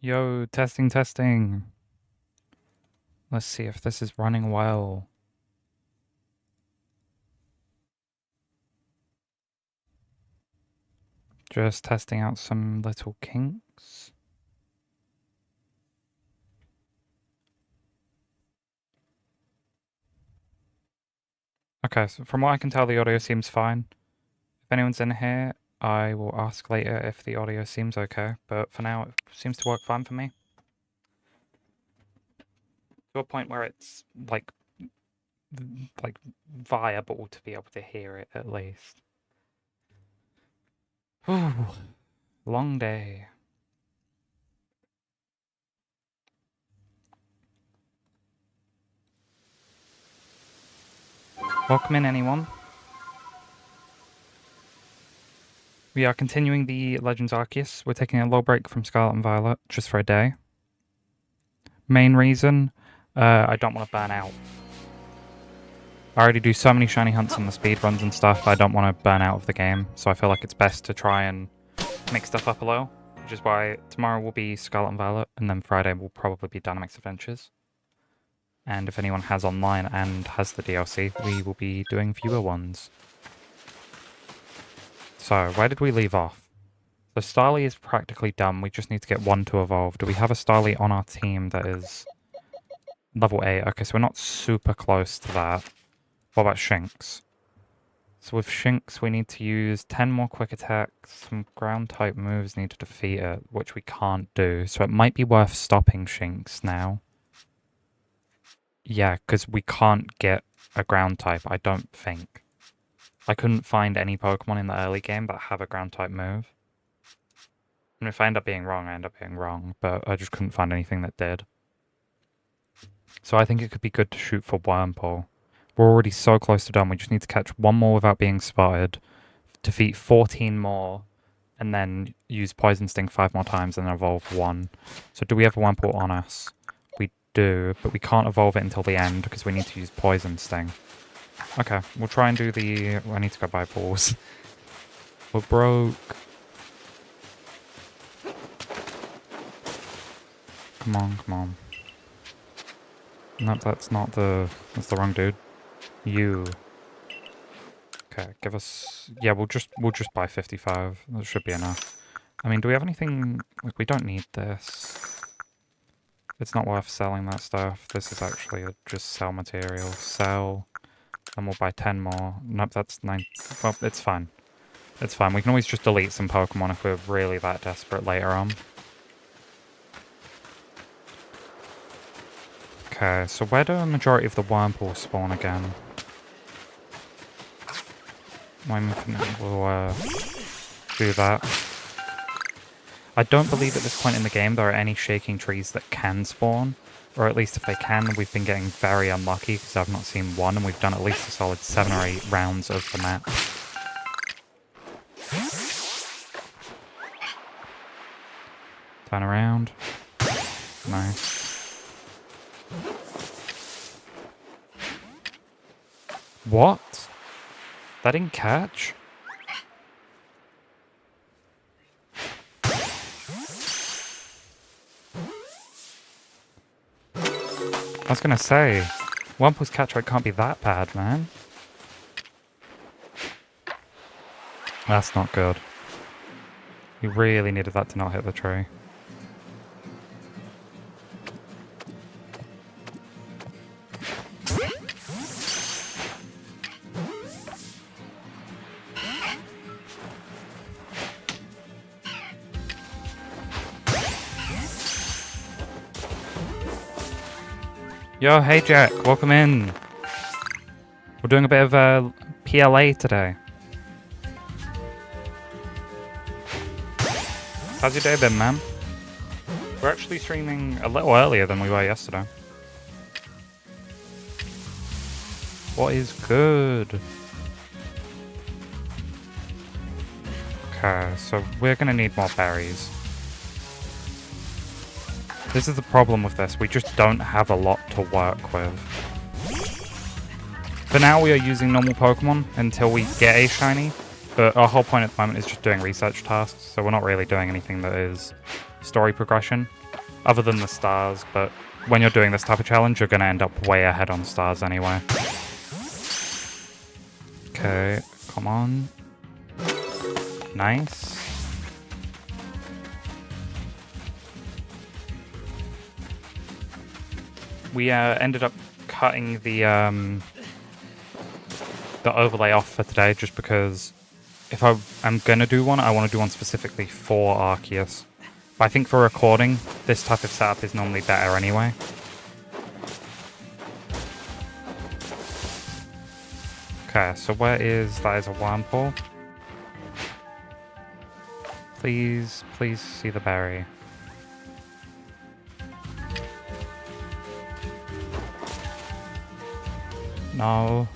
Yo, testing, testing. Let's see if this is running well. Just testing out some little kinks. Okay, so from what I can tell, the audio seems fine. If anyone's in here, I will ask later if the audio seems okay, but for now, it seems to work fine for me. To a point where it's, like viable to be able to hear it, at least. Whew. Long day. Welcome in, anyone. We are continuing the Legends Arceus. We're taking a little break from Scarlet and Violet, just for a day. Main reason, I don't want to burn out. I already do so many shiny hunts on the speed runs and stuff, I don't want to burn out of the game, so I feel like it's best to try and mix stuff up a little, which is why tomorrow will be Scarlet and Violet, and then Friday will probably be Dynamax Adventures. And if anyone has online and has the DLC, we will be doing fewer ones. So, where did we leave off? The Starly is practically done, we just need to get one to evolve. Do we have a Starly on our team that is level 8? Okay, so we're not super close to that. What about Shinx? So with Shinx, we need to use 10 more quick attacks, some ground-type moves need to defeat it, which we can't do, so it might be worth stopping Shinx now. Yeah, because we can't get a ground-type, I don't think. I couldn't find any Pokemon in the early game that have a ground-type move. And if I end up being wrong, I end up being wrong, but I just couldn't find anything that did. So I think it could be good to shoot for Wurmple. We're already so close to done, we just need to catch one more without being spotted, defeat 14 more, and then use Poison Sting 5 more times and evolve one. So do we have a Wurmple on us? We do, but we can't evolve it until the end because we need to use Poison Sting. Okay, we'll try and do the... I need to go buy balls. We're broke. Come on, come on. Nope, that's not the... That's the wrong dude. You. Okay, give us... Yeah, we'll just buy 55. That should be enough. I mean, do we have anything... Like, we don't need this. It's not worth selling that stuff. This is actually just sell material. Sell. Then we'll buy 10 more. Nope, that's 9... Well, it's fine. It's fine. We can always just delete some Pokemon if we're really that desperate later on. Okay, so where do a majority of the Wurmple spawn again? We'll do that. I don't believe at this point in the game there are any shaking trees that can spawn. Or at least if they can, we've been getting very unlucky because I've not seen one and we've done at least a solid 7 or 8 rounds of the map. Turn around. Nice. What? That didn't catch? I was gonna say, Wurmple's catch rate can't be that bad, man. That's not good. We really needed that to not hit the tree. Yo, hey Jack, welcome in. We're doing a bit of PLA today. How's your day been, man? We're actually streaming a little earlier than we were yesterday. What is good? Okay, so we're gonna need more berries. This is the problem with this, we just don't have a lot to work with. For now we are using normal Pokemon until we get a shiny, but our whole point at the moment is just doing research tasks, so we're not really doing anything that is story progression. other than the stars, but when you're doing this type of challenge, you're going to end up way ahead on stars anyway. Okay, come on. Nice. We ended up cutting the overlay off for today just because if I'm going to do one, I want to do one specifically for Arceus. But I think for recording, this type of setup is normally better anyway. Okay, so that is a wormhole. Please see the berry. No.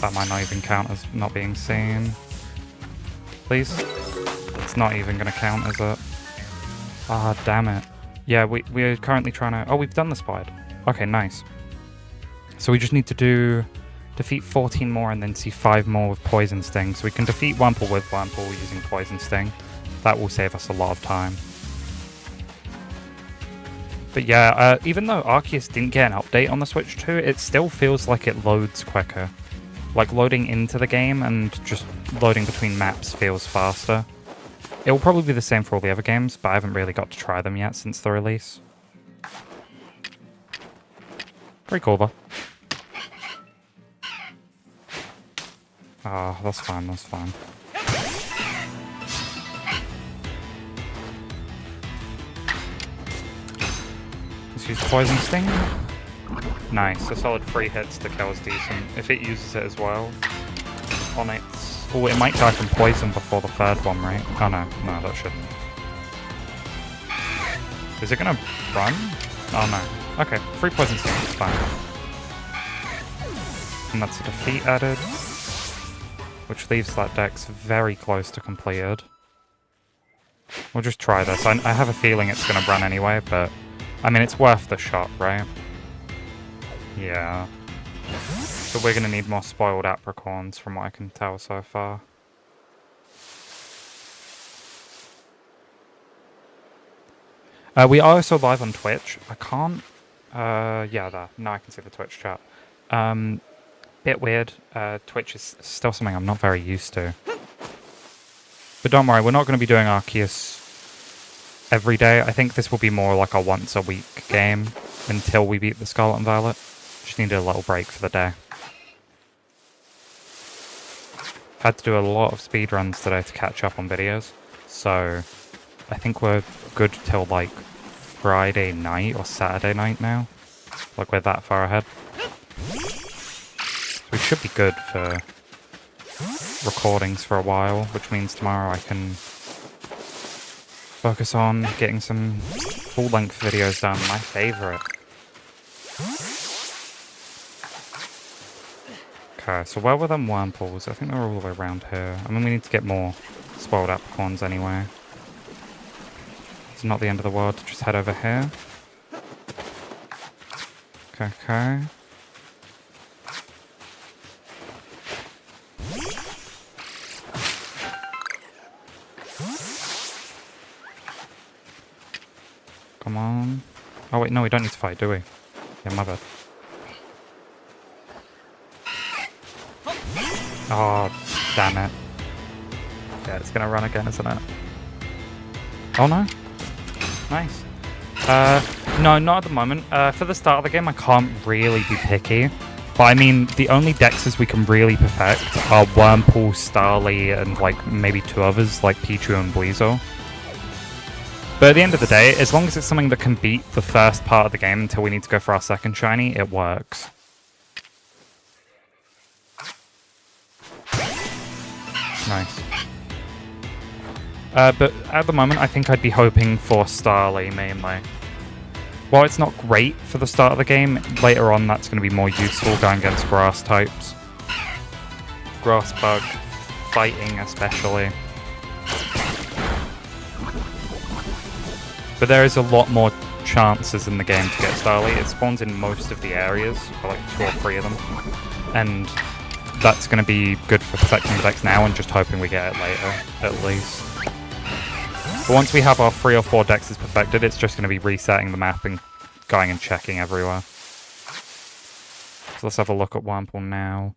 That might not even count as not being seen. Please? It's not even going to count, is it? Ah, damn it. Yeah, we're currently trying to... Oh, we've done the spide. Okay, nice. So we just need to defeat 14 more and then see 5 more with Poison Sting. So we can defeat Wurmple with Wurmple using Poison Sting. That will save us a lot of time. But yeah, even though Arceus didn't get an update on the Switch 2, it still feels like it loads quicker. Like loading into the game and just loading between maps feels faster. It will probably be the same for all the other games, but I haven't really got to try them yet since the release. Pretty cool though. Ah, that's fine, that's fine. Let's use Poison Sting. Nice, a solid 3 hits to kill is decent. If it uses it as well on its... Oh, it might die from poison before the 3rd one, right? Oh no, that shouldn't. Is it gonna run? Oh no. Okay, 3 Poison Sting is fine. And that's a defeat added, which leaves that dex very close to completed. We'll just try this. I have a feeling it's gonna run anyway, but I mean, it's worth the shot, right? Yeah. So we're going to need more spoiled apricorns from what I can tell so far. We are also live on Twitch. I can't... yeah, there. Now I can see the Twitch chat. Bit weird. Twitch is still something I'm not very used to. But don't worry, we're not going to be doing Arceus every day. I think this will be more like a once-a-week game until we beat the Scarlet and Violet. Just needed a little break for the day. Had to do a lot of speedruns today to catch up on videos, so I think we're good till like Friday night or Saturday night now. Like we're that far ahead. So we should be good for recordings for a while, which means tomorrow I can focus on getting some full-length videos done, my favourite. Okay, so where were them Wurmples? I think they're all the way around here. I mean, we need to get more spoiled apricorns anyway. It's not the end of the world to just head over here. Okay. Come on. Oh wait, no, we don't need to fight, do we? Yeah, my bad. Oh, damn it. Yeah, it's gonna run again, isn't it? Oh no. Nice. No, not at the moment. For the start of the game, I can't really be picky. But I mean, the only dexes we can really perfect are Wurmple, Starly, and like maybe 2 others, like Pichu and Weasel. But at the end of the day, as long as it's something that can beat the first part of the game until we need to go for our second shiny, it works. Nice. But at the moment, I think I'd be hoping for Starly mainly. While it's not great for the start of the game, later on that's going to be more useful going against grass types. Grass bug, fighting especially. But there is a lot more chances in the game to get Starly. It spawns in most of the areas, or like 2 or 3 of them. And that's going to be good for perfecting the decks now and just hoping we get it later, at least. But once we have our 3 or 4 dexes perfected, it's just going to be resetting the map and going and checking everywhere. So let's have a look at Wurmple now.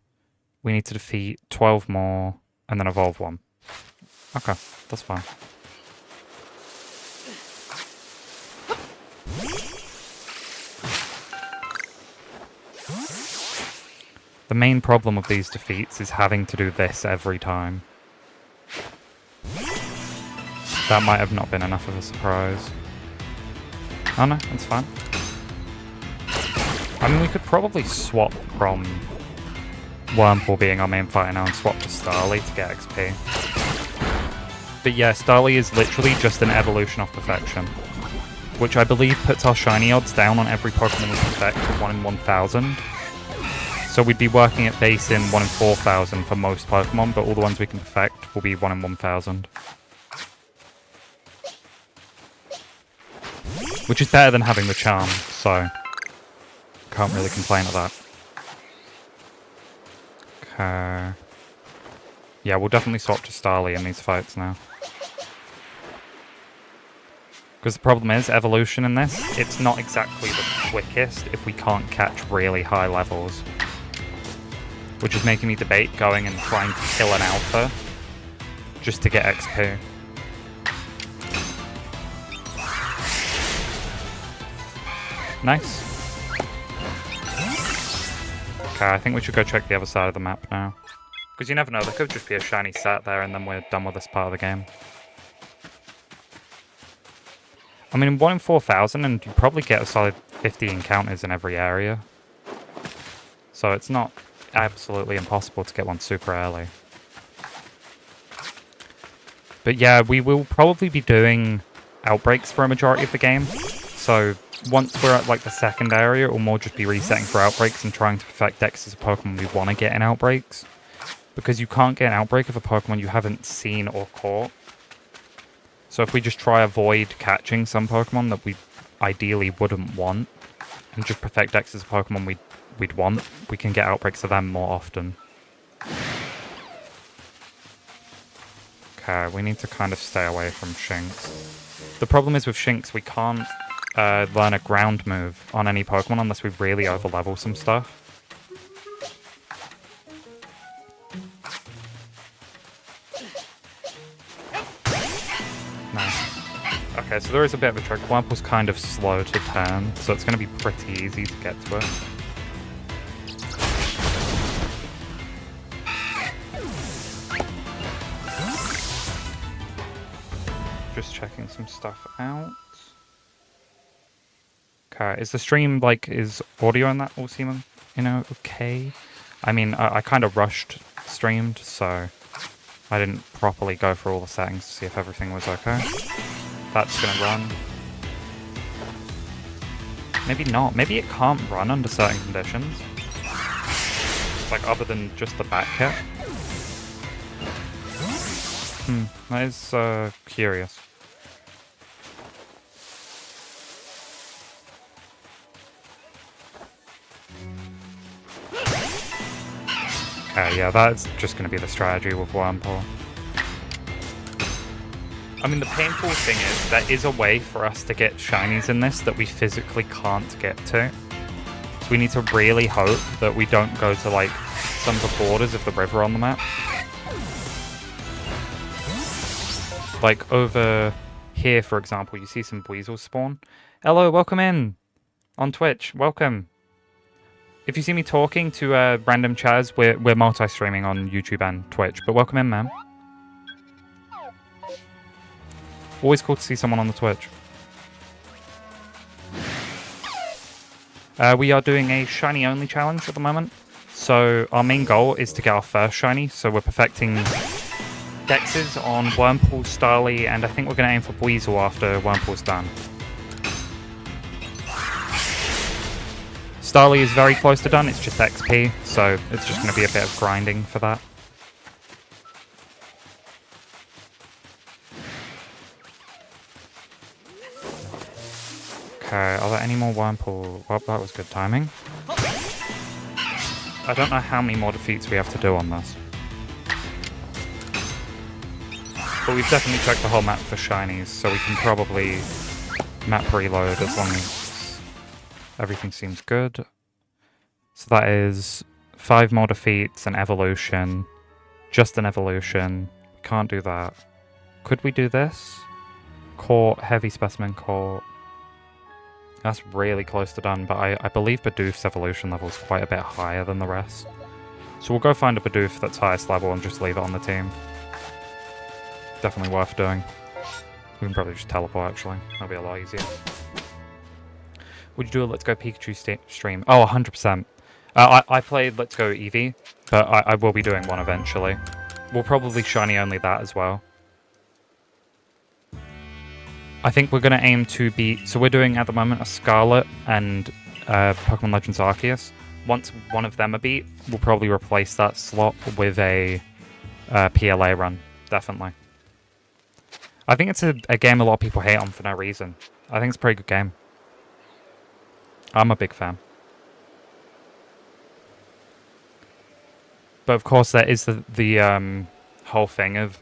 We need to defeat 12 more and then evolve 1. Okay, that's fine. The main problem of these defeats is having to do this every time. That might have not been enough of a surprise. Oh no, that's fine. I mean, we could probably swap from Wurmple being our main fighter now and swap to Starly to get XP. But yeah, Starly is literally just an evolution of perfection, which I believe puts our shiny odds down on every Pokemon we perfect to 1 in 1,000. So we'd be working at base in 1 in 4,000 for most Pokemon, but all the ones we can perfect will be 1 in 1,000. Which is better than having the charm, so can't really complain at that. Okay. Yeah, we'll definitely swap to Starly in these fights now. Because the problem is, evolution in this, it's not exactly the quickest if we can't catch really high levels. Which is making me debate going and trying to kill an alpha just to get XP. Nice. Okay, I think we should go check the other side of the map now. Because you never know, there could just be a shiny sat there and then we're done with this part of the game. I mean, 1 in 4,000 and you probably get a solid 50 encounters in every area. So it's not absolutely impossible to get one super early. But yeah, we will probably be doing outbreaks for a majority of the game. So once we're at like the second area, it will more just be resetting for outbreaks and trying to perfect dexes of Pokemon we want to get in outbreaks. Because you can't get an outbreak of a Pokemon you haven't seen or caught. So if we just try avoid catching some Pokemon that we ideally wouldn't want, and just perfect dexes of Pokemon we'd want, we can get outbreaks of them more often. Okay, we need to kind of stay away from Shinx. The problem is with Shinx, we can't learn a ground move on any Pokemon unless we really overlevel some stuff. Nice. Okay, so there is a bit of a trick. Wurmple's kind of slow to turn, so it's going to be pretty easy to get to it. Just checking some stuff out. Okay, is the stream, like, is audio in that all seeming, okay? I mean, I kind of rushed streamed, so I didn't properly go through all the settings to see if everything was okay. That's gonna run. Maybe not. Maybe it can't run under certain conditions. Like, other than just the back hit. That is, curious. Okay, yeah, that's just going to be the strategy with Wurmple. I mean, the painful thing is, there is a way for us to get shinies in this that we physically can't get to. So we need to really hope that we don't go to, like, some of the borders of the river on the map. Like, over here, for example, you see some weasels spawn. Hello, welcome in! On Twitch, welcome! If you see me talking to random Chaz, we're multi-streaming on YouTube and Twitch, but welcome in, man. Always cool to see someone on the Twitch. We are doing a shiny-only challenge at the moment. So our main goal is to get our first shiny, so we're perfecting dexes on Wurmple, Starly, and I think we're going to aim for Weasel after Wurmple's done. Starly is very close to done, it's just XP, so it's just going to be a bit of grinding for that. Okay, are there any more Wurmple? Well, that was good timing. I don't know how many more defeats we have to do on this. But we've definitely checked the whole map for shinies, so we can probably map reload as long as everything seems good. So that is 5 more defeats, an evolution, just an evolution. Can't do that. Could we do this? Court, heavy specimen court. That's really close to done, but I believe Bidoof's evolution level is quite a bit higher than the rest. So we'll go find a Bidoof that's highest level and just leave it on the team. Definitely worth doing. We can probably just teleport, actually. That'll be a lot easier. Would you do a Let's Go Pikachu stream? Oh, 100%. I played Let's Go Eevee, but I will be doing one eventually. We'll probably shiny only that as well. I think we're going to aim to beat... So we're doing, at the moment, a Scarlet and Pokemon Legends Arceus. Once one of them are beat, we'll probably replace that slot with a PLA run. Definitely. I think it's a game a lot of people hate on for no reason. I think it's a pretty good game. I'm a big fan. But of course there is the whole thing of...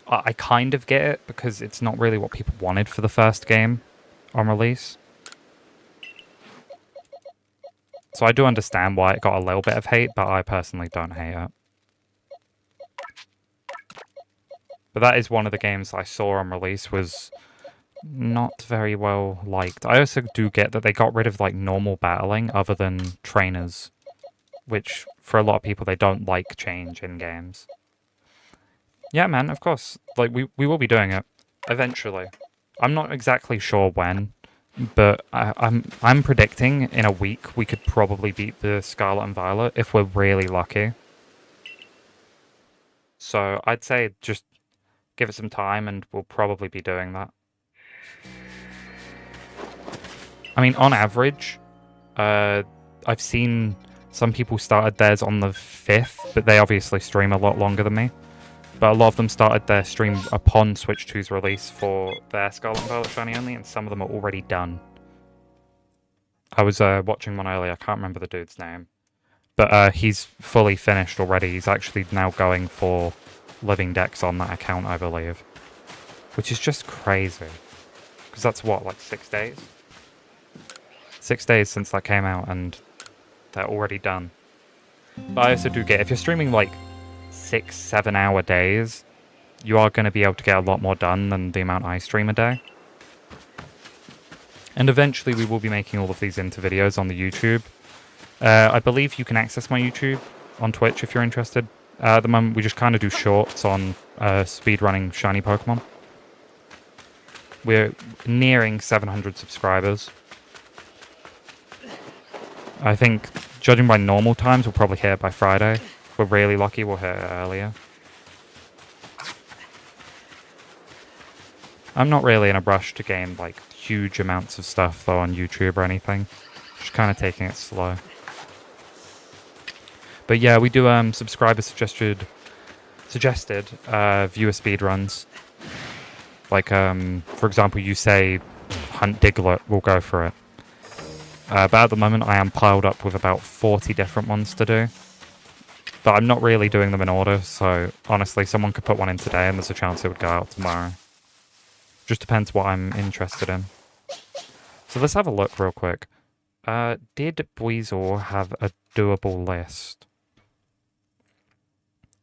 I kind of get it, because it's not really what people wanted for the first game on release. So I do understand why it got a little bit of hate, but I personally don't hate it. But that is one of the games I saw on release was not very well liked. I also do get that they got rid of like normal battling other than trainers, which for a lot of people they don't like change in games. Yeah, man, of course. Like we will be doing it eventually. I'm not exactly sure when, but I'm predicting in a week we could probably beat the Scarlet and Violet if we're really lucky. So I'd say just give it some time and we'll probably be doing that. I mean, on average, I've seen some people started theirs on the 5th, but they obviously stream a lot longer than me. But a lot of them started their stream upon Switch 2's release for their Scarlet and Violet Shiny only, and some of them are already done. I was watching one earlier, I can't remember the dude's name. But he's fully finished already. He's actually now going for living decks on that account, I believe. Which is just crazy. Because that's what, like 6 days? 6 days since that came out, and they're already done. But I also do get, if you're streaming like 6-7 hour days, you are going to be able to get a lot more done than the amount I stream a day. And eventually we will be making all of these into videos on the YouTube. I believe you can access my YouTube on Twitch if you're interested. At the moment we just kind of do shorts on speedrunning shiny Pokemon. We're nearing 700 subscribers. I think, judging by normal times, we'll probably hit it by Friday. If we're really lucky, we'll hit it earlier. I'm not really in a rush to gain, like, huge amounts of stuff, though, on YouTube or anything. Just kind of taking it slow. But yeah, we do subscriber-suggested viewer speedruns. Like, for example, you say, hunt Diglett, we'll go for it. But at the moment, I am piled up with about 40 different ones to do. But I'm not really doing them in order, so honestly, someone could put one in today and there's a chance it would go out tomorrow. Just depends what I'm interested in. So let's have a look real quick. Did Buizel have a doable list?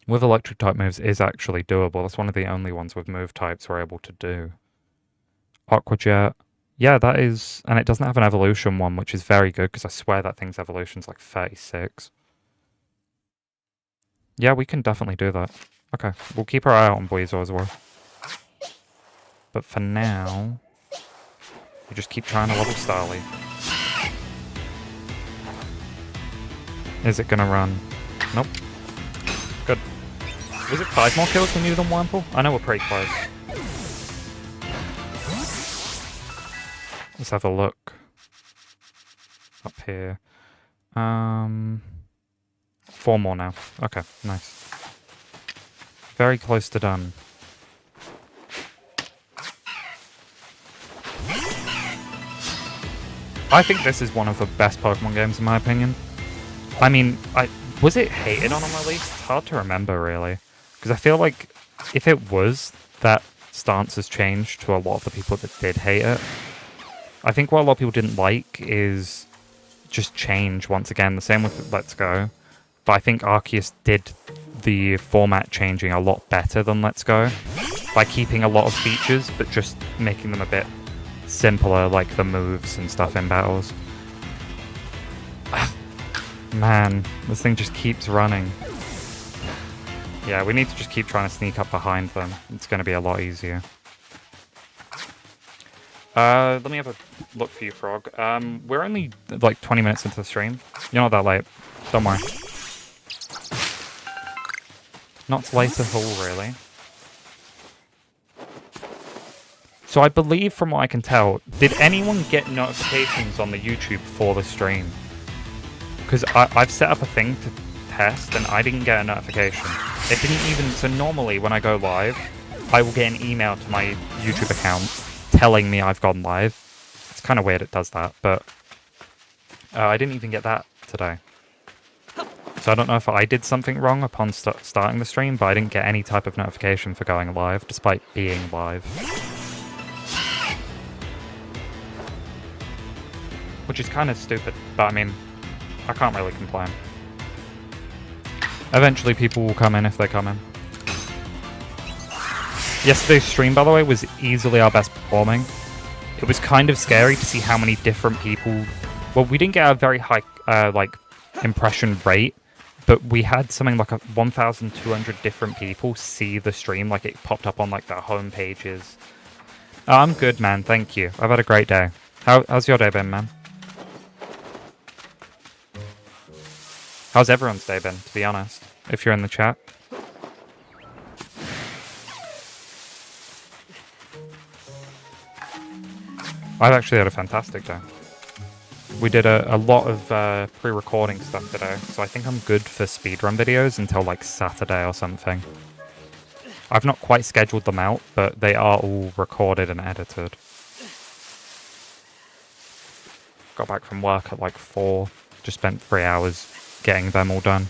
With electric type moves is actually doable. That's one of the only ones with move types we're able to do. Aqua Jet. Yeah, that is... And it doesn't have an evolution one, which is very good, because I swear that thing's evolution's like 36. Yeah, we can definitely do that. Okay, we'll keep our eye out on Buizel as well. But for now... we just keep trying to level Starly. Is it gonna run? Nope. Good. Was it 5 more kills we needed on Wurmple? I know we're pretty close. Let's have a look. Up here. 4 more now. Okay, nice. Very close to done. I think this is one of the best Pokemon games in my opinion. I mean, was it hated on release? It's hard to remember really, because I feel like if it was, that stance has changed to a lot of the people that did hate it. I think what a lot of people didn't like is just change once again. The same with Let's Go, but I think Arceus did the format changing a lot better than Let's Go by keeping a lot of features but just making them a bit simpler, like the moves and stuff in battles. Man, this thing just keeps running. Yeah, we need to just keep trying to sneak up behind them. It's going to be a lot easier. Let me have a look for you, Frog. We're only like 20 minutes into the stream. You're not that late. Don't worry. Not late at all, really. So I believe, from what I can tell, did anyone get notifications on the YouTube for the stream? Because I've set up a thing to test, and I didn't get a notification. It didn't even... So normally, when I go live, I will get an email to my YouTube account telling me I've gone live. It's kind of weird it does that, but I didn't even get that today. So I don't know if I did something wrong upon starting the stream, but I didn't get any type of notification for going live, despite being live. Which is kind of stupid, but I mean, I can't really complain. Eventually people will come in if they come in. Yesterday's stream, by the way, was easily our best performing. It was kind of scary to see how many different people... Well, we didn't get a very high, like, impression rate, but we had something like 1,200 different people see the stream, like it popped up on, like, their home pages. Oh, I'm good, man, thank you. I've had a great day. How's your day been, man? How's everyone's day been, to be honest, if you're in the chat? I've actually had a fantastic day. We did a lot of pre-recording stuff today, so I think I'm good for speedrun videos until like Saturday or something. I've not quite scheduled them out, but they are all recorded and edited. Got back from work at like 4, just spent 3 hours getting them all done.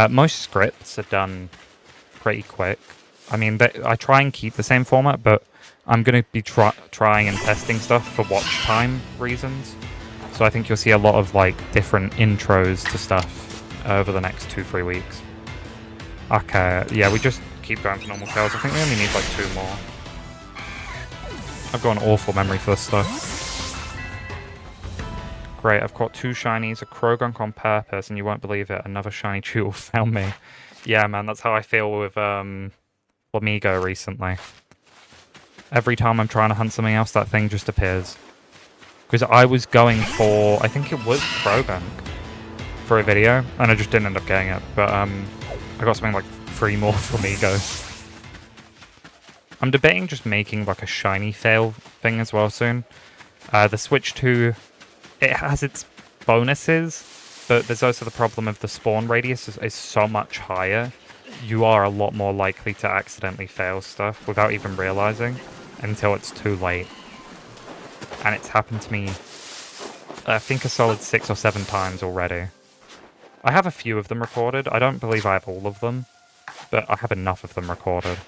Most scripts are done pretty quick. I mean, I try and keep the same format, but I'm going to be trying and testing stuff for watch time reasons. So I think you'll see a lot of like different intros to stuff over the next 2-3 weeks. Okay, yeah, we just keep going for normal shells. I think we only need like 2 more. I've got an awful memory for this stuff. Great, I've caught 2 shinies, a Krogunk on purpose, and you won't believe it, another shiny Chewel found me. Yeah, man, that's how I feel with Flamigo recently. Every time I'm trying to hunt something else, that thing just appears. Because I was going for, I think it was Krogunk for a video, and I just didn't end up getting it. But I got something like 3 more Flamigos. I'm debating just making like a shiny fail thing as well soon. The Switch 2, it has its bonuses, but there's also the problem of the spawn radius is so much higher. You are a lot more likely to accidentally fail stuff without even realizing until it's too late. And it's happened to me, I think, a solid 6 or 7 times already. I have a few of them recorded. I don't believe I have all of them, but I have enough of them recorded.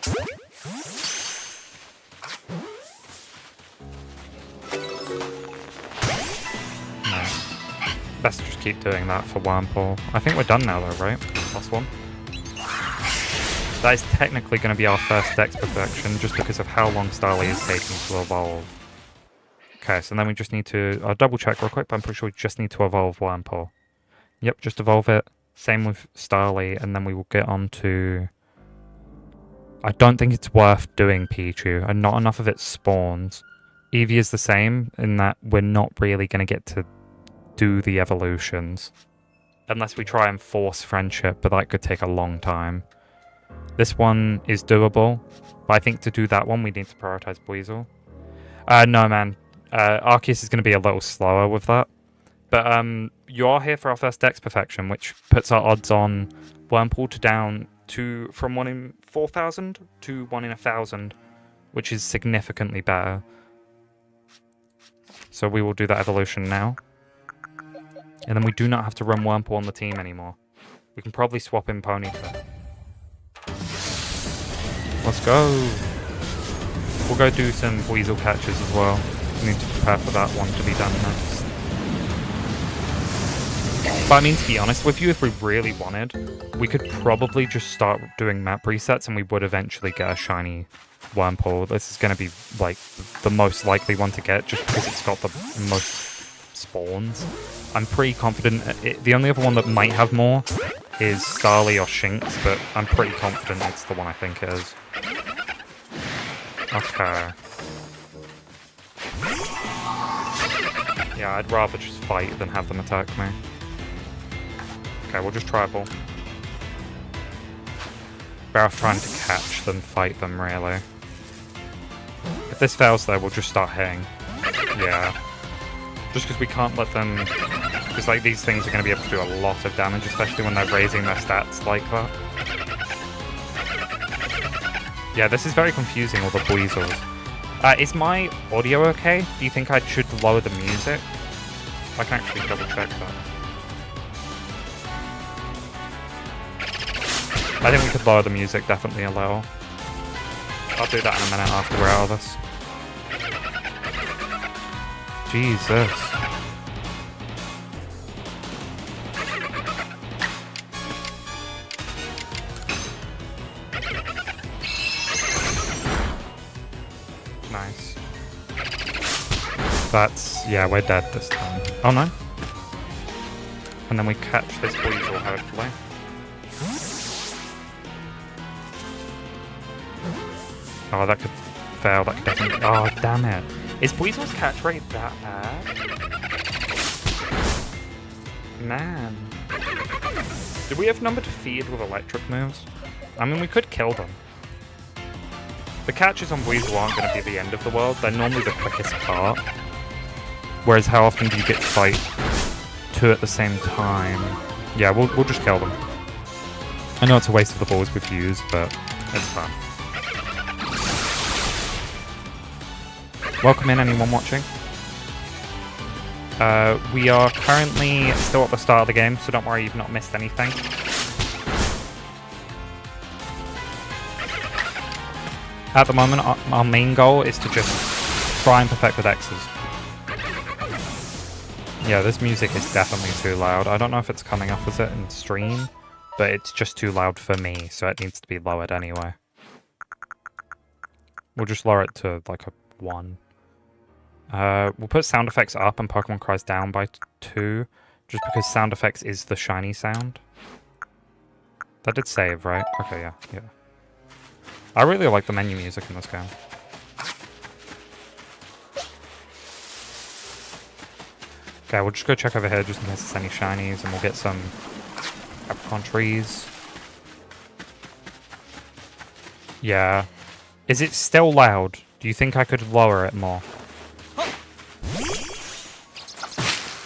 No. Best just keep doing that for Wurmple. I think we're done now though, right? Last one. That is technically going to be our first Dex perfection, just because of how long Starly is taking to evolve. Okay, so then we just need to... I'll double check real quick, but I'm pretty sure we just need to evolve Wurmple. Yep, just evolve it. Same with Starly, and then we will get on to... I don't think it's worth doing Pichu, and not enough of it spawns. Eevee is the same, in that we're not really going to get to do the evolutions. Unless we try and force friendship, but that could take a long time. This one is doable, but I think to do that one, we need to prioritize Buizel. No, man. Arceus is going to be a little slower with that. But you are here for our first Dex perfection, which puts our odds on Wurmple to down to from 1 in 4,000 to 1 in 1,000, which is significantly better. So we will do that evolution now. And then we do not have to run Wurmple on the team anymore. We can probably swap in Ponyta. Let's go! We'll go do some Weasel catches as well. We need to prepare for that one to be done next. But I mean, to be honest with you, if we really wanted, we could probably just start doing map resets and we would eventually get a shiny Wurmple. This is going to be, like, the most likely one to get just because it's got the most spawns. I'm pretty confident. The only other one that might have more is Starly or Shinx, but I'm pretty confident it's the one I think it is. Okay. Yeah, I'd rather just fight than have them attack me. Okay, we'll just tribal. Better off trying to catch than fight them, really. If this fails, though, we'll just start hitting. Yeah. Just because we can't let them... Because, like, these things are going to be able to do a lot of damage, especially when they're raising their stats like that. Yeah, this is very confusing, all the Weasels. Is my audio okay? Do you think I should lower the music? I can actually double check that. I think we could lower the music definitely a little. I'll do that in a minute after we're out of this. Jesus. Nice. That's... yeah, we're dead this time. Oh no. And then we catch this Weasel, hopefully. Oh, that could fail. That could definitely... oh, damn it. Is Weasel's catch rate that bad? Man. Do we have number to feed with electric moves? I mean, we could kill them. The catches on Weasel aren't going to be the end of the world. They're normally the quickest part. Whereas how often do you get to fight two at the same time? Yeah, we'll just kill them. I know it's a waste of the balls we've used, but it's fun. Welcome in, anyone watching. We are currently still at the start of the game, so don't worry, you've not missed anything. At the moment, our main goal is to just try and perfect the X's. Yeah, this music is definitely too loud. I don't know if it's coming up as it in stream, but it's just too loud for me, so it needs to be lowered anyway. We'll just lower it to like a 1. We'll put sound effects up and Pokemon Cries down by 2, just because sound effects is the shiny sound. That did save, right? Okay, yeah. I really like the menu music in this game. Okay, we'll just go check over here just in case there's any shinies, and we'll get some apricot trees. Yeah. Is it still loud? Do you think I could lower it more?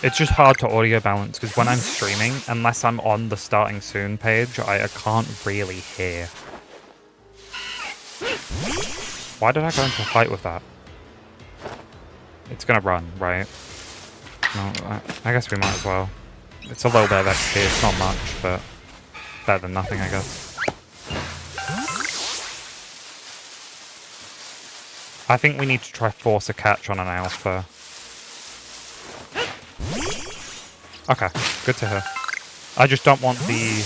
It's just hard to audio balance, because when I'm streaming, unless I'm on the starting soon page, I can't really hear. Why did I go into a fight with that? It's gonna run, right? No, I guess we might as well. It's a little bit of XP, it's not much, but better than nothing, I guess. I think we need to try force a catch on an alpha. Okay, good to hear. I just don't want the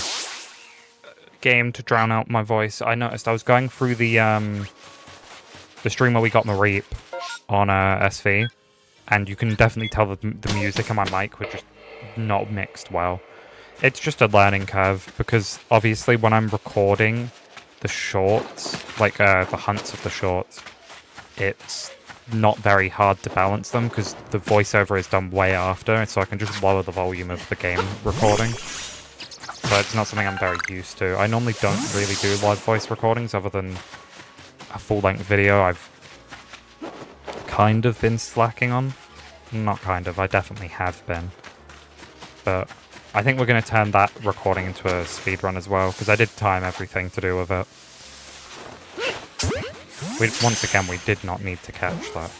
game to drown out my voice. I noticed I was going through the stream where we got Mareep on SV, and you can definitely tell that the music and my mic were just not mixed well. It's just a learning curve, because obviously when I'm recording the shorts, like the hunts of the shorts, it's not very hard to balance them because the voiceover is done way after, so I can just lower the volume of the game recording. So it's not something I'm very used to. I normally don't really do live voice recordings other than a full-length video I've kind of been slacking on. Not kind of, I definitely have been. But I think we're going to turn that recording into a speedrun as well, because I did time everything to do with it. Once again, we did not need to catch that.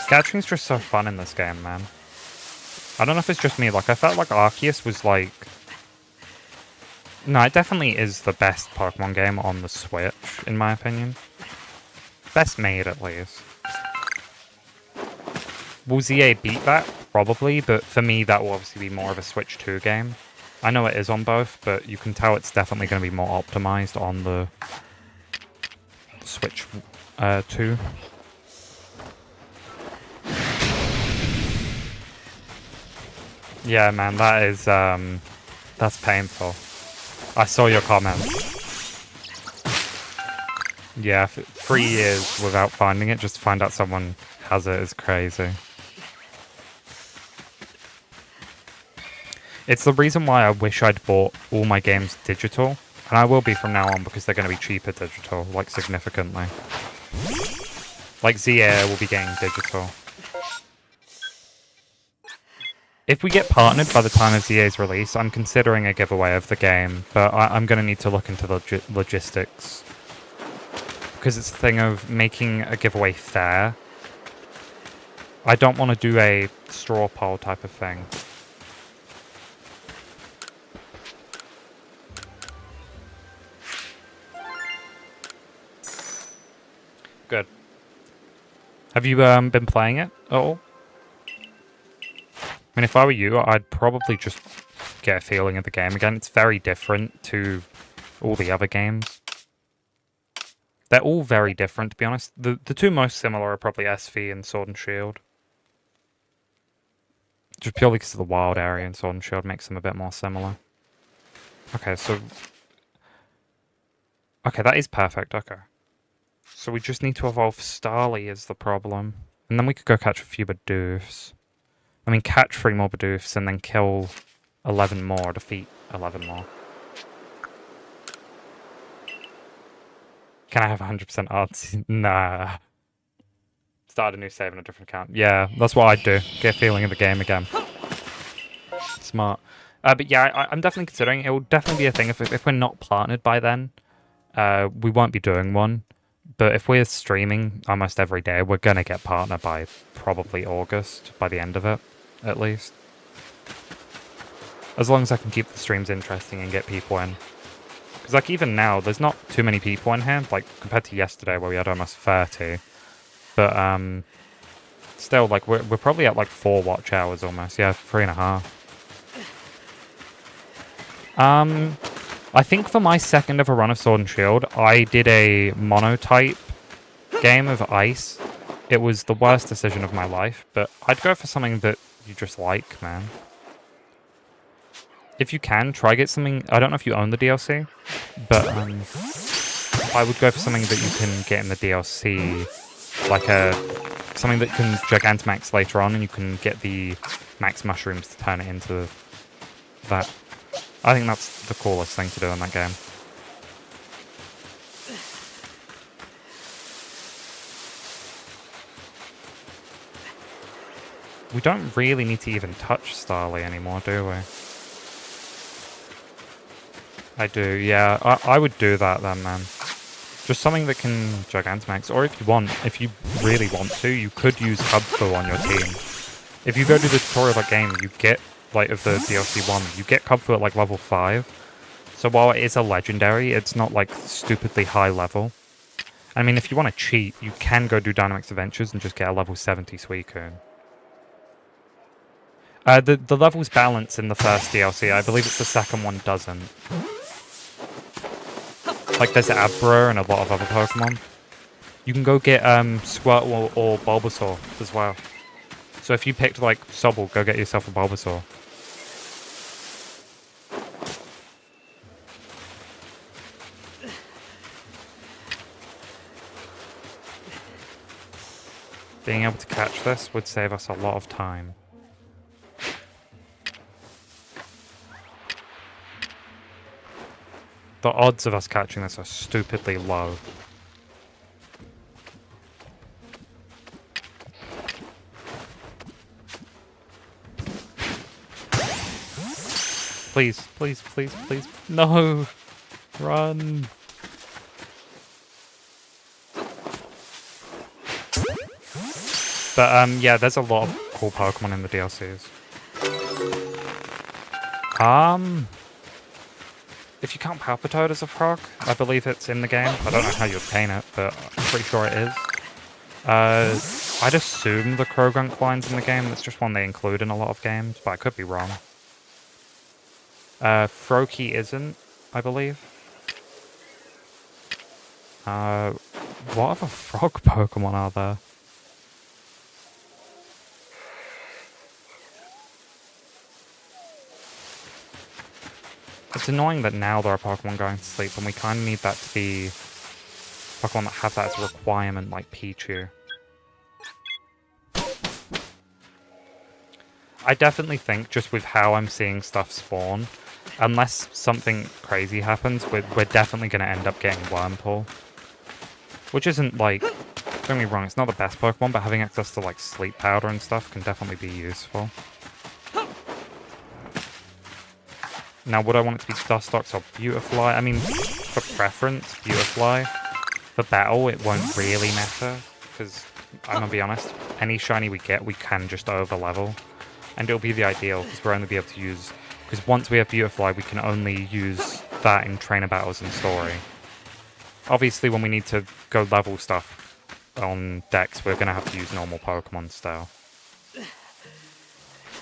Catching's just so fun in this game, man. I don't know if it's just me, like, I felt like Arceus was like... No, it definitely is the best Pokemon game on the Switch, in my opinion. Best made, at least. Will ZA beat that? Probably, but for me that will obviously be more of a Switch 2 game. I know it is on both, but you can tell it's definitely going to be more optimized on the Switch 2. Yeah, man, that is, that's painful. I saw your comments. Yeah, 3 years without finding it, just to find out someone has it is crazy. It's the reason why I wish I'd bought all my games digital, and I will be from now on because they're going to be cheaper digital, like significantly. Like ZA will be getting digital. If we get partnered by the time of ZA's release, I'm considering a giveaway of the game, but I'm going to need to look into the logistics. Because it's a thing of making a giveaway fair. I don't want to do a straw poll type of thing. Good. Have you been playing it at all? I mean, if I were you, I'd probably just get a feeling of the game again. It's very different to all the other games. They're all very different, to be honest. The two most similar are probably SV and Sword and Shield. Just purely because of the wild area in Sword and Shield makes them a bit more similar. Okay, so... Okay, that is perfect, okay. So we just need to evolve Starly is the problem. And then we could go catch a few Bidoofs. I mean, catch 3 more Bidoofs and then kill 11 more, defeat 11 more. Can I have 100% odds? Nah. Start a new save on a different account. Yeah, that's what I'd do. Get a feeling of the game again. Smart. But yeah, I'm definitely considering it will definitely be a thing. If we're not partnered by then, we won't be doing one. But if we're streaming almost every day, we're going to get partnered by probably August, by the end of it, at least. As long as I can keep the streams interesting and get people in. Because, like, even now, there's not too many people in here, like, compared to yesterday where we had almost 30. But, still, like, we're probably at, like, 4 watch hours almost. Yeah, 3.5. I think for my second ever run of Sword and Shield, I did a monotype game of Ice. It was the worst decision of my life, but I'd go for something that you just like, man. If you can, try get something... I don't know if you own the DLC, but I would go for something that you can get in the DLC, like something that can Gigantamax later on, and you can get the Max Mushrooms to turn it into that. I think that's the coolest thing to do in that game. We don't really need to even touch Starly anymore, do we? I do, yeah. I would do that then, man. Just something that can Gigantamax. Or if you really want to, you could use Hubfu on your team. If you go to the tutorial of that game, you get... like of the DLC 1, you get Cubfu at like level 5. So while it is a legendary, it's not like stupidly high level. I mean, if you want to cheat, you can go do Dynamax Adventures and just get a level 70 Suicune. The levels balance in the first DLC. I believe it's the second one doesn't. Like there's Abra and a lot of other Pokemon. You can go get Squirtle or Bulbasaur as well. So if you picked like Sobble, go get yourself a Bulbasaur. Being able to catch this would save us a lot of time. The odds of us catching this are stupidly low. Please, please, please, please. No! Run! But yeah, there's a lot of cool Pokemon in the DLCs. If you count Palpitoad as a frog, I believe it's in the game. I don't know how you obtain it, but I'm pretty sure it is. I'd assume the Krogunk line's in the game. That's just one they include in a lot of games, but I could be wrong. Froakie isn't, I believe. What other frog Pokemon are there? It's annoying that now there are Pokemon going to sleep, and we kind of need that to be Pokemon that have that as a requirement, like Pichu. I definitely think, just with how I'm seeing stuff spawn, unless something crazy happens, we're definitely going to end up getting Wurmple. Which isn't, like, don't get me wrong, it's not the best Pokemon, but having access to, like, sleep powder and stuff can definitely be useful. Now, would I want it to be Dustox or Beautifly? I mean, for preference, Beautifly. For battle, it won't really matter, because, I'm going to be honest, any shiny we get, we can just over-level. And it'll be the ideal, because we'll only be able to use... Because once we have Beautifly, we can only use that in trainer battles and story. Obviously, when we need to go level stuff on Dex, we're going to have to use normal Pokemon style.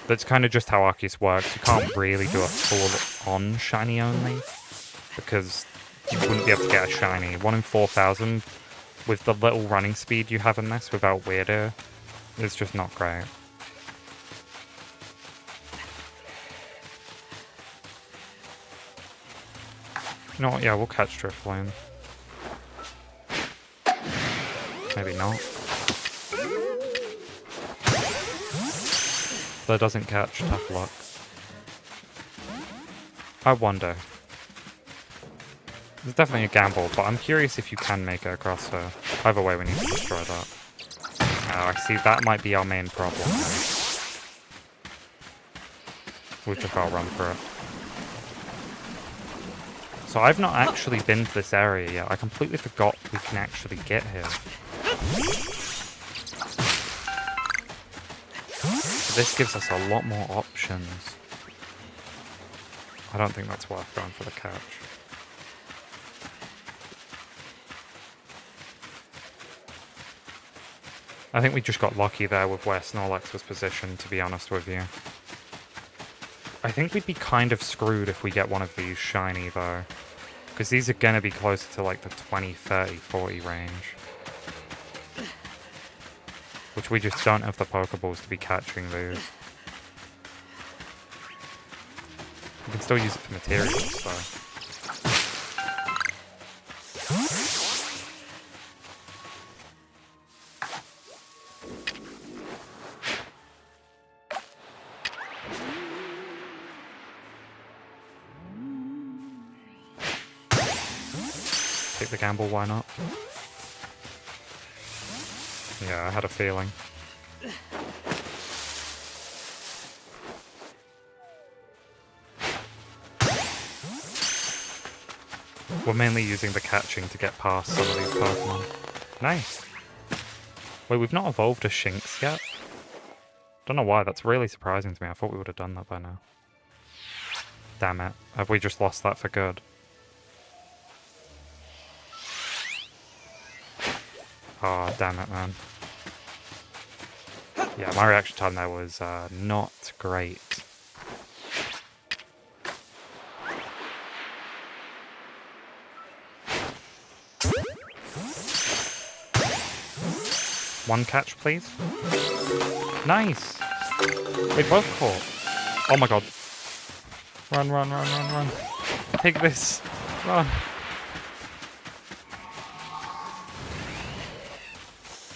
That's kind of just how Arceus works. You can't really do a full-on shiny only, because you wouldn't be able to get a shiny. 1 in 4,000, with the little running speed you have in this without Weirdo, is just not great. You know what, yeah, we'll catch Drifloon. Maybe not. That doesn't catch, tough luck. I wonder. It's definitely a gamble, but I'm curious if you can make it across her. Either way, we need to destroy that. Oh, I see, that might be our main problem. We've just got to run for it. So I've not actually been to this area yet. I completely forgot we can actually get here. This gives us a lot more options. I don't think that's worth going for the catch. I think we just got lucky there with where Snorlax was positioned, to be honest with you. I think we'd be kind of screwed if we get one of these shiny, though. Because these are going to be closer to, like, the 20, 30, 40 range. Which we just don't have the Pokeballs to be catching these. We can still use it for materials, though. Take the gamble, why not? Yeah, I had a feeling. We're mainly using the catching to get past some of these Pokemon. Nice! Wait, we've not evolved a Shinx yet? Don't know why, that's really surprising to me. I thought we would have done that by now. Damn it. Have we just lost that for good? Oh, damn it, man. Yeah, my reaction time there was not great. One catch, please. Nice! We both caught. Oh my god. Run, run, run, run, run. Take this. Run.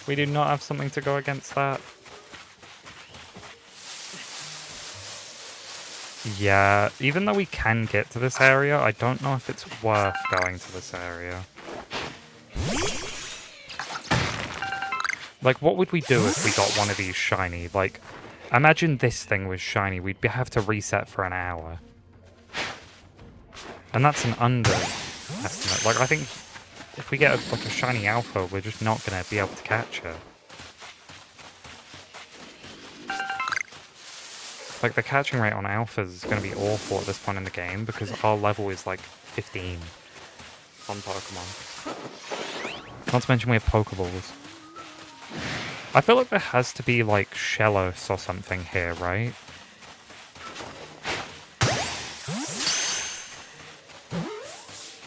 We do not have something to go against that. Yeah, even though we can get to this area, I don't know if it's worth going to this area. Like, what would we do if we got one of these shiny? Like, imagine this thing was shiny. We'd have to reset for an hour. And that's an underestimate. Like, I think if we get like a shiny alpha, we're just not going to be able to catch it. Like, the catching rate on alphas is going to be awful at this point in the game because our level is like 15 on Pokemon. Not to mention we have Pokeballs. I feel like there has to be like Shellos or something here, right?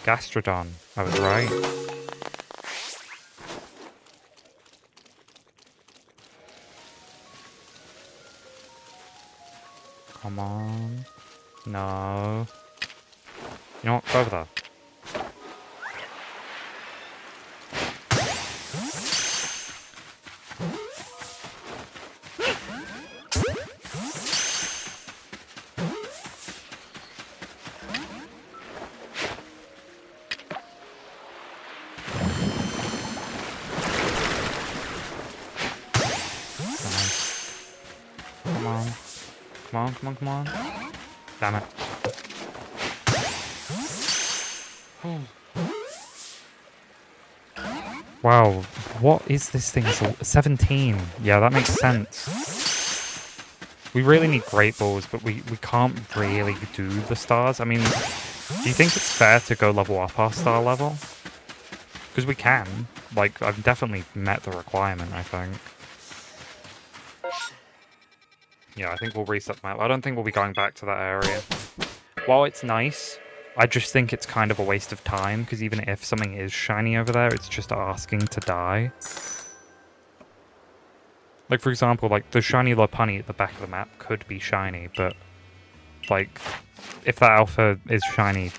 Gastrodon. I was right. Come on. No. You know what? Go over there. Come on. Come on, come on, come on. Damn it. Wow, what is this thing? 17. Yeah, that makes sense. We really need Great Balls, but we can't really do the stars. I mean, do you think it's fair to go level up our star level? Because we can. Like, I've definitely met the requirement, I think. Yeah, I think we'll reset the map. I don't think we'll be going back to that area. While it's nice, I just think it's kind of a waste of time, because even if something is shiny over there, it's just asking to die. Like, for example, like, the shiny Lopunny at the back of the map could be shiny, but, like, if that alpha is shiny,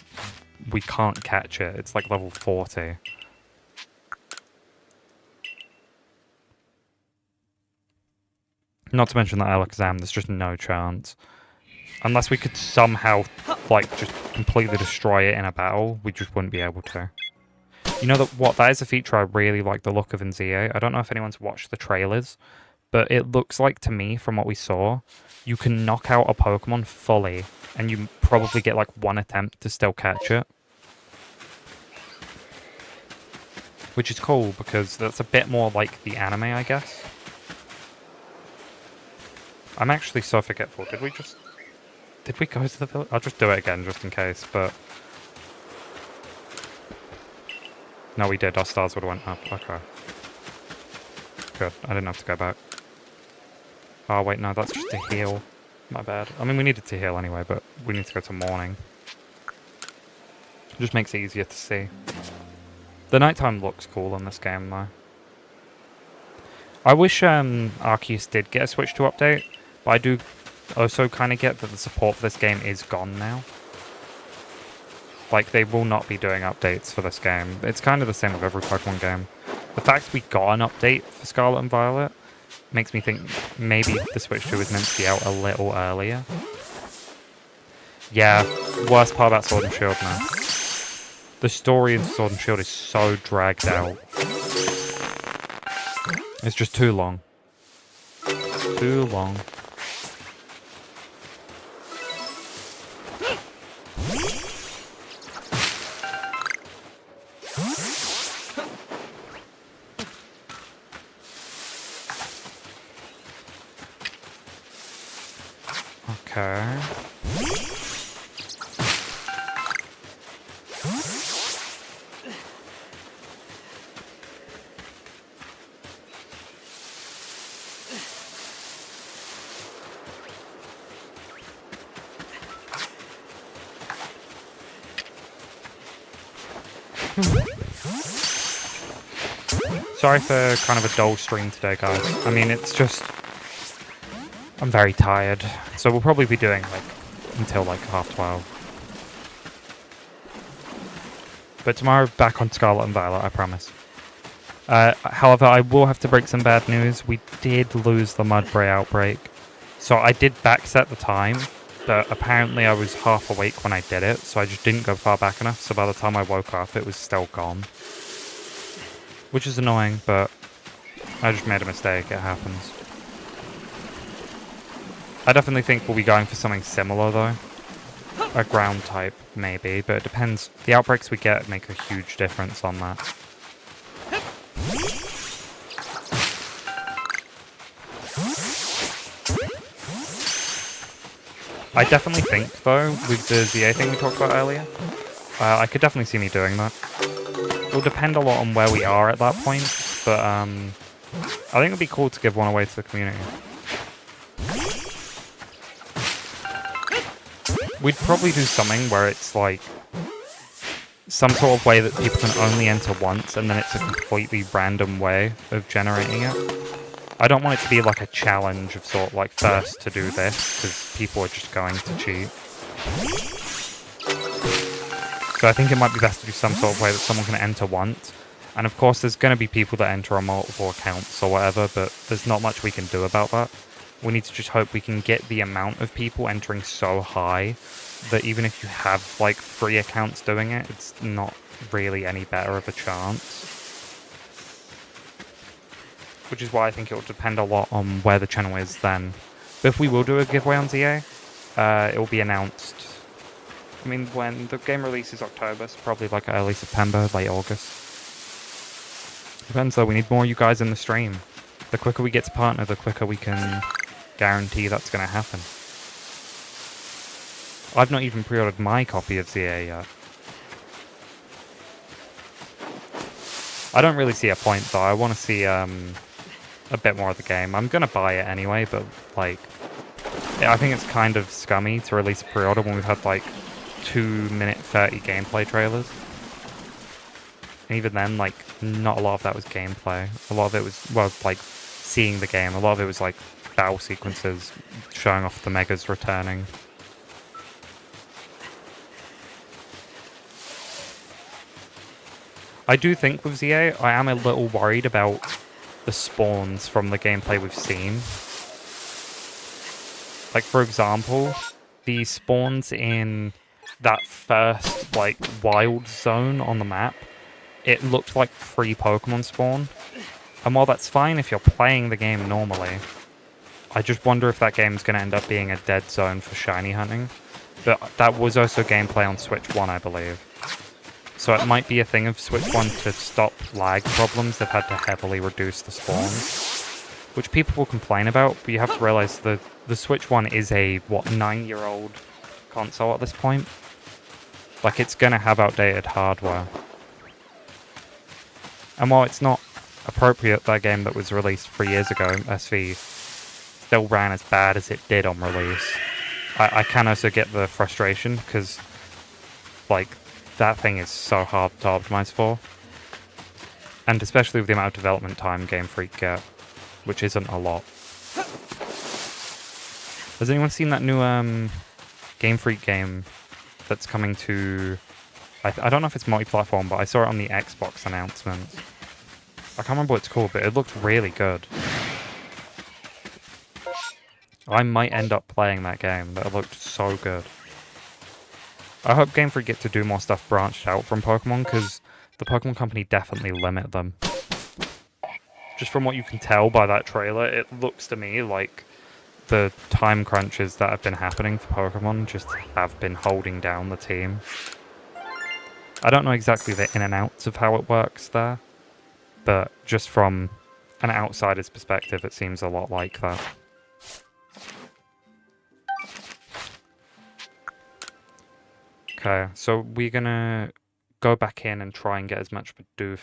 we can't catch it. It's like level 40. Not to mention that Alakazam, there's just no chance. Unless we could somehow, like, just completely destroy it in a battle, we just wouldn't be able to. You know what? That is a feature I really like the look of in ZA. I don't know if anyone's watched the trailers, but it looks like, to me, from what we saw, you can knock out a Pokemon fully, and you probably get, like, one attempt to still catch it. Which is cool, because that's a bit more like the anime, I guess. I'm actually so forgetful. Did we go to the village? I'll just do it again, just in case, but... No, we did. Our stars would have went up. Okay. Good. I didn't have to go back. Oh, wait, no, that's just to heal. My bad. I mean, we needed to heal anyway, but we need to go to morning. It just makes it easier to see. The nighttime looks cool in this game, though. I wish Arceus did get a Switch 2 update, but I do also kind of get that the support for this game is gone now. Like, they will not be doing updates for this game. It's kind of the same with every Pokemon game. The fact we got an update for Scarlet and Violet makes me think maybe the Switch 2 is meant to be out a little earlier. Yeah, worst part about Sword and Shield now. The story in Sword and Shield is so dragged out. It's just too long. Too long. Okay. Sorry for kind of a dull stream today, guys. I mean, it's just... I'm very tired. So we'll probably be doing, like, until, like, 12:30. But tomorrow, back on Scarlet and Violet, I promise. However, I will have to break some bad news. We did lose the Mudbray outbreak. So I did backset the time, but apparently I was half awake when I did it, so I just didn't go far back enough, so by the time I woke up, it was still gone. Which is annoying, but I just made a mistake. It happens. I definitely think we'll be going for something similar, though. A ground type, maybe, but it depends. The outbreaks we get make a huge difference on that. I definitely think, though, with the ZA thing we talked about earlier, I could definitely see me doing that. It'll depend a lot on where we are at that point, but I think it'd be cool to give one away to the community. We'd probably do something where it's like some sort of way that people can only enter once, and then it's a completely random way of generating it. I don't want it to be like a challenge of sort of like first to do this, because people are just going to cheat. So I think it might be best to do some sort of way that someone can enter once. And of course there's going to be people that enter on multiple accounts or whatever, but there's not much we can do about that. We need to just hope we can get the amount of people entering so high that even if you have like 3 accounts doing it, it's not really any better of a chance. Which is why I think it will depend a lot on where the channel is then. But if we will do a giveaway on ZA, it will be announced. I mean, when the game releases October, so probably like early September, late August. Depends though, we need more of you guys in the stream. The quicker we get to partner, the quicker we can guarantee that's going to happen. I've not even pre-ordered my copy of ZA yet. I don't really see a point though. I want to see a bit more of the game. I'm going to buy it anyway, but like, yeah, I think it's kind of scummy to release a pre-order when we've had like 2-minute 30 gameplay trailers. And even then, like, not a lot of that was gameplay. A lot of it was, well, like, seeing the game. A lot of it was like battle sequences, showing off the megas returning. I do think with ZA, I am a little worried about the spawns from the gameplay we've seen. Like, for example, the spawns in that first, like, wild zone on the map, it looked like 3 Pokemon spawn. And while that's fine if you're playing the game normally, I just wonder if that game's going to end up being a dead zone for shiny hunting. But that was also gameplay on Switch 1, I believe. So it might be a thing of Switch 1 to stop lag problems. They've had to heavily reduce the spawns, which people will complain about, but you have to realize the Switch 1 is a, what, 9-year-old console at this point? Like, it's going to have outdated hardware. And while it's not appropriate, that game that was released 3 years ago, SV, still ran as bad as it did on release. I can also get the frustration, because, like, that thing is so hard to optimize for. And especially with the amount of development time Game Freak get, which isn't a lot. Has anyone seen that new Game Freak game that's coming to... I don't know if it's multi-platform, but I saw it on the Xbox announcement. I can't remember what it's called, but it looked really good. I might end up playing that game. That looked so good. I hope Game Freak get to do more stuff branched out from Pokemon, because the Pokemon Company definitely limit them. Just from what you can tell by that trailer, it looks to me like the time crunches that have been happening for Pokemon just have been holding down the team. I don't know exactly the in and outs of how it works there, but just from an outsider's perspective, it seems a lot like that. Okay, so we're gonna go back in and try and get as much Bidoof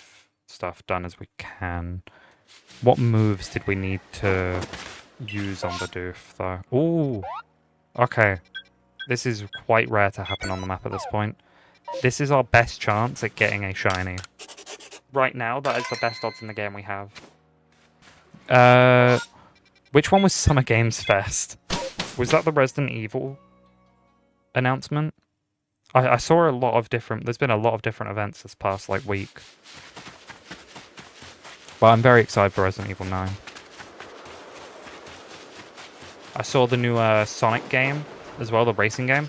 stuff done as we can. What moves did we need to use on Bidoof, though? Ooh! Okay. This is quite rare to happen on the map at this point. This is our best chance at getting a shiny. Right now, that is the best odds in the game we have. Which one was Summer Games Fest? Was that the Resident Evil announcement? I saw a lot of different... There's been a lot of different events this past, like, week. But I'm very excited for Resident Evil 9. I saw the new Sonic game as well, the racing game.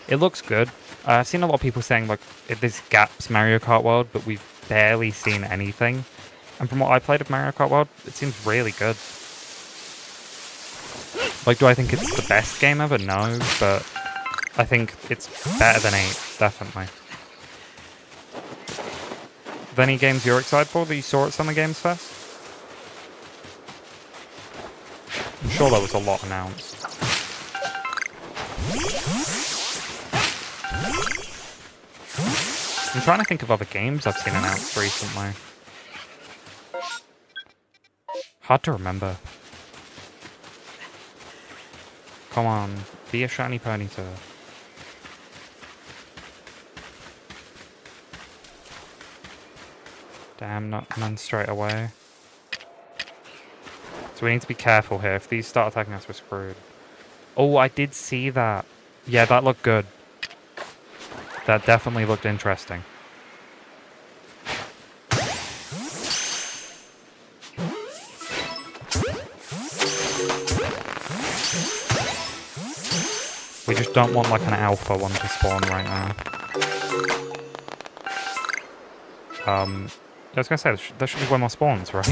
It looks good. I've seen a lot of people saying, like, this gaps Mario Kart World, but we've barely seen anything. And from what I played of Mario Kart World, it seems really good. Like, do I think it's the best game ever? No, but I think it's better than 8, definitely. Are there any games you're excited for that you saw at Summer Games Fest? I'm sure there was a lot announced. I'm trying to think of other games I've seen announced recently. Hard to remember. Come on, be a shiny Ponyta. Damn, none straight away. So we need to be careful here. If these start attacking us, we're screwed. Oh, I did see that. Yeah, that looked good. That definitely looked interesting. We just don't want like an alpha one to spawn right now. I was gonna say, there should be way more spawns, right?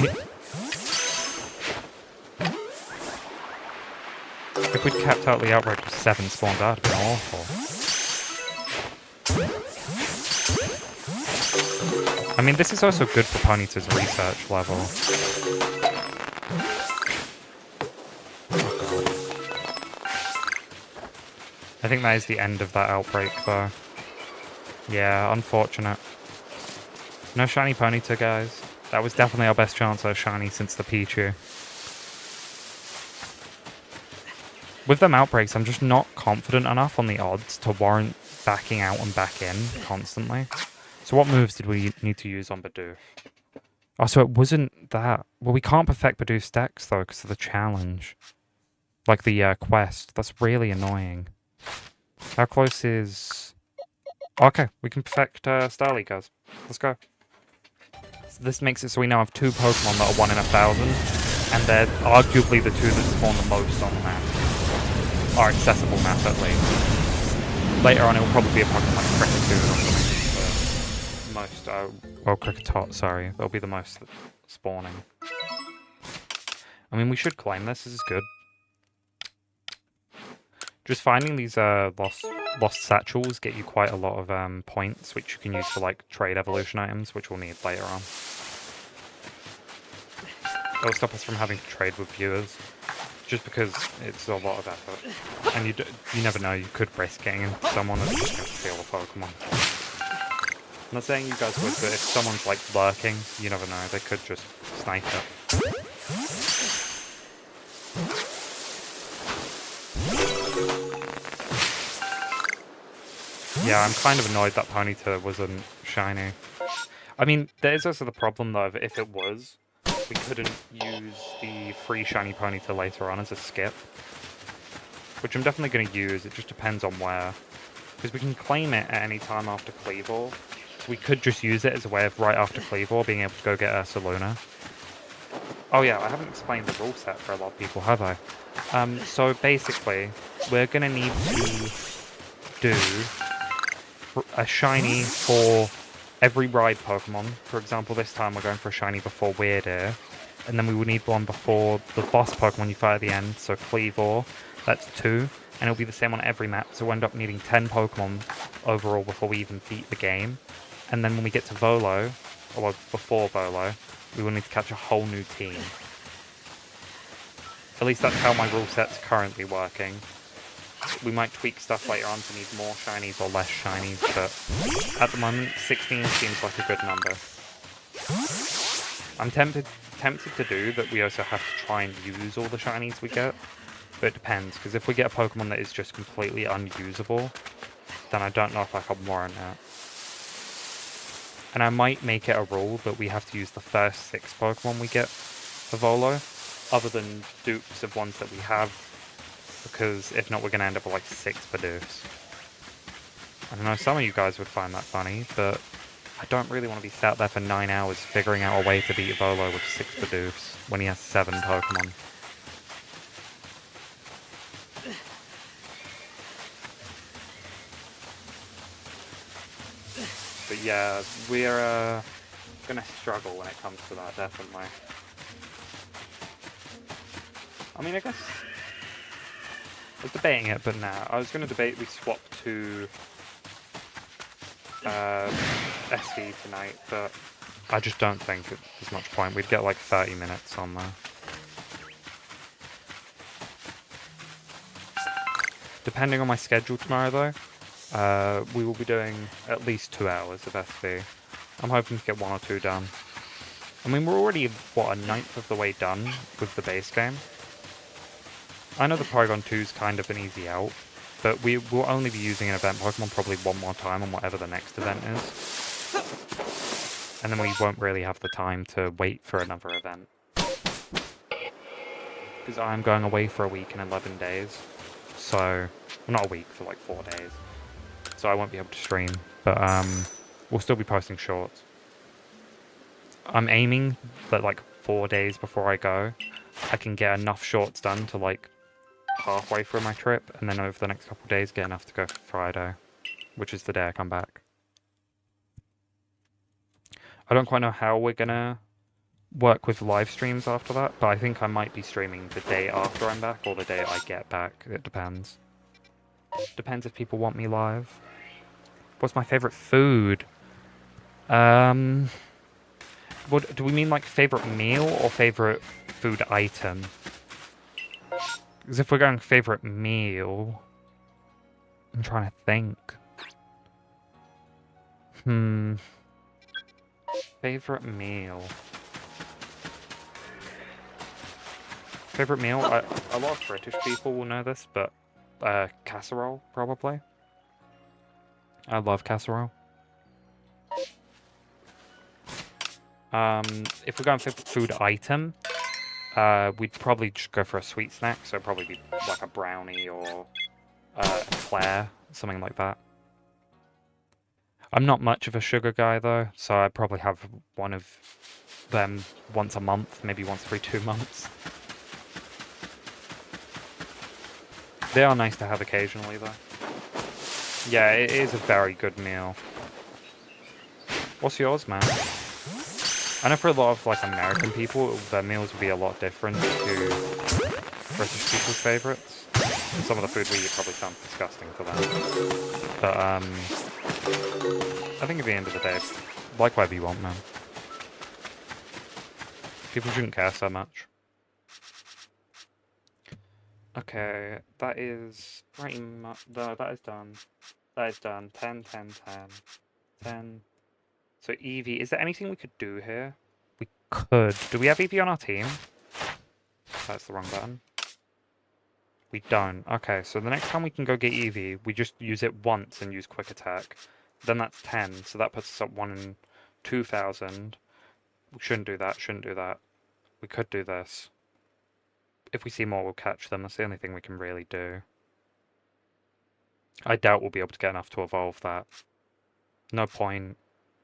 If we'd kept out the outbreak with 7 spawns, that would have been awful. I mean, this is also good for Ponyta's research level. I think that is the end of that outbreak, though. Yeah, unfortunate. No shiny Ponyta, guys. That was definitely our best chance at a shiny since the Pichu. With them outbreaks, I'm just not confident enough on the odds to warrant backing out and back in constantly. So what moves did we need to use on Bidoof? Oh, so it wasn't that. Well, we can't perfect Bidoof's decks, though, because of the challenge. Like the quest. That's really annoying. How close is... Okay, we can perfect Starly, guys. Let's go. So this makes it so we now have 2 Pokemon that are 1 in 1,000, and they're arguably the 2 that spawn the most on the map. Our accessible map, at least. Later on, it will probably be a Pokemon like Kricketune or something. The most... well, Kricketot, sorry. They'll be the most spawning. I mean, we should claim this. This is good. Just finding these lost satchels get you quite a lot of points, which you can use for like trade evolution items, which we'll need later on. It'll stop us from having to trade with viewers, just because it's a lot of effort, and you never know, you could risk getting into someone that's just going to steal a Pokemon. I'm not saying you guys would, but if someone's like lurking, you never know, they could just snipe it. Yeah, I'm kind of annoyed that Ponyta wasn't shiny. I mean, there is also the problem though, that if it was, we couldn't use the free shiny Ponyta later on as a skip. Which I'm definitely going to use, it just depends on where. Because we can claim it at any time after Cleavor. So we could just use it as a way of right after Cleavor being able to go get Ursaluna. Oh yeah, I haven't explained the rule set for a lot of people, have I? So basically, we're going to need to do a shiny for every ride Pokemon. For example, this time we're going for a shiny before Weirdeer. And then we would need one before the boss Pokemon you fight at the end, so Cleavor. That's 2. And it'll be the same on every map, so we'll end up needing 10 Pokemon overall before we even beat the game. And then when we get to Volo, or well, before Volo, we will need to catch a whole new team. At least that's how my rule set's currently working. We might tweak stuff later on to need more shinies or less shinies, but at the moment, 16 seems like a good number. I'm tempted to do that we also have to try and use all the shinies we get, but it depends, because if we get a Pokemon that is just completely unusable, then I don't know if I can warrant it. And I might make it a rule that we have to use the first 6 Pokemon we get for Volo, other than dupes of ones that we have, because if not, we're going to end up with like 6 Bidoofs. I don't know, some of you guys would find that funny, but I don't really want to be sat there for 9 hours figuring out a way to beat Volo with 6 Bidoofs when he has 7 Pokemon. But yeah, we're going to struggle when it comes to that, definitely. I mean, I guess I was debating it, but nah. I was going to debate we swap to SV tonight, but I just don't think there's much point. We'd get like 30 minutes on there. Depending on my schedule tomorrow, though, We will be doing at least 2 hours of SV. I'm hoping to get 1 or 2 done. I mean, we're already, what, a ninth of the way done with the base game? I know the Porygon 2 is kind of an easy out, but we will only be using an event Pokemon probably one more time on whatever the next event is. And then we won't really have the time to wait for another event. Because I'm going away for a week and 11 days. So, well, not a week, for like 4 days. So I won't be able to stream, but we'll still be posting shorts. I'm aiming that like 4 days before I go, I can get enough shorts done to like halfway through my trip, and then over the next couple of days get enough to go for Friday, which is the day I come back. I don't quite know how we're gonna work with live streams after that, but I think I might be streaming the day after I'm back or the day I get back. It depends. Depends if people want me live. What's my favorite food? What do we mean, like favorite meal or favorite food item? Because if we're going favorite meal, I'm trying to think. Favorite meal. Favorite meal? A lot of British people will know this, but casserole, probably. I love casserole. If we're going for food item, we'd probably just go for a sweet snack, so it'd probably be like a brownie or a Eclair, something like that. I'm not much of a sugar guy though, so I'd probably have one of them once a month, maybe once every 2 months. They are nice to have occasionally though. Yeah, it is a very good meal. What's yours, man? I know for a lot of like American people, their meals would be a lot different to British people's favourites. Some of the food we eat probably sounds disgusting to them. But I think at the end of the day, like whatever you want, man. People shouldn't care so much. Okay, that is pretty much... No, that is done. That is done. 10, 10, 10. 10. So Eevee, is there anything we could do here? We could. Do we have Eevee on our team? That's the wrong button. We don't. Okay, so the next time we can go get Eevee, we just use it once and use Quick Attack. Then that's 10, so that puts us up 1 in 2,000. We shouldn't do that, shouldn't do that. We could do this. If we see more, we'll catch them. That's the only thing we can really do. I doubt we'll be able to get enough to evolve that. No point.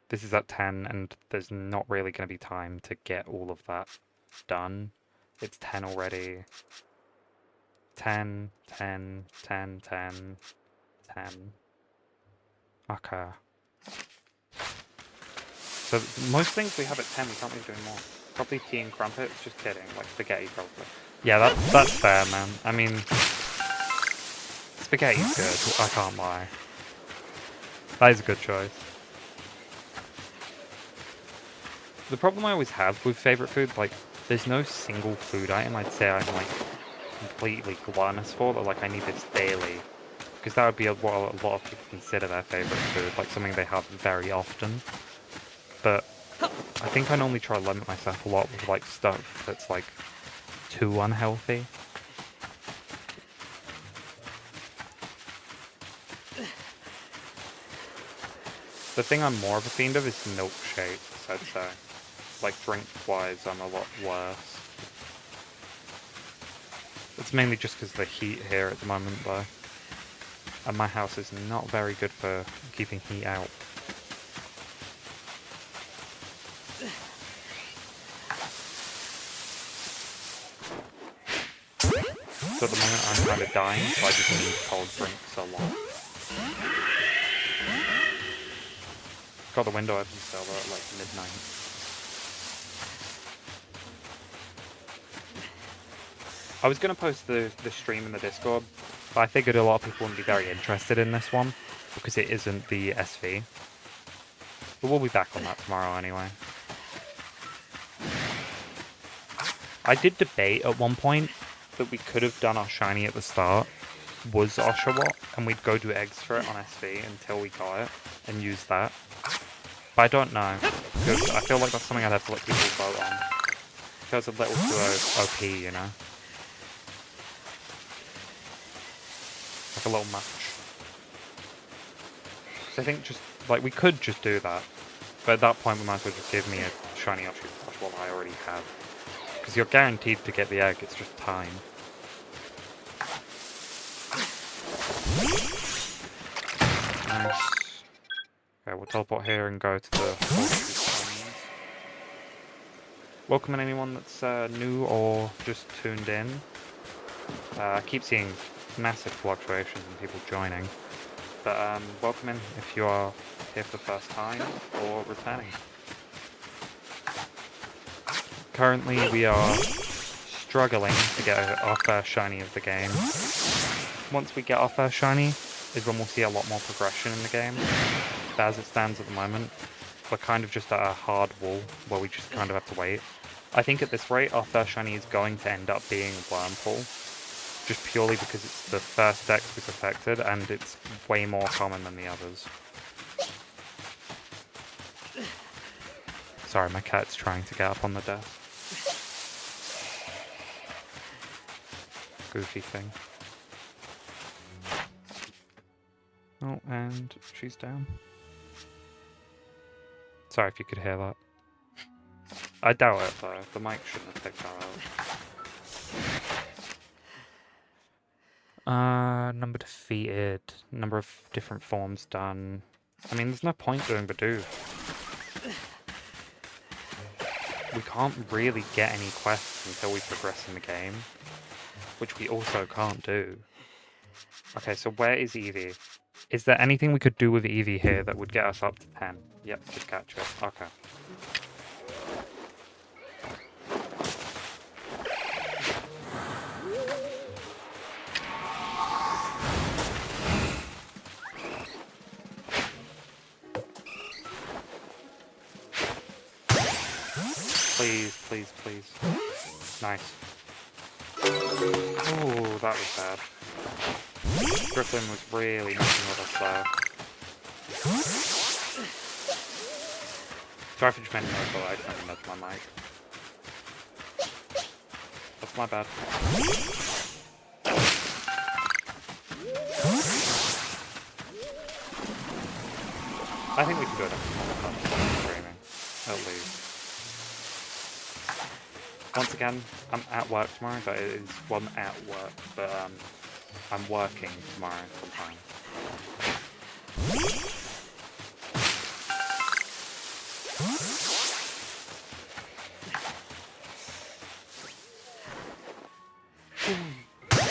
This is at 10, and there's not really going to be time to get all of that done. It's 10 already. 10, 10, 10, 10, 10. Okay. So most things we have at 10, we can't really do more. Probably tea and crumpets, just kidding. Like spaghetti, probably. Yeah, that's fair, man. I mean, spaghetti's good, I can't lie. That is a good choice. The problem I always have with favourite food, like, there's no single food item I'd say I'm, like, completely gluttonous for, that, like, I need this daily. Because that would be what a lot of people consider their favourite food, like something they have very often. But I think I normally try to limit myself a lot with, like, stuff that's, like, too unhealthy. The thing I'm more of a fiend of is milkshakes, I'd say. Like, drink-wise, I'm a lot worse. It's mainly just because of the heat here at the moment, though. And my house is not very good for keeping heat out. So at the moment I'm kind of dying, so I just need cold drinks a lot. Got the window open still though at like midnight. I was going to post the stream in the Discord, but I figured a lot of people wouldn't be very interested in this one, because it isn't the SV. But we'll be back on that tomorrow anyway. I did debate at one point that we could have done our shiny at the start was Oshawott, and we'd go do eggs for it on SV until we got it, and use that. But I don't know, because I feel like that's something I'd have to let people vote on. It feels a little too OP, you know? Like a little much. So I think just, like, we could just do that. But at that point, we might as well just give me a shiny Arceus plush what I already have. Because you're guaranteed to get the egg, it's just time. Nice. Okay, we'll teleport here and go to the horseshoe. Welcome in anyone that's new or just tuned in. I keep seeing massive fluctuations in people joining. But welcome in if you are here for the first time or returning. Currently we are struggling to get our first shiny of the game. Once we get our first shiny is when we'll see a lot more progression in the game. But as it stands at the moment, we're kind of just at a hard wall where we just kind of have to wait. I think at this rate our first shiny is going to end up being Wormpool. Just purely because it's the first deck we perfected and it's way more common than the others. Sorry, my cat's trying to get up on the desk. Goofy thing. Oh, and she's down. Sorry if you could hear that. I doubt it though, the mic shouldn't have picked that up. Number defeated, number of different forms done. I mean, there's no point doing Bidoof. We can't really get any quests until we progress in the game, which we also can't do. Okay, so where is Eevee? Is there anything we could do with Eevee here that would get us up to 10? Yep, just catch it. Okay. Please, please, please. Nice. Oh, that was bad. Griffin was really messing with us there. Sorry for just making noise, but I just nudged my mic. That's my bad. I think we can go down to streaming, at least. Once again, I'm at work tomorrow, but it is, well, I'm at work, but I'm working tomorrow sometime.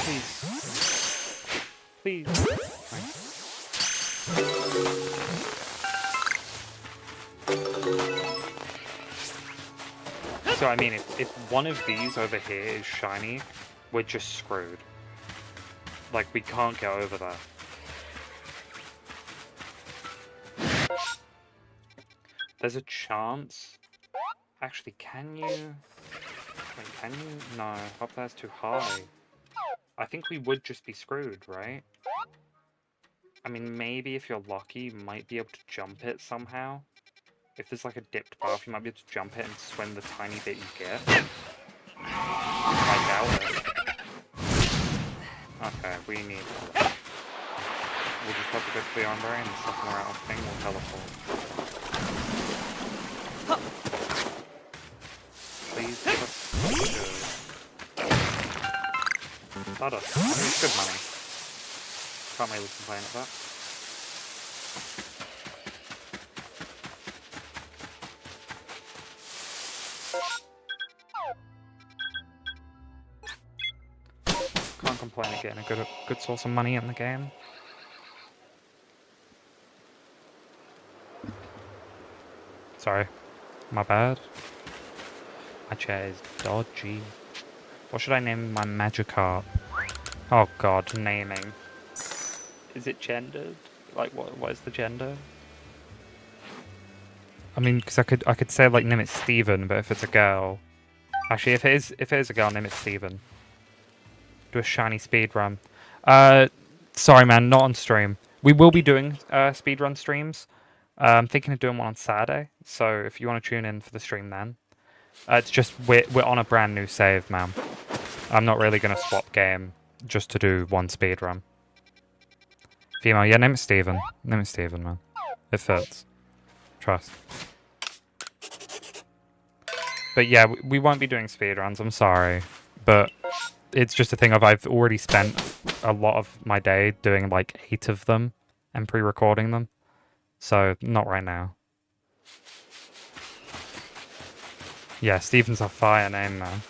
Please. Please. Thanks. So I mean, if one of these over here is shiny, we're just screwed. Like, we can't get over that. There's a chance. Actually, can you? Wait, can you? No, up there's too high. I think we would just be screwed, right? I mean, maybe if you're lucky, you might be able to jump it somehow. If there's like a dipped path, you might be able to jump it and swim the tiny bit you get. I doubt it. Okay, we need... We'll just have to go to the armor and the second we're out of thing, we'll teleport. Please give us good. That does. I mean, it's good money. Can't really complain at that. Can't complain at getting a good source of money in the game. Sorry, my bad. My chair is dodgy. What should I name my Magikarp? Oh god, naming. Is it gendered? Like, what is the gender? I mean, because I could say like name it Steven, but if it's a girl, actually, if it is a girl, name it Steven. Do a shiny speed run. Sorry, man, not on stream. We will be doing speedrun streams. I'm thinking of doing one on Saturday, so if you want to tune in for the stream then. It's just we're on a brand new save, man. I'm not really going to swap game just to do one speedrun. Female, yeah, name it Steven. Name it Steven, man. It fits. Trust. But yeah, we won't be doing speedruns, I'm sorry. But it's just a thing of I've already spent a lot of my day doing like 8 of them and pre-recording them. So, not right now. Yeah, Steven's a fire name, man.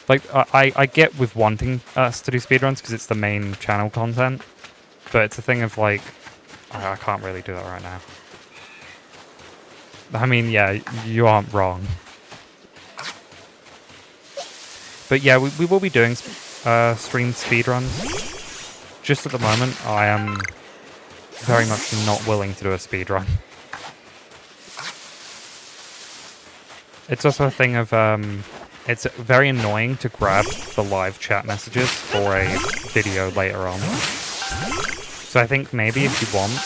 Like, I get with wanting us to do speedruns because it's the main channel content. But it's a thing of like, I can't really do that right now. I mean, yeah, you aren't wrong. But yeah, we will be doing streamed speedruns. Just at the moment, I am very much not willing to do a speedrun. It's also a thing of, it's very annoying to grab the live chat messages for a video later on. So I think maybe if you want,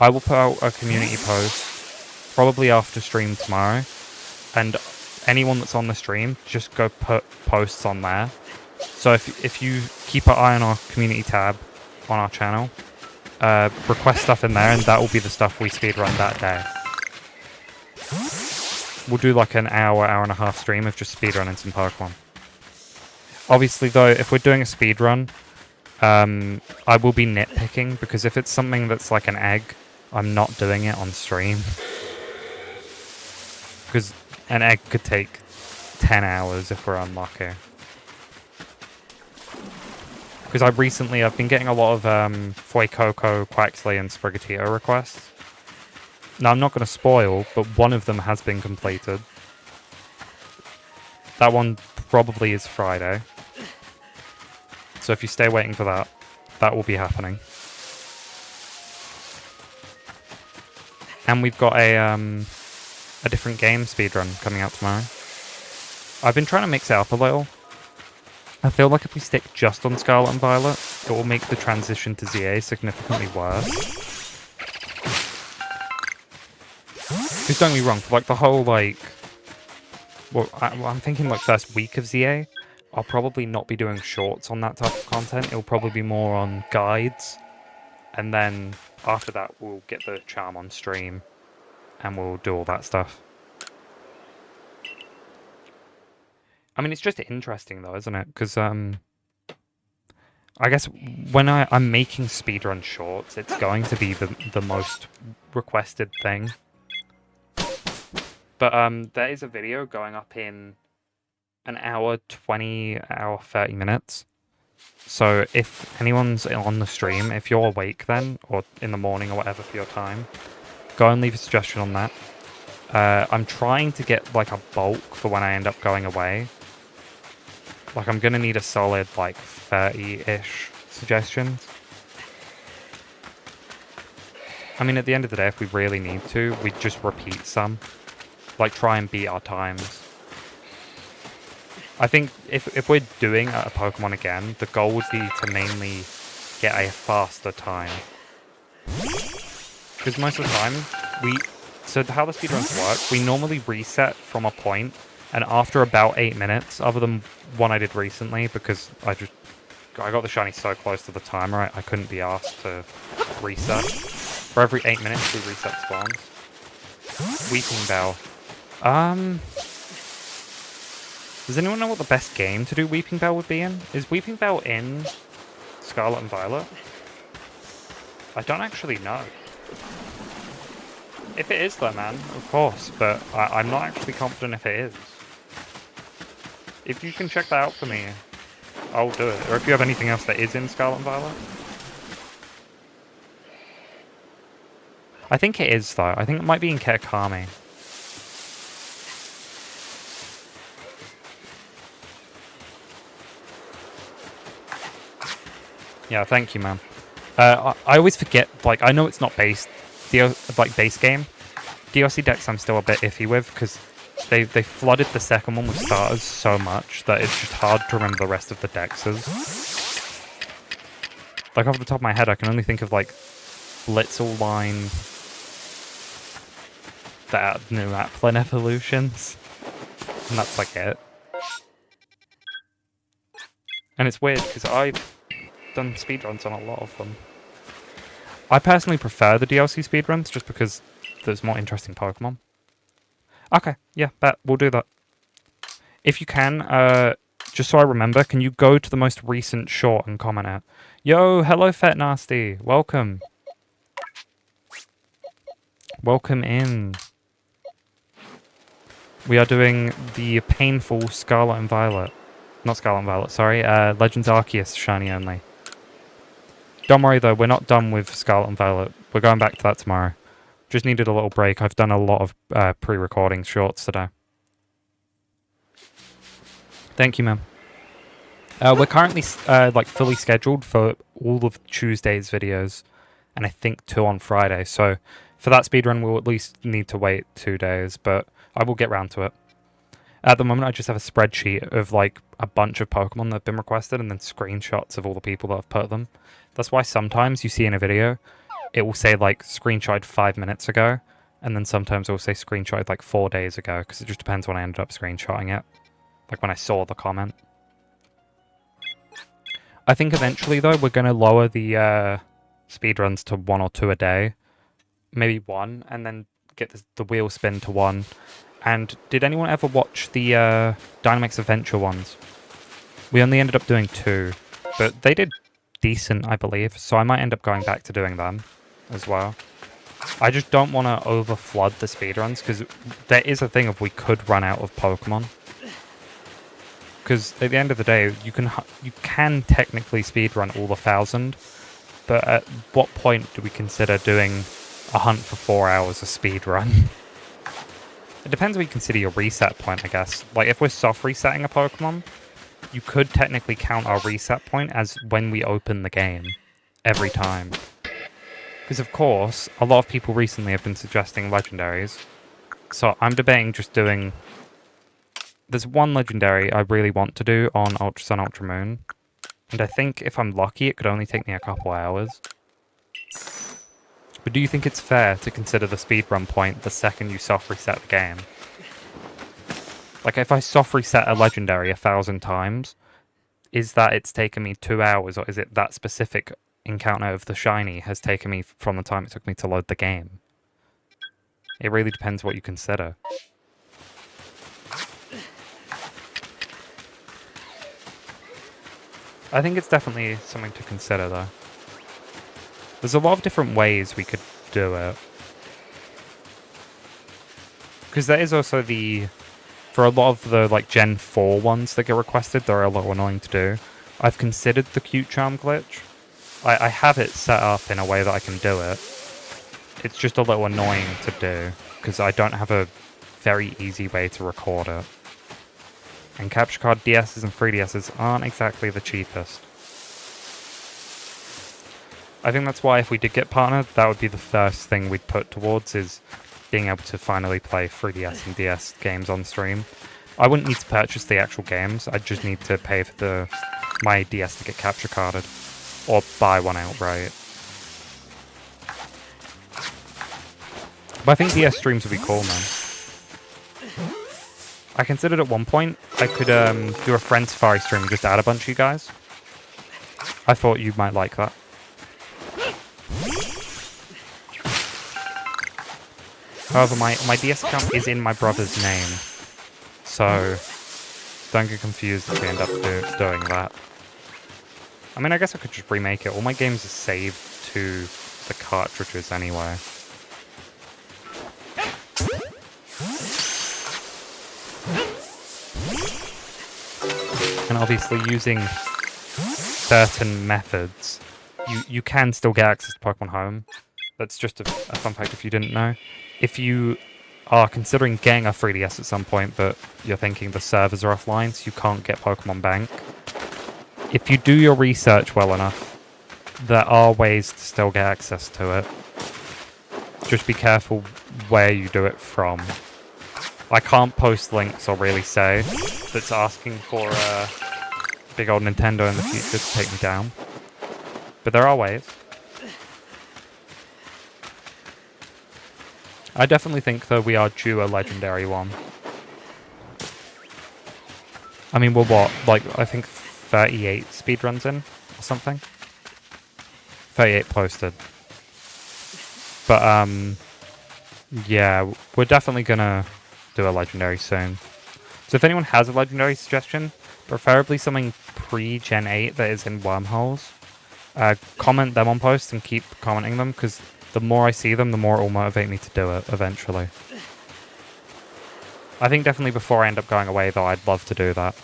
I will put out a community post, probably after stream tomorrow, and anyone that's on the stream, just go put posts on there. So if you keep an eye on our community tab on our channel, request stuff in there, and that will be the stuff we speedrun that day. We'll do like an hour and a half stream of just speedrunning some Pokemon. Obviously though, if we're doing a speedrun, I will be nitpicking, because if it's something that's like an egg, I'm not doing it on stream. Because an egg could take 10 hours if we're unlucky. Because I've been getting a lot of Fuecoco, Quaxley, and Sprigatito requests. Now, I'm not going to spoil, but one of them has been completed. That one probably is Friday. So if you stay waiting for that, that will be happening. And we've got a different game speedrun coming out tomorrow. I've been trying to mix it up a little. I feel like if we stick just on Scarlet and Violet, it will make the transition to ZA significantly worse. Because don't get me wrong, for like the whole like... Well, I'm thinking like first week of ZA, I'll probably not be doing shorts on that type of content. It'll probably be more on guides. And then after that, we'll get the charm on stream. And we'll do all that stuff. I mean, it's just interesting though, isn't it? Because, I guess when I'm making speedrun shorts, it's going to be the most requested thing. But there is a video going up in an hour 20, hour 30 minutes. So if anyone's on the stream, if you're awake then, or in the morning or whatever for your time, go and leave a suggestion on that. I'm trying to get like a bulk for when I end up going away. Like I'm going to need a solid like 30-ish suggestions. I mean, at the end of the day, if we really need to, we just repeat some. Like, try and beat our times. I think if we're doing a Pokemon again, the goal would be to mainly get a faster time. Because most of the time, so how the speedruns work, we normally reset from a point, and after about 8 minutes, other than one I did recently, because I got the shiny so close to the timer, I couldn't be asked to reset. For every 8 minutes, we reset spawns. Weeping Bell. Does anyone know what the best game to do Weeping Bell would be in? Is Weeping Bell in Scarlet and Violet? I don't actually know. If it is though, man, of course, but I'm not actually confident if it is. If you can check that out for me, I'll do it. Or if you have anything else that is in Scarlet and Violet. I think it is though. I think it might be in Kitakami. Yeah, thank you, man. I always forget, like, I know it's not base game. DLC decks I'm still a bit iffy with, because they flooded the second one with starters so much that it's just hard to remember the rest of the dexes. Like, off the top of my head, I can only think of, like, Blitzel line... that new Applin evolutions. And that's, like, it. And it's weird, because I've done speedruns on a lot of them. I personally prefer the DLC speedruns, just because there's more interesting Pokemon. Okay, yeah, bet. We'll do that. If you can, just so I remember, can you go to the most recent short and comment it? Yo, hello, Fet Nasty. Welcome. Welcome in. We are doing the painful Scarlet and Violet. Not Scarlet and Violet, sorry. Legends Arceus shiny only. Don't worry though, we're not done with Scarlet and Violet. We're going back to that tomorrow. Just needed a little break. I've done a lot of pre-recording shorts today. Thank you, ma'am. We're currently like fully scheduled for all of Tuesday's videos, and I think 2 on Friday. So for that speedrun, we'll at least need to wait 2 days, but I will get round to it. At the moment, I just have a spreadsheet of like a bunch of Pokemon that have been requested, and then screenshots of all the people that have put them. That's why sometimes you see in a video, it will say like screenshot 5 minutes ago, and then sometimes it will say screenshot like 4 days ago, because it just depends when I ended up screenshotting it. Like when I saw the comment. I think eventually though, we're going to lower the speedruns to 1 or 2 a day. Maybe 1, and then get the wheel spin to 1. And did anyone ever watch the Dynamax Adventure ones? We only ended up doing 2, but they did decent, I believe, so I might end up going back to doing them as well. I just don't want to overflood the speedruns, because there is a thing of we could run out of Pokemon. Because at the end of the day, you can technically speedrun all 1,000, but at what point do we consider doing a hunt for 4 hours of speedrun? It depends what you consider your reset point, I guess. Like, if we're soft resetting a Pokemon, you could technically count our reset point as when we open the game, every time. Because, of course, a lot of people recently have been suggesting legendaries. So I'm debating just doing... There's one legendary I really want to do on Ultra Sun, Ultra Moon. And I think if I'm lucky, it could only take me a couple hours. But do you think it's fair to consider the speedrun point the second you soft reset the game? Like, if I soft reset a legendary 1,000 times, is that it's taken me 2 hours, or is it that specific encounter of the shiny has taken me from the time it took me to load the game? It really depends what you consider. I think it's definitely something to consider, though. There's a lot of different ways we could do it. Because there is also for a lot of the like Gen 4 ones that get requested, they're a little annoying to do. I've considered the Cute Charm glitch. I have it set up in a way that I can do it. It's just a little annoying to do, because I don't have a very easy way to record it. And capture card DSs and 3DSs aren't exactly the cheapest. I think that's why if we did get partnered, that would be the first thing we'd put towards, is being able to finally play 3DS and DS games on stream. I wouldn't need to purchase the actual games, I'd just need to pay for my DS to get capture carded. Or buy one outright. But I think DS streams would be cool, man. I considered at one point I could do a friend Safari stream and just add a bunch of you guys. I thought you might like that. However, my DS account is in my brother's name, so don't get confused if we end up doing that. I mean, I guess I could just remake it. All my games are saved to the cartridges anyway. And obviously using certain methods, you can still get access to Pokemon Home. That's just a fun fact if you didn't know. If you are considering getting a 3DS at some point, but you're thinking the servers are offline, so you can't get Pokemon Bank, if you do your research well enough, there are ways to still get access to it. Just be careful where you do it from. I can't post links or really say that's asking for a big old Nintendo in the future to take me down. But there are ways. I definitely think, though, we are due a legendary one. I mean, we're what? Like, I think 38 speedruns in or something? 38 posted. But, yeah, we're definitely gonna do a legendary soon. So if anyone has a legendary suggestion, preferably something pre-Gen 8 that is in wormholes, comment them on posts and keep commenting them, because the more I see them, the more it will motivate me to do it eventually. I think definitely before I end up going away, though, I'd love to do that.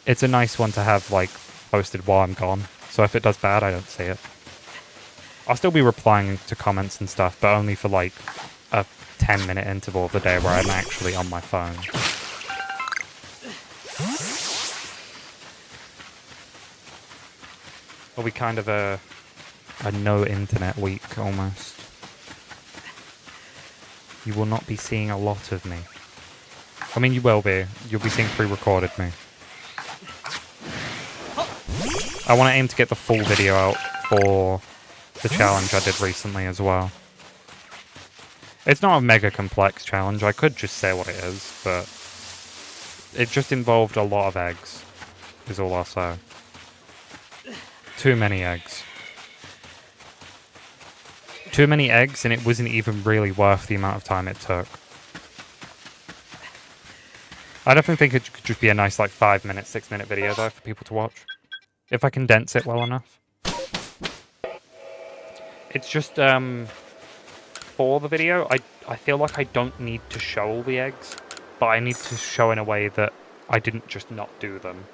It's a nice one to have, like, posted while I'm gone, so if it does bad, I don't see it. I'll still be replying to comments and stuff, but only for, like, a 10-minute interval of the day where I'm actually on my phone. Are we kind of a no internet week, almost? You will not be seeing a lot of me. I mean, you will be. You'll be seeing pre-recorded me. I want to aim to get the full video out for the challenge I did recently as well. It's not a mega complex challenge. I could just say what it is, but it just involved a lot of eggs, is all I'll say. Too many eggs. Too many eggs, and it wasn't even really worth the amount of time it took. I definitely think it could just be a nice, like, 5-minute, 6-minute video, though, for people to watch. If I condense it well enough. It's just, for the video, I feel like I don't need to show all the eggs, but I need to show in a way that I didn't just not do them,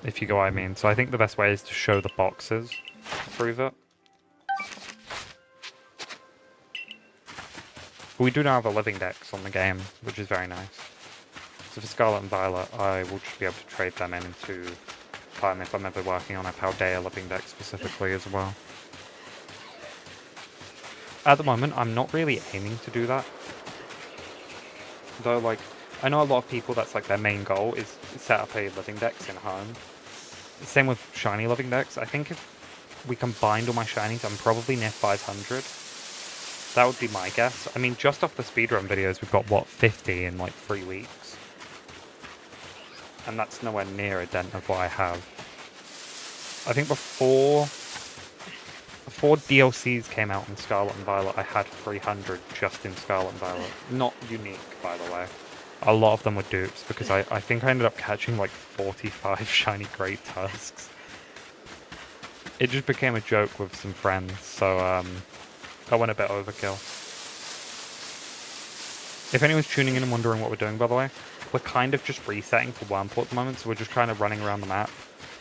if you get what I mean. So I think the best way is to show the boxes to prove it. But we do now have a living dex on the game, which is very nice. So for Scarlet and Violet, I will just be able to trade them into time if I'm ever working on a Paldea living dex specifically as well. At the moment, I'm not really aiming to do that. Though, like, I know a lot of people, that's like their main goal, is set up a living dex in home. Same with shiny living dex. I think if we combined all my shinies, I'm probably near 500. That would be my guess. I mean, just off the speedrun videos, we've got, what, 50 in, like, 3 weeks? And that's nowhere near a dent of what I have. I think before DLCs came out in Scarlet and Violet, I had 300 just in Scarlet and Violet. Not unique, by the way. A lot of them were dupes, because I think I ended up catching, like, 45 shiny Great Tusks. It just became a joke with some friends, so, I went a bit overkill. If anyone's tuning in and wondering what we're doing, by the way, we're kind of just resetting for Wurmple at the moment, so we're just kind of running around the map,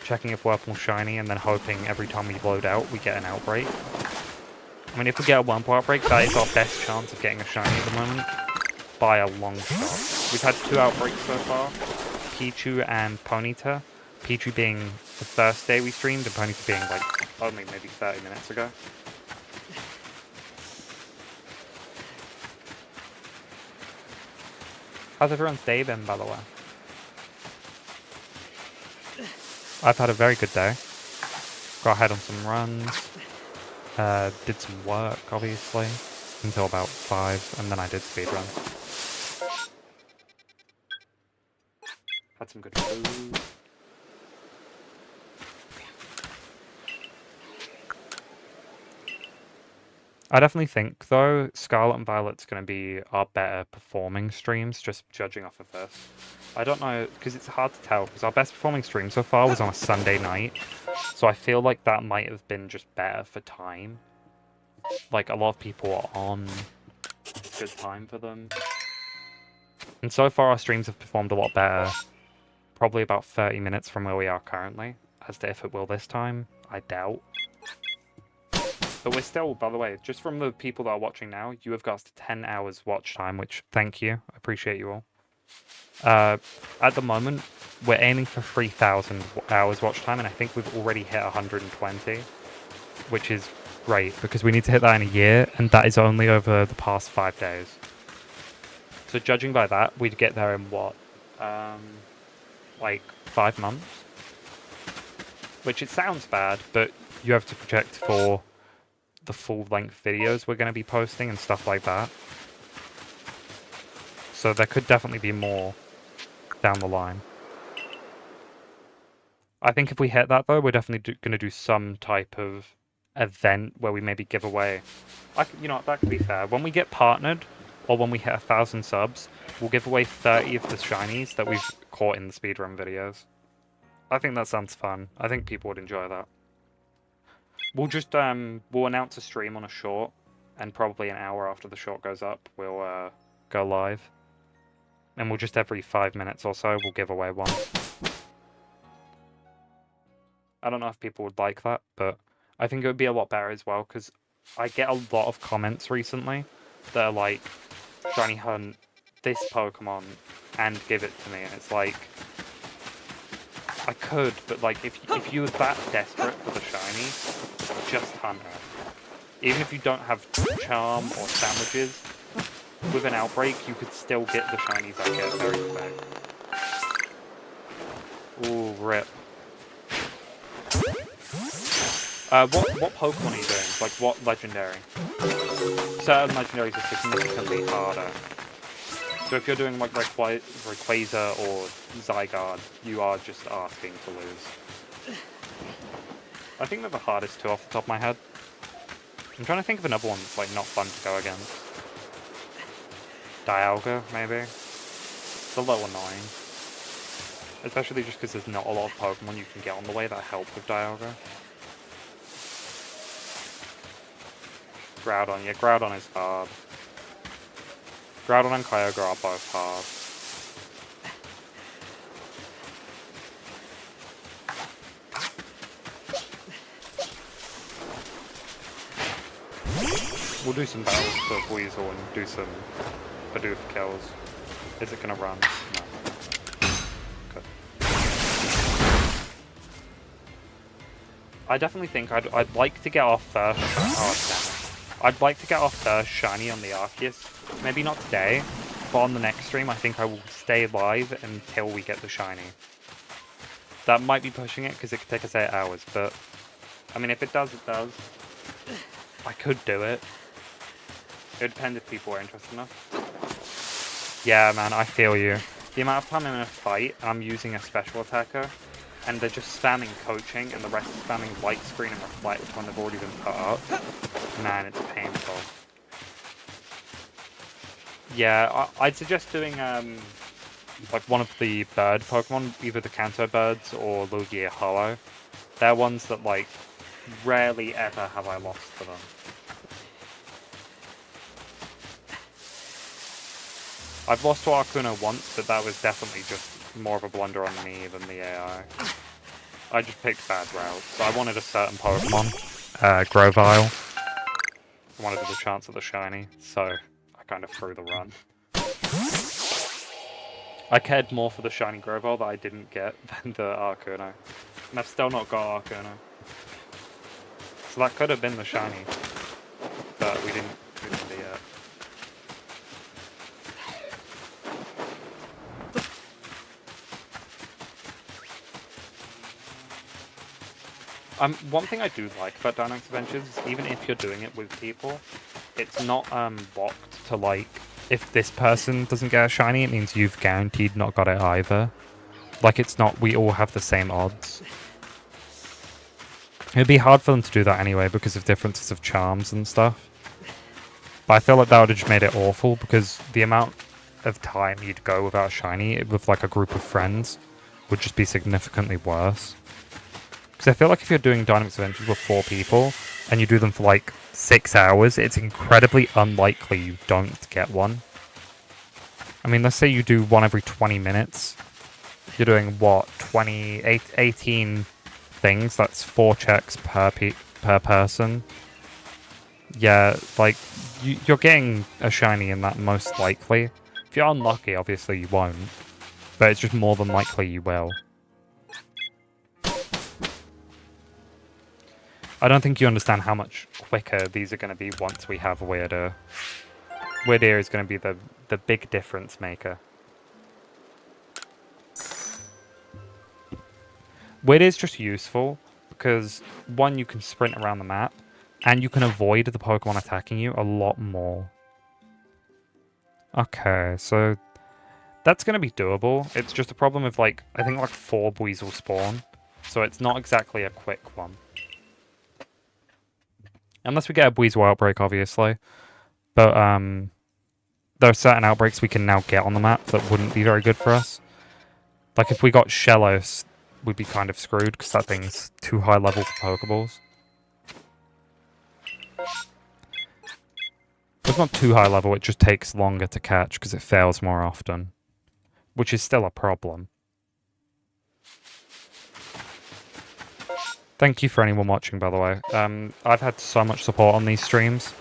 checking if Wurmple's shiny, and then hoping every time we load out, we get an outbreak. I mean, if we get a Wurmple outbreak, that is our best chance of getting a shiny at the moment, by a long shot. We've had 2 outbreaks so far, Pichu and Ponyta. Pichu being the first day we streamed, and Ponyta being, like, only maybe 30 minutes ago. How's everyone's day been, by the way? I've had a very good day. Got ahead on some runs. Did some work, obviously, until about 5, and then I did speedrun. Had some good food. I definitely think, though, Scarlet and Violet's going to be our better performing streams, just judging off of this. I don't know, because it's hard to tell, because our best performing stream so far was on a Sunday night, so I feel like that might have been just better for time. Like, a lot of people are on, it's good time for them. And so far our streams have performed a lot better, probably about 30 minutes from where we are currently. As to if it will this time, I doubt. But we're still, by the way, just from the people that are watching now, you have got 10 hours watch time, which, thank you. I appreciate you all. At the moment, we're aiming for 3,000 hours watch time, and I think we've already hit 120, which is great, because we need to hit that in a year, and that is only over the past 5 days. So judging by that, we'd get there in what? Like 5 months? which it sounds bad, but you have to project for the full-length videos we're going to be posting and stuff like that. So there could definitely be more down the line. I think if we hit that, though, we're definitely going to do some type of event where we maybe give away. You know what, that could be fair. When we get partnered, or when we hit 1,000 subs, we'll give away 30 of the shinies that we've caught in the speedrun videos. I think that sounds fun. I think people would enjoy that. We'll just, we'll announce a stream on a short, and probably an hour after the short goes up, we'll go live. And we'll just every 5 minutes or so, we'll give away one. I don't know if people would like that, but I think it would be a lot better as well, because I get a lot of comments recently that are like, Shiny Hunt this Pokemon and give it to me, and it's like, I could, but like, if you were that desperate for the shiny, just hunt it. Even if you don't have charm or sandwiches, with an outbreak, you could still get the shinies I get very quick. Ooh, rip. What Pokemon are you doing? Like, what legendary? Certain legendaries are significantly harder. So if you're doing like Rayquaza or Zygarde, you are just asking to lose. I think they're the hardest two off the top of my head. I'm trying to think of another one that's like not fun to go against. Dialga, maybe? It's a little annoying. Especially just because there's not a lot of Pokemon you can get on the way that help with Dialga. Groudon, yeah, Groudon is hard. Groudon and Kyogre are both hard. We'll do some battles for Weasel and do some Bidoof kills. Is it gonna run? No. Good. I definitely think I'd like to get our first. Oh damn it! I'd like to get our first shiny on the Arceus. Maybe not today, but on the next stream, I think I will stay live until we get the shiny. That might be pushing it because it could take us 8 hours, but I mean, if it does, it does. I could do it. It would depend if people are interested enough. Yeah, man, I feel you. The amount of time I'm in a fight, I'm using a special attacker, and they're just spamming coaching, and the rest is spamming light screen and reflect when they've already been put up. Man, it's painful. Yeah, I'd suggest doing like one of the bird Pokemon, either the Kanto birds or Lugia Hollow. They're ones that like rarely ever have I lost to them. I've lost to Arcuna once, but that was definitely just more of a blunder on me than the AI. I just picked bad routes. I wanted a certain Pokemon, Grovyle. I wanted the chance of the shiny, so I kind of threw the run. I cared more for the shiny Grovyle that I didn't get than the Arcuna. And I've still not got Arcuna. So that could have been the shiny, but we didn't do it. One thing I do like about Dynamax Adventures is even if you're doing it with people, it's not locked to like, if this person doesn't get a shiny, it means you've guaranteed not got it either. Like, it's not, we all have the same odds. It'd be hard for them to do that anyway because of differences of charms and stuff. But I feel like that would have just made it awful because the amount of time you'd go without a shiny with like a group of friends would just be significantly worse. Because I feel like if you're doing Dynamax Adventures with 4 people and you do them for like 6 hours, it's incredibly unlikely you don't get one. I mean, let's say you do one every 20 minutes. You're doing what, 18 things? That's 4 checks per person. Yeah, like, you're getting a shiny in that most likely. If you're unlucky, obviously you won't. But it's just more than likely you will. I don't think you understand how much quicker these are going to be once we have Weirdo. Weirdo is going to be the big difference maker. Weirdo is just useful because, one, you can sprint around the map, and you can avoid the Pokemon attacking you a lot more. Okay, so that's going to be doable. It's just a problem of, like, I think, like, 4 Weasel spawn, so it's not exactly a quick one. Unless we get a Weasel outbreak, obviously. But, there are certain outbreaks we can now get on the map that wouldn't be very good for us. Like, if we got Shellos, we'd be kind of screwed, because that thing's too high level for Pokeballs. It's not too high level, it just takes longer to catch, because it fails more often. Which is still a problem. Thank you for anyone watching, by the way. I've had so much support on these streams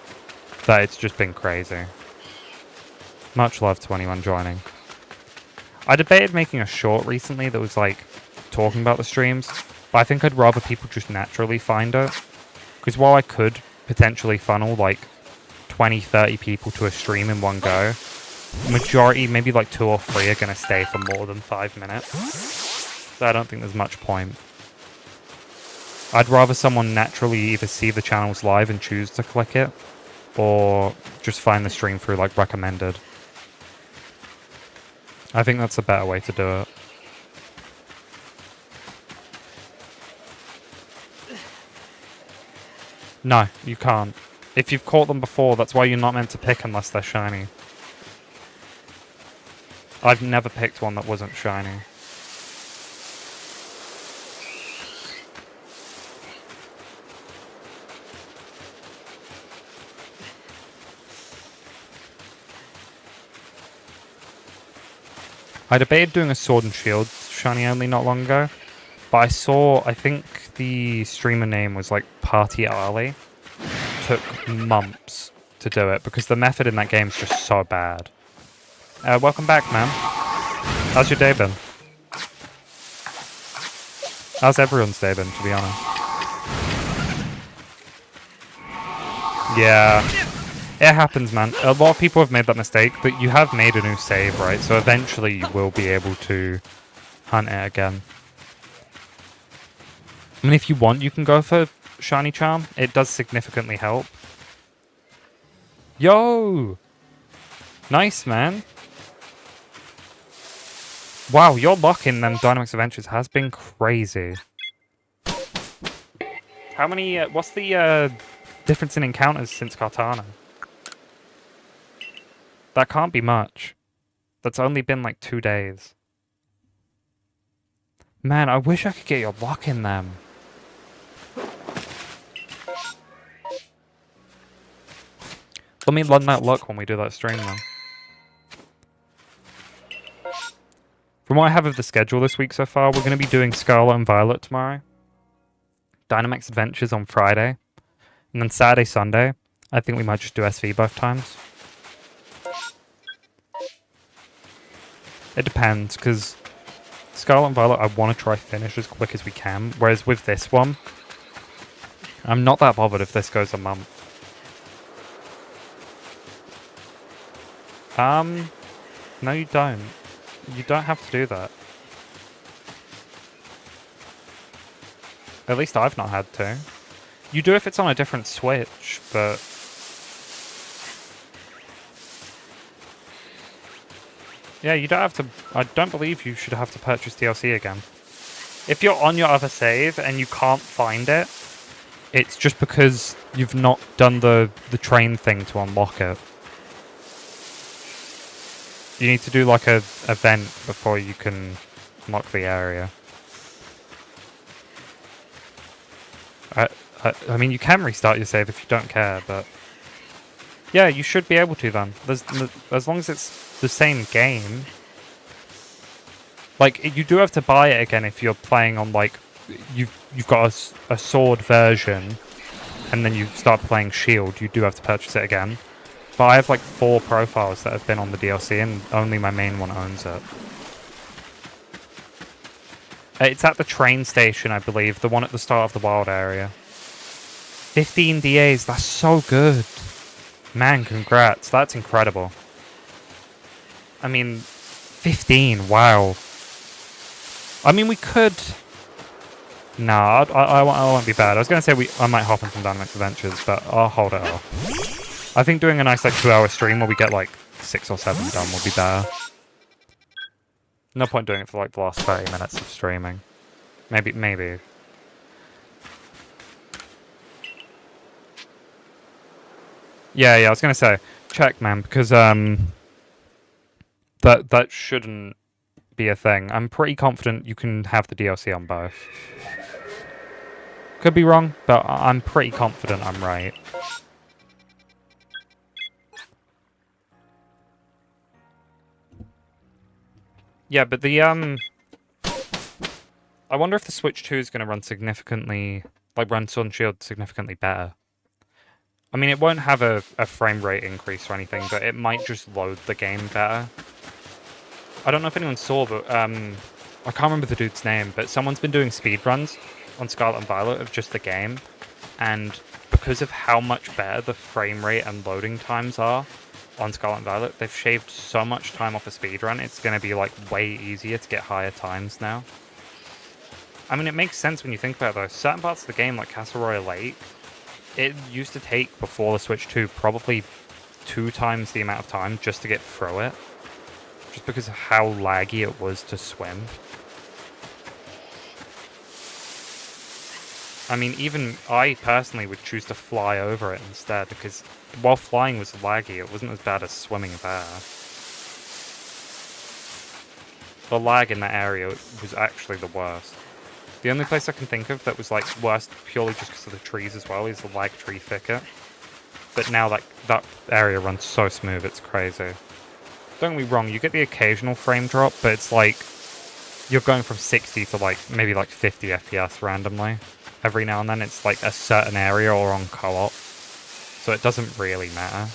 that it's just been crazy. Much love to anyone joining. I debated making a short recently that was, like, talking about the streams, but I think I'd rather people just naturally find it. Because while I could potentially funnel, like, 20, 30 people to a stream in one go, majority, maybe like 2 or 3, are going to stay for more than 5 minutes. So I don't think there's much point. I'd rather someone naturally either see the channels live and choose to click it, or just find the stream through, like, recommended. I think that's a better way to do it. No, you can't. If you've caught them before, that's why you're not meant to pick unless they're shiny. I've never picked one that wasn't shiny. I debated doing a Sword and Shield shiny only not long ago, but I saw, I think the streamer name was like Party Ali. Took months to do it because the method in that game is just so bad. Welcome back, man. How's your day been? How's everyone's day been, to be honest? Yeah. It happens, man. A lot of people have made that mistake, but you have made a new save, right? So eventually you will be able to hunt it again. I mean, if you want, you can go for Shiny Charm. It does significantly help. Yo! Nice, man. Wow, your luck in them Dynamax Adventures has been crazy. How many, what's the difference in encounters since Kartana? That can't be much. That's only been like 2 days. Man, I wish I could get your luck in them. Let me learn that luck when we do that stream, then. From what I have of the schedule this week so far, we're going to be doing Scarlet and Violet tomorrow. Dynamax Adventures on Friday. And then Saturday, Sunday, I think we might just do SV both times. It depends, because Scarlet and Violet I want to try finish as quick as we can, whereas with this one, I'm not that bothered if this goes a month. No you don't. You don't have to do that. At least I've not had to. You do if it's on a different Switch, but... Yeah, you don't have to... I don't believe you should have to purchase DLC again. If you're on your other save and you can't find it, it's just because you've not done the train thing to unlock it. You need to do like a event before you can unlock the area. I mean, you can restart your save if you don't care, but... Yeah, you should be able to then. As long as it's the same game. Like, you do have to buy it again if you're playing on, like... You've got a sword version, and then you start playing Shield. You do have to purchase it again. But I have, like, 4 profiles that have been on the DLC, and only my main one owns it. It's at the train station, I believe. The one at the start of the wild area. 15 DAs, that's so good. Man, congrats. That's incredible. I mean, 15, wow. I mean, we could... Nah, I won't be bad. I was going to say I might hop on some Dynamax Adventures, but I'll hold it off. I think doing a nice like 2-hour stream where we get like 6 or 7 done will be better. No point doing it for like the last 30 minutes of streaming. Maybe. Yeah, I was going to say, check, man, because that shouldn't be a thing. I'm pretty confident you can have the DLC on both. Could be wrong, but I'm pretty confident I'm right. Yeah, but the I wonder if the Switch 2 is going to run significantly, like run Sword and Shield significantly better. I mean, it won't have a frame rate increase or anything, but it might just load the game better. I don't know if anyone saw, but I can't remember the dude's name, but someone's been doing speedruns on Scarlet and Violet of just the game, and because of how much better the frame rate and loading times are on Scarlet and Violet, they've shaved so much time off a speedrun, it's going to be like way easier to get higher times now. I mean, it makes sense when you think about it though. Certain parts of the game, like Castle Royale Lake, it used to take, before the Switch 2, probably 2 times the amount of time just to get through it. Just because of how laggy it was to swim. I mean, even I personally would choose to fly over it instead, because while flying was laggy, it wasn't as bad as swimming there. The lag in that area was actually the worst. The only place I can think of that was like worst purely just because of the trees as well is the lag tree thicket. But now that area runs so smooth, it's crazy. Don't get me wrong, you get the occasional frame drop, but it's like you're going from 60 to like maybe like 50 FPS randomly. Every now and then it's like a certain area or on co-op. So it doesn't really matter.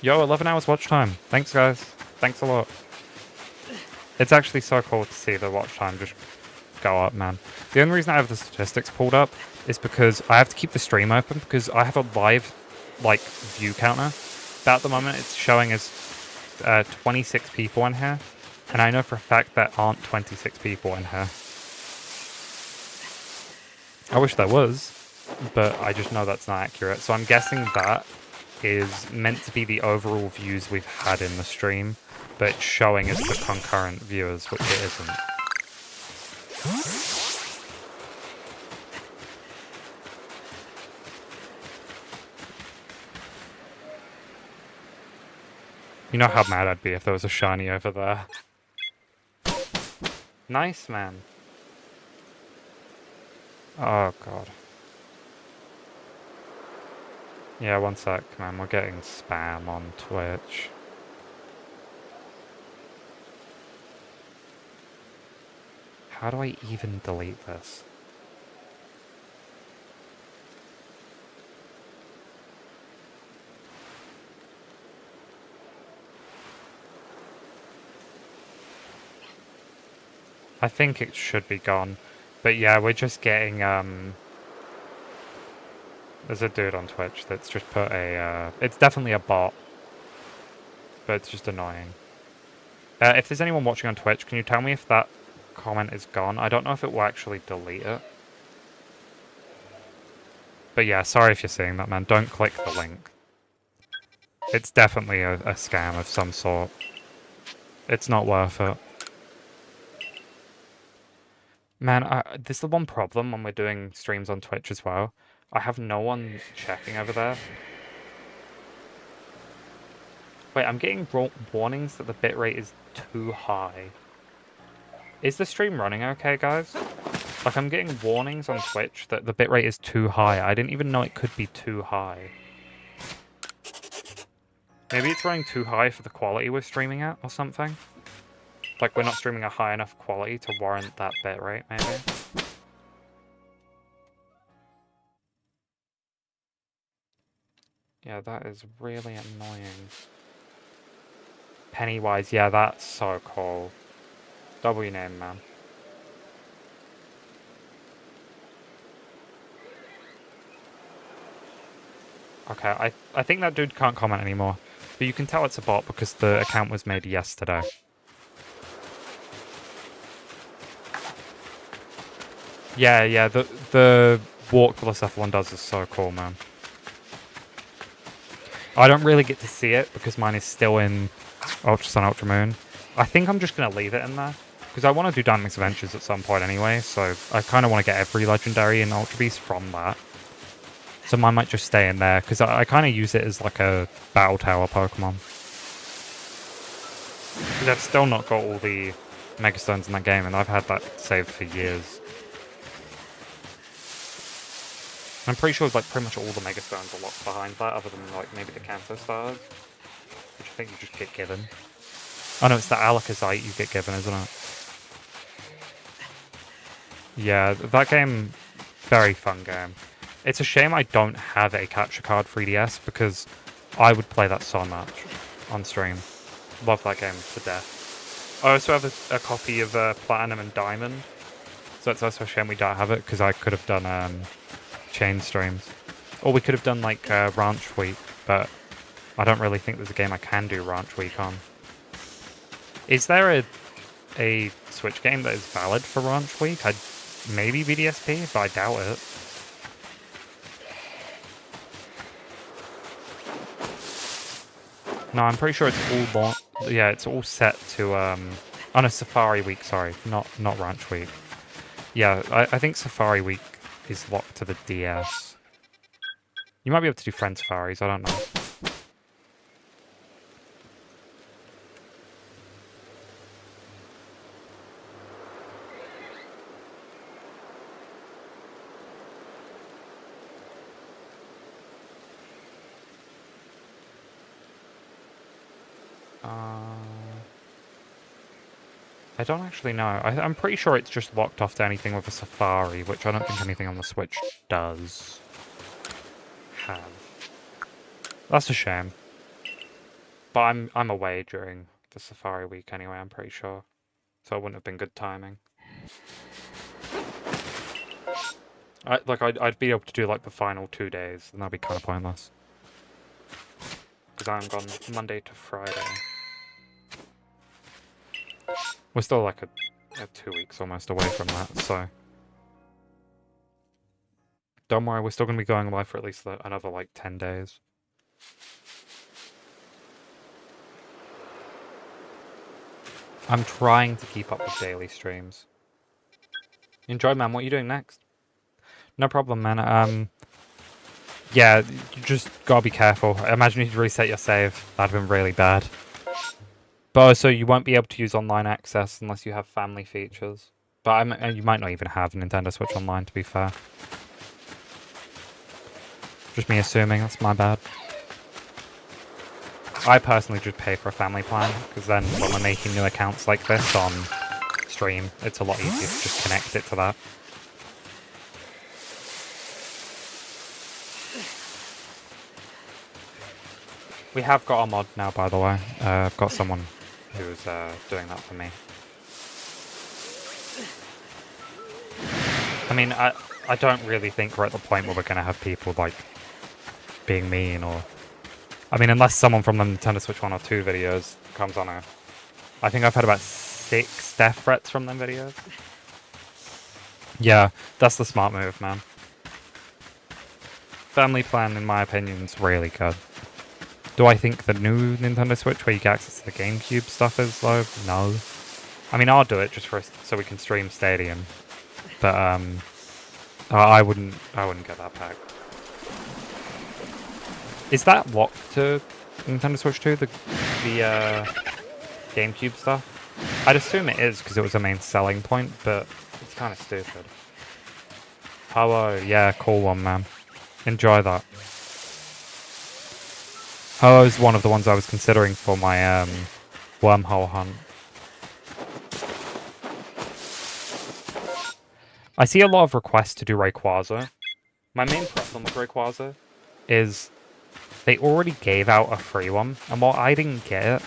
Yo, 11 hours watch time. Thanks guys. Thanks a lot. It's actually so cool to see the watch time just go up, man. The only reason I have the statistics pulled up is because I have to keep the stream open because I have a live, like, view counter. But at the moment, it's showing as 26 people in here. And I know for a fact there aren't 26 people in here. I wish there was, but I just know that's not accurate. So I'm guessing that is meant to be the overall views we've had in the stream, but it's showing as the concurrent viewers, which it isn't. You know how mad I'd be if there was a shiny over there. Nice, man. Oh, God. Yeah, one sec, man. We're getting spam on Twitch. How do I even delete this? I think it should be gone. But yeah, we're just getting, there's a dude on Twitch that's just put a, it's definitely a bot. But it's just annoying. If there's anyone watching on Twitch, can you tell me if that comment is gone? I don't know if it will actually delete it. But yeah, sorry if you're seeing that, man. Don't click the link. It's definitely a scam of some sort. It's not worth it. Man, this is the one problem when we're doing streams on Twitch as well. I have no one checking over there. Wait, I'm getting warnings that the bitrate is too high. Is the stream running okay, guys? Like, I'm getting warnings on Twitch that the bitrate is too high. I didn't even know it could be too high. Maybe it's running too high for the quality we're streaming at or something? Like, we're not streaming a high enough quality to warrant that bitrate, maybe? Yeah, that is really annoying. Pennywise, yeah, that's so cool. Double your name, man. Okay, I think that dude can't comment anymore. But you can tell it's a bot because the account was made yesterday. Yeah, the walk Blacephalon does is so cool, man. I don't really get to see it because mine is still in Ultra Sun, Ultra Moon. I think I'm just going to leave it in there because I want to do Dynamax Adventures at some point anyway, so I kind of want to get every Legendary in Ultra Beast from that. So mine might just stay in there because I kind of use it as like a Battle Tower Pokemon. Because I've still not got all the Mega Stones in that game, and I've had that saved for years. I'm pretty sure like pretty much all the Mega Stones are locked behind that, other than like maybe the Kanto Stars, which I think you just get given. Oh no, it's the Alakazite you get given, isn't it? Yeah, that game, very fun game. It's a shame I don't have a capture card for 3DS because I would play that so much on stream. Love that game to death. I also have a copy of Platinum and Diamond, so it's also a shame we don't have it because I could have done chain streams. Or we could have done like Ranch Week, but I don't really think there's a game I can do Ranch Week on. Is there a Switch game that is valid for Ranch Week? Maybe VDSP, but I doubt it. No, I'm pretty sure it's all yeah, it's all set to on a Safari Week. Sorry, not Ranch Week. Yeah, I think Safari Week is locked to the DS. You might be able to do Friend Safaris. I don't know. I don't actually know. I'm pretty sure it's just locked off to anything with a Safari, which I don't think anything on the Switch does have. That's a shame. But I'm away during the Safari Week anyway, I'm pretty sure. So it wouldn't have been good timing. I'd be able to do like the final 2 days, and that'd be kind of pointless. Because I'm gone Monday to Friday. We're still like a 2 weeks almost away from that, so... Don't worry, we're still going to be going live for at least another like 10 days. I'm trying to keep up with daily streams. Enjoy, man. What are you doing next? No problem, man. Yeah, you just gotta be careful. I imagine if you reset your save, that'd have been really bad. But also, you won't be able to use online access unless you have family features. But you might not even have Nintendo Switch Online, to be fair. Just me assuming, that's my bad. I personally just pay for a family plan, because then when we're making new accounts like this on stream, it's a lot easier to just connect it to that. We have got a mod now, by the way. I've got someone who's doing that for me. I mean, I don't really think we're at the point where we're going to have people, like, being mean or... I mean, unless someone from the Nintendo Switch 1 or 2 videos comes on a... I think I've had about 6 death threats from them videos. Yeah, that's the smart move, man. Family plan, in my opinion, is really good. Do I think the new Nintendo Switch, where you get access to the GameCube stuff, is though? No. I mean, I'll do it just so we can stream Stadium, but I wouldn't get that pack. Is that locked to Nintendo Switch 2? The GameCube stuff? I'd assume it is because it was a main selling point, but it's kind of stupid. Hello, yeah, cool one, man. Enjoy that. Oh, it was one of the ones I was considering for my wormhole hunt. I see a lot of requests to do Rayquaza. My main problem with Rayquaza is they already gave out a free one, and while I didn't get it,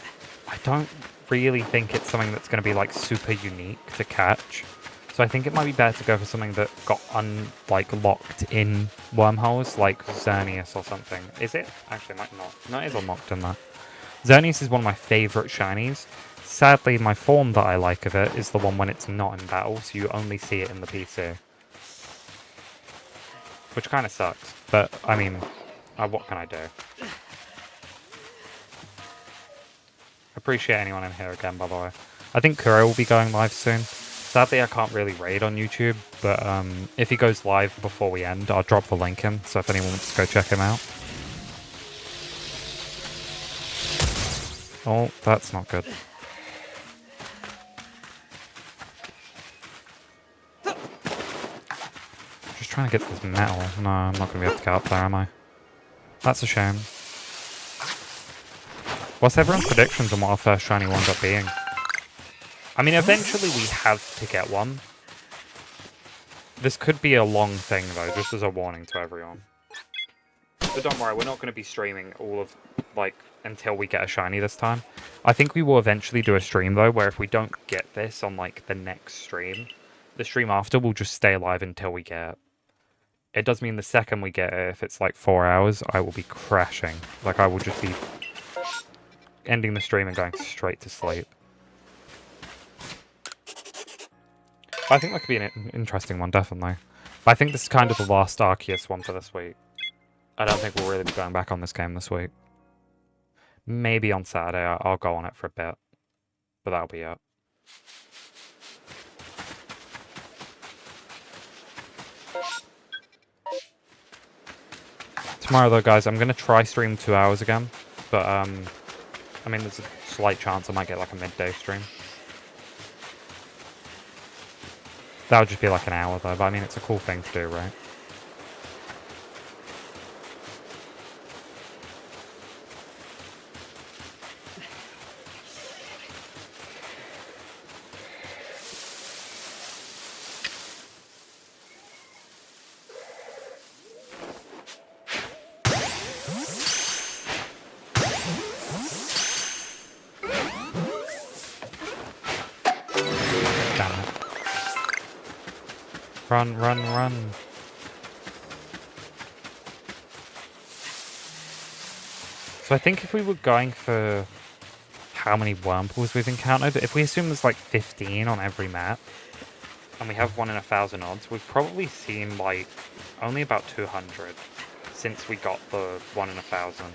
I don't really think it's something that's going to be like super unique to catch. So I think it might be better to go for something that got locked in wormholes, like Xerneas or something. Is it? Actually, it might not. No, it is unlocked in that. Xerneas is one of my favourite shinies. Sadly, my form that I like of it is the one when it's not in battle, so you only see it in the PC. which kind of sucks. But, I mean, what can I do? Appreciate anyone in here again, by the way. I think Kuro will be going live soon. Sadly, I can't really raid on YouTube, but if he goes live before we end, I'll drop the link in, so if anyone wants to go check him out. Oh, that's not good. Just trying to get this metal. No, I'm not going to be able to get up there, am I? That's a shame. What's everyone's predictions on what our first shiny will end up being? I mean, eventually we have to get one. This could be a long thing, though, just as a warning to everyone. But don't worry, we're not going to be streaming all of, like, until we get a shiny this time. I think we will eventually do a stream, though, where if we don't get this on, like, the next stream, the stream after will just stay alive until we get it. It does mean the second we get it, if it's, like, 4 hours, I will be crashing. Like, I will just be ending the stream and going straight to sleep. I think that could be an interesting one, definitely. But I think this is kind of the last Arceus one for this week. I don't think we'll really be going back on this game this week. Maybe on Saturday I'll go on it for a bit. But that'll be it. Tomorrow though, guys, I'm going to try stream 2 hours again. But, I mean, there's a slight chance I might get like a midday stream. That would just be like an hour though, but I mean, it's a cool thing to do, right? Run, run, run. So I think if we were going for how many wormpools we've encountered, if we assume there's like 15 on every map, and we have 1 in 1,000 odds, we've probably seen like only about 200 since we got the 1 in 1,000.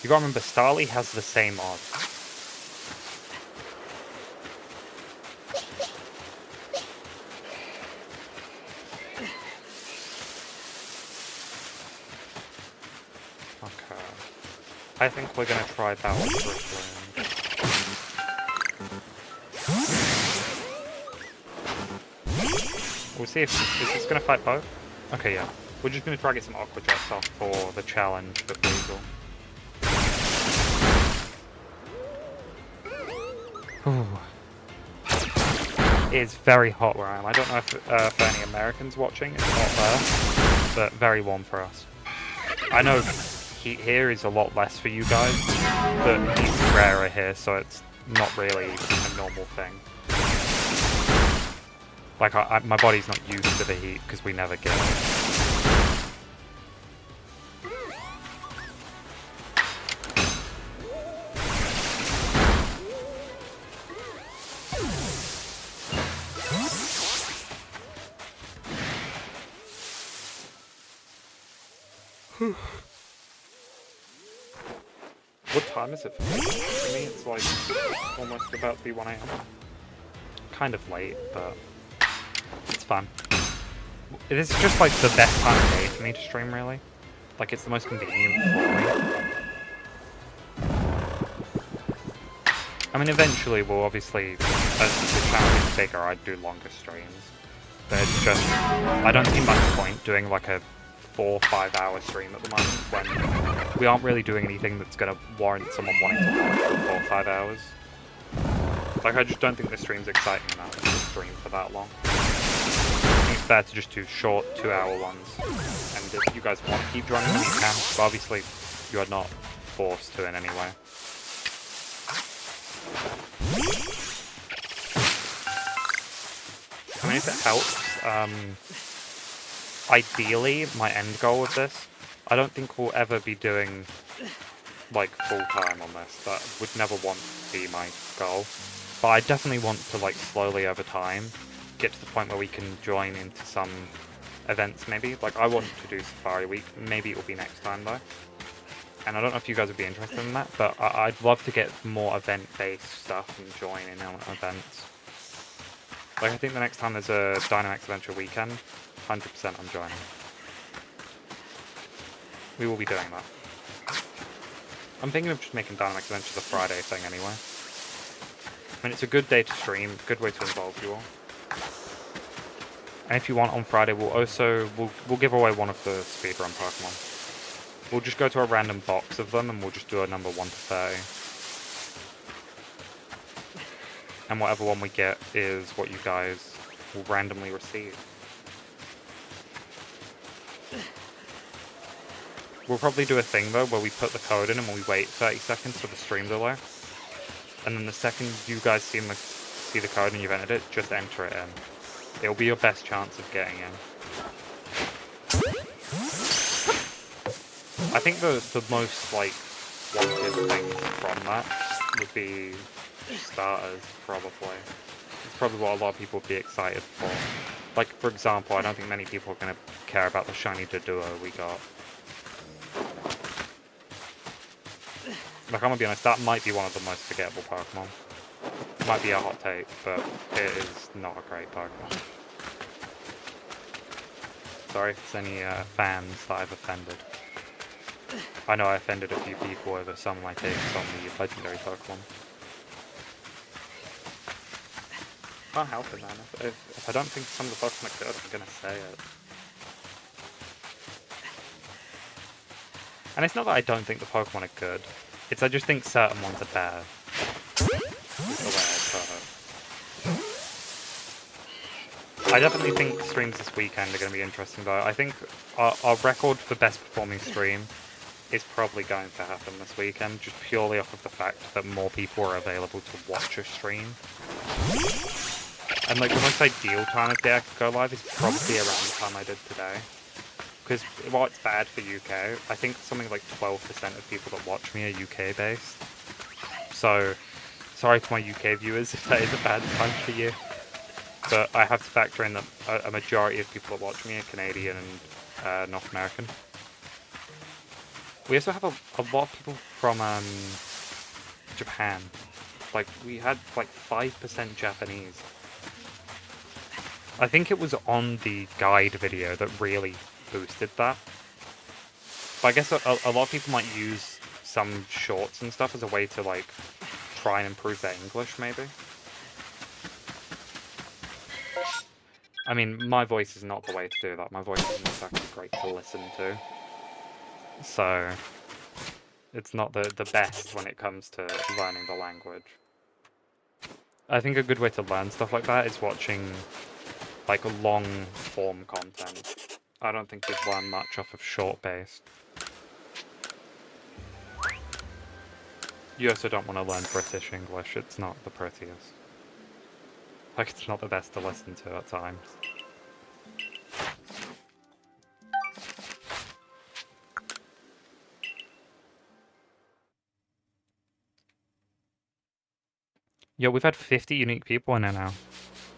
You gotta remember, Starly has the same odds. I think we're gonna try battle first round. We'll see if is this gonna fight both. Okay, yeah. We're just gonna try to get some Aqua Jets off for the challenge for Weasel. It's very hot where I am. I don't know if for any Americans watching, it's hot there, but very warm for us. I know heat here is a lot less for you guys, but heat's rarer here, so it's not really a normal thing. Like, my body's not used to the heat because we never get it. What time is it for me? For me, it's like almost about to be 1 AM. Kind of late, but it's fun. This is just like the best time of day for me to stream, really. Like, it's the most convenient for me. I mean, eventually we'll obviously, as the channel gets bigger, I'd do longer streams. But it's just, I don't see much point doing like a 4 or 5 hour stream at the moment when we aren't really doing anything that's going to warrant someone wanting to watch for 4 or 5 hours. Like, I just don't think the stream's exciting enough to stream for that long. I think it's better to just do short 2-hour ones. And if you guys want to keep joining them, you can, but obviously you are not forced to in any way. I mean, if it helps, ideally, my end goal with this, I don't think we'll ever be doing, like, full-time on this. That would never want to be my goal. But I definitely want to, like, slowly over time, get to the point where we can join into some events maybe. Like, I want to do Safari Week. Maybe it will be next time though. And I don't know if you guys would be interested in that, but I'd love to get more event-based stuff and join in on events. Like, I think the next time there's a Dynamax Adventure weekend, 100% I'm joining. We will be doing that. I'm thinking of just making Dynamax Adventure the Friday thing anyway. I mean, it's a good day to stream, good way to involve you all. And if you want, on Friday, we'll give away one of the speedrun Pokemon. We'll just go to a random box of them and we'll just do a number 1 to 30. And whatever one we get is what you guys will randomly receive. We'll probably do a thing though where we put the code in and we wait 30 seconds for the stream delay. And then the second you guys see the code and you've entered it, just enter it in. It'll be your best chance of getting in. I think the most, like, wanted things from that would be starters, probably. It's probably what a lot of people would be excited for. Like, for example, I don't think many people are going to care about the shiny Doduo we got. Like, I'm going to be honest, that might be one of the most forgettable Pokemon. Might be a hot take, but it is not a great Pokemon. Sorry if there's any fans that I've offended. I know I offended a few people over some of my takes on the legendary Pokemon. Can't help it, man. If I don't think some of the Pokemon are good, I'm gonna say it. And it's not that I don't think the Pokemon are good. It's I just think certain ones are bad. Is the way I put it. I definitely think streams this weekend are going to be interesting though. I think our record for best performing stream is probably going to happen this weekend, just purely off of the fact that more people are available to watch a stream. And like the most ideal time of day I could go live is probably around the time I did today. Because while it's bad for UK, I think something like 12% of people that watch me are UK based. So, sorry to my UK viewers if that is a bad time for you. But I have to factor in that a majority of people that watch me are Canadian and North American. We also have a lot of people from Japan. Like, we had like 5% Japanese. I think it was on the guide video that really boosted that. But I guess a lot of people might use some shorts and stuff as a way to like try and improve their English, maybe. I mean, my voice is not the way to do that. My voice isn't exactly great to listen to. So, it's not the best when it comes to learning the language. I think a good way to learn stuff like that is watching, like, long-form content. I don't think you'd learn much off of short-based. You also don't want to learn British English. It's not the prettiest. Like, it's not the best to listen to at times. Yo, we've had 50 unique people in there now.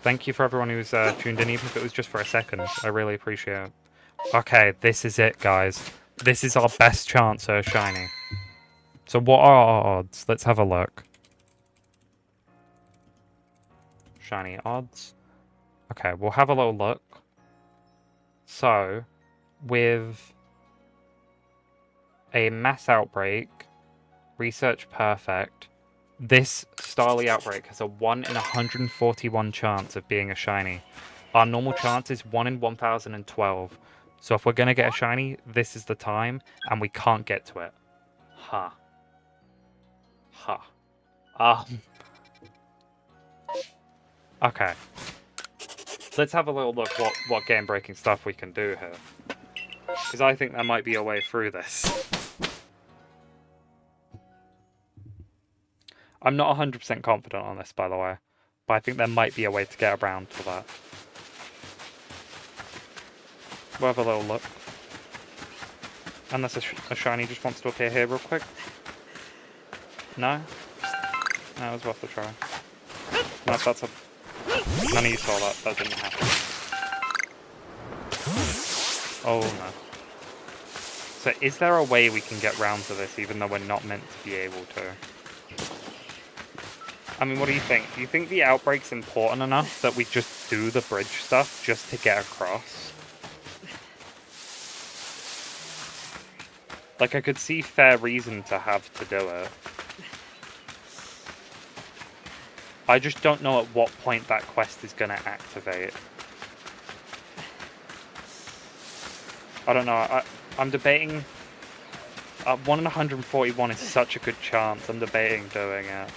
Thank you for everyone who's tuned in, even if it was just for a second. I really appreciate it. Okay, this is it, guys. This is our best chance at a shiny. So what are our odds? Let's have a look. Shiny odds. Okay, we'll have a little look. So, with a mass outbreak, research perfect, this Starly outbreak has a 1 in 141 chance of being a shiny. Our normal chance is 1 in 1012. So if we're going to get a shiny, this is the time, and we can't get to it. Ha. Ha. Okay. Let's have a little look what game-breaking stuff we can do here. Because I think there might be a way through this. I'm not 100% confident on this, by the way. But I think there might be a way to get around to that. We'll have a little look. Unless a shiny just wants to appear here real quick. No? No, it was worth a try. No, that's a... None of you saw that. That didn't happen. Oh no. So is there a way we can get round to this even though we're not meant to be able to? I mean, what do you think? Do you think the outbreak's important enough that we just do the bridge stuff just to get across? Like, I could see fair reason to have to do it. I just don't know at what point that quest is going to activate. I don't know. I'm debating... 1 in 141 is such a good chance. I'm debating doing it.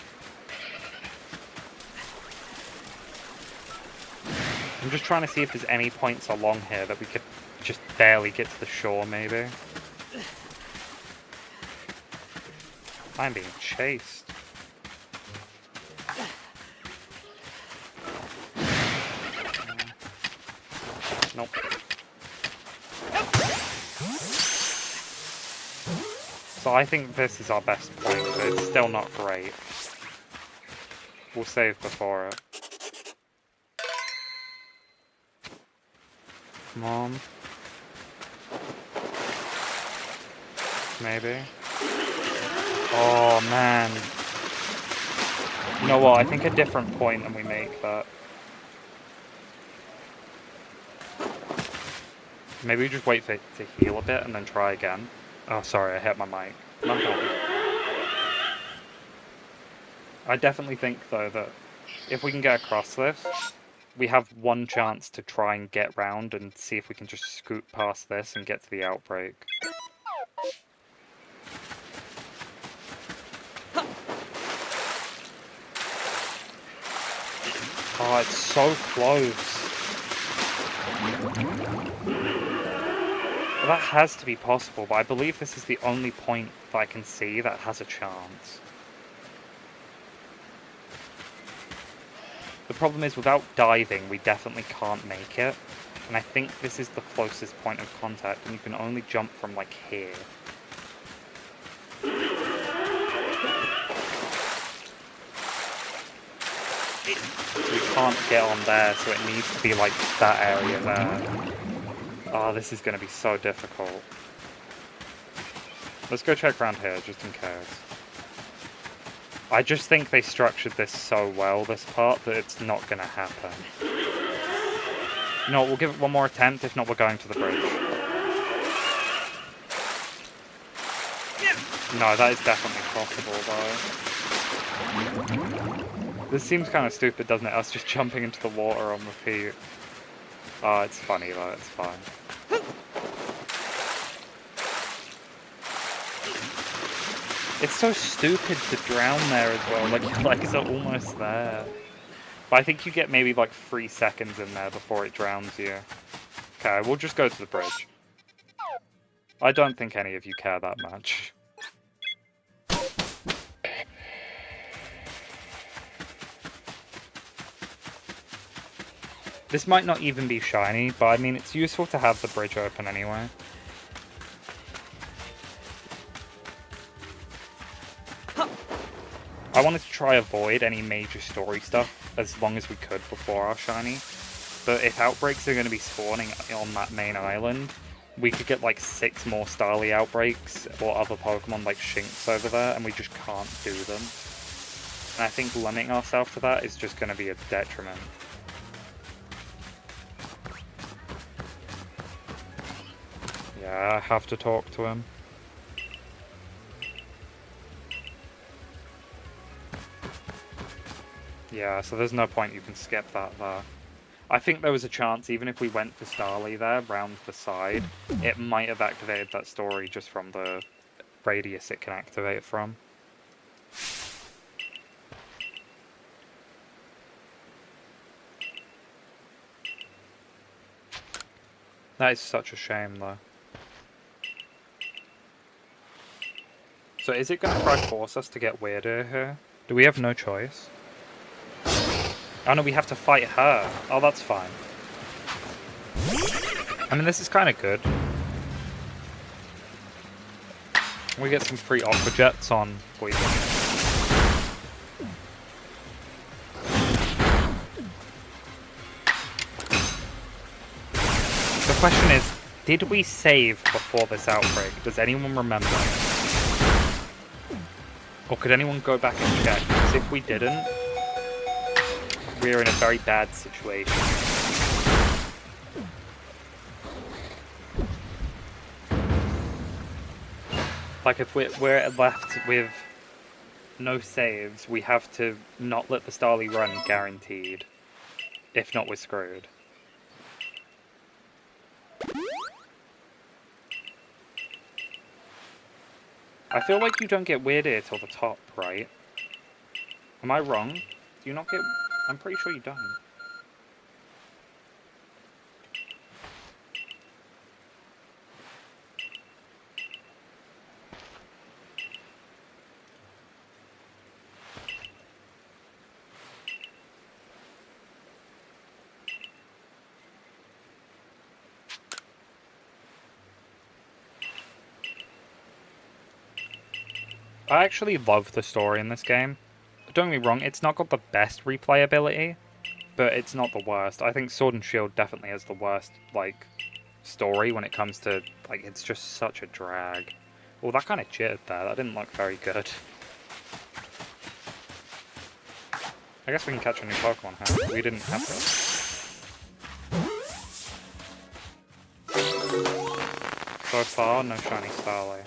I'm just trying to see if there's any points along here that we could just barely get to the shore, maybe. I'm being chased. Nope. So I think this is our best point, but it's still not great. We'll save before it. Come on. Maybe. Oh man. You know what? I think a different point and we make that. Maybe we just wait for it to heal a bit and then try again. Oh, sorry, I hit my mic. I definitely think, though, that if we can get across this, we have one chance to try and get round and see if we can just scoot past this and get to the outbreak. Oh, it's so close. That has to be possible, but I believe this is the only point that I can see that has a chance. The problem is, without diving, we definitely can't make it. And I think this is the closest point of contact, and you can only jump from, like, here. We can't get on there, so it needs to be, like, that area there. Oh, this is going to be so difficult. Let's go check around here, just in case. I just think they structured this so well, this part, that it's not going to happen. No, we'll give it one more attempt, if not we're going to the bridge. No, that is definitely possible, though. This seems kind of stupid, doesn't it? Us just jumping into the water on repeat. Oh, it's funny, though, it's fine. It's so stupid to drown there as well, like your legs are almost there. But I think you get maybe like 3 seconds in there before it drowns you. Okay, we'll just go to the bridge. I don't think any of you care that much. This might not even be shiny, but I mean it's useful to have the bridge open anyway. I wanted to try avoid any major story stuff as long as we could before our shiny. But if outbreaks are going to be spawning on that main island, we could get like 6 more Starly outbreaks or other Pokemon like Shinx over there, and we just can't do them. And I think limiting ourselves to that is just going to be a detriment. Yeah, I have to talk to him. Yeah, so there's no point you can skip that there. I think there was a chance, even if we went for Starly there, round the side, it might have activated that story just from the radius it can activate from. That is such a shame, though. So is it going to try force us to get weirder here? Do we have no choice? Oh no, we have to fight her. Oh, that's fine. I mean, this is kind of good. We get some free Aqua Jets on Poison. The question is, Did we save before this outbreak? Does anyone remember? Or could anyone go back and check? Because if we didn't, we're in a very bad situation. Like, if we're left with no saves, we have to not let the Starly run, guaranteed. If not, we're screwed. I feel like you don't get weird ear till the top, right? Am I wrong? Do you not get... I'm pretty sure you don't. I actually love the story in this game. Don't get me wrong, it's not got the best replayability, but it's not the worst. I think Sword and Shield definitely has the worst, like, story when it comes to, like, it's just such a drag. Well, that kind of jittered there. That didn't look very good. I guess we can catch a new Pokemon, huh? We didn't have to. So far, no shiny Starly.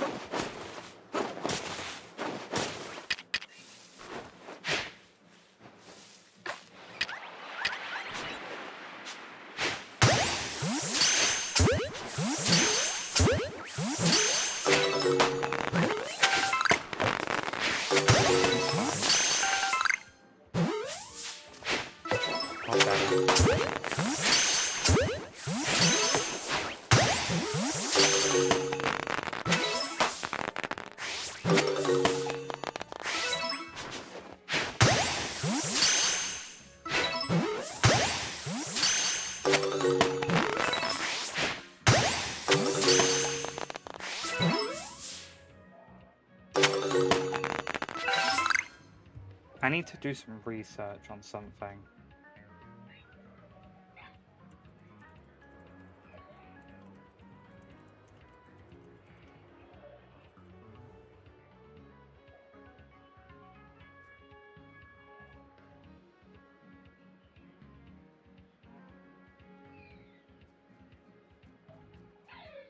I need to do some research on something.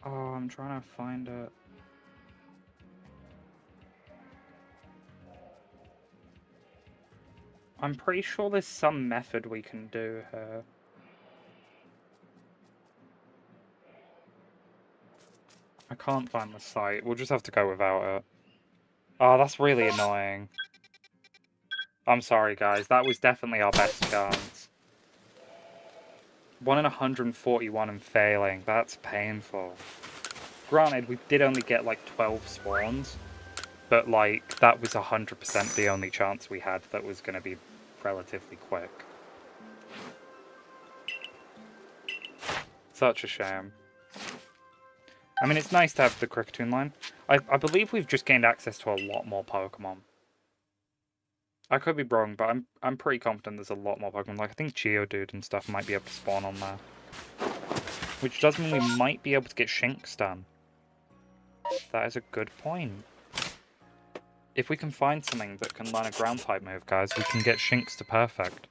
Oh, I'm trying to find it. I'm pretty sure there's some method we can do here. I can't find the site. We'll just have to go without it. Oh, that's really annoying. I'm sorry, guys. That was definitely our best chance. 1 in 141 and failing. That's painful. Granted, we did only get like 12 spawns, but like that was 100% the only chance we had that was going to be relatively quick. Such a shame. I mean, it's nice to have the Kricketune line. I believe we've just gained access to a lot more Pokemon. I could be wrong, but I'm pretty confident there's a lot more Pokemon. Like, I think Geodude and stuff might be able to spawn on there. Which does mean we might be able to get Shinx done. That is a good point. If we can find something that can learn a ground-type move, guys, we can get Shinx to perfect.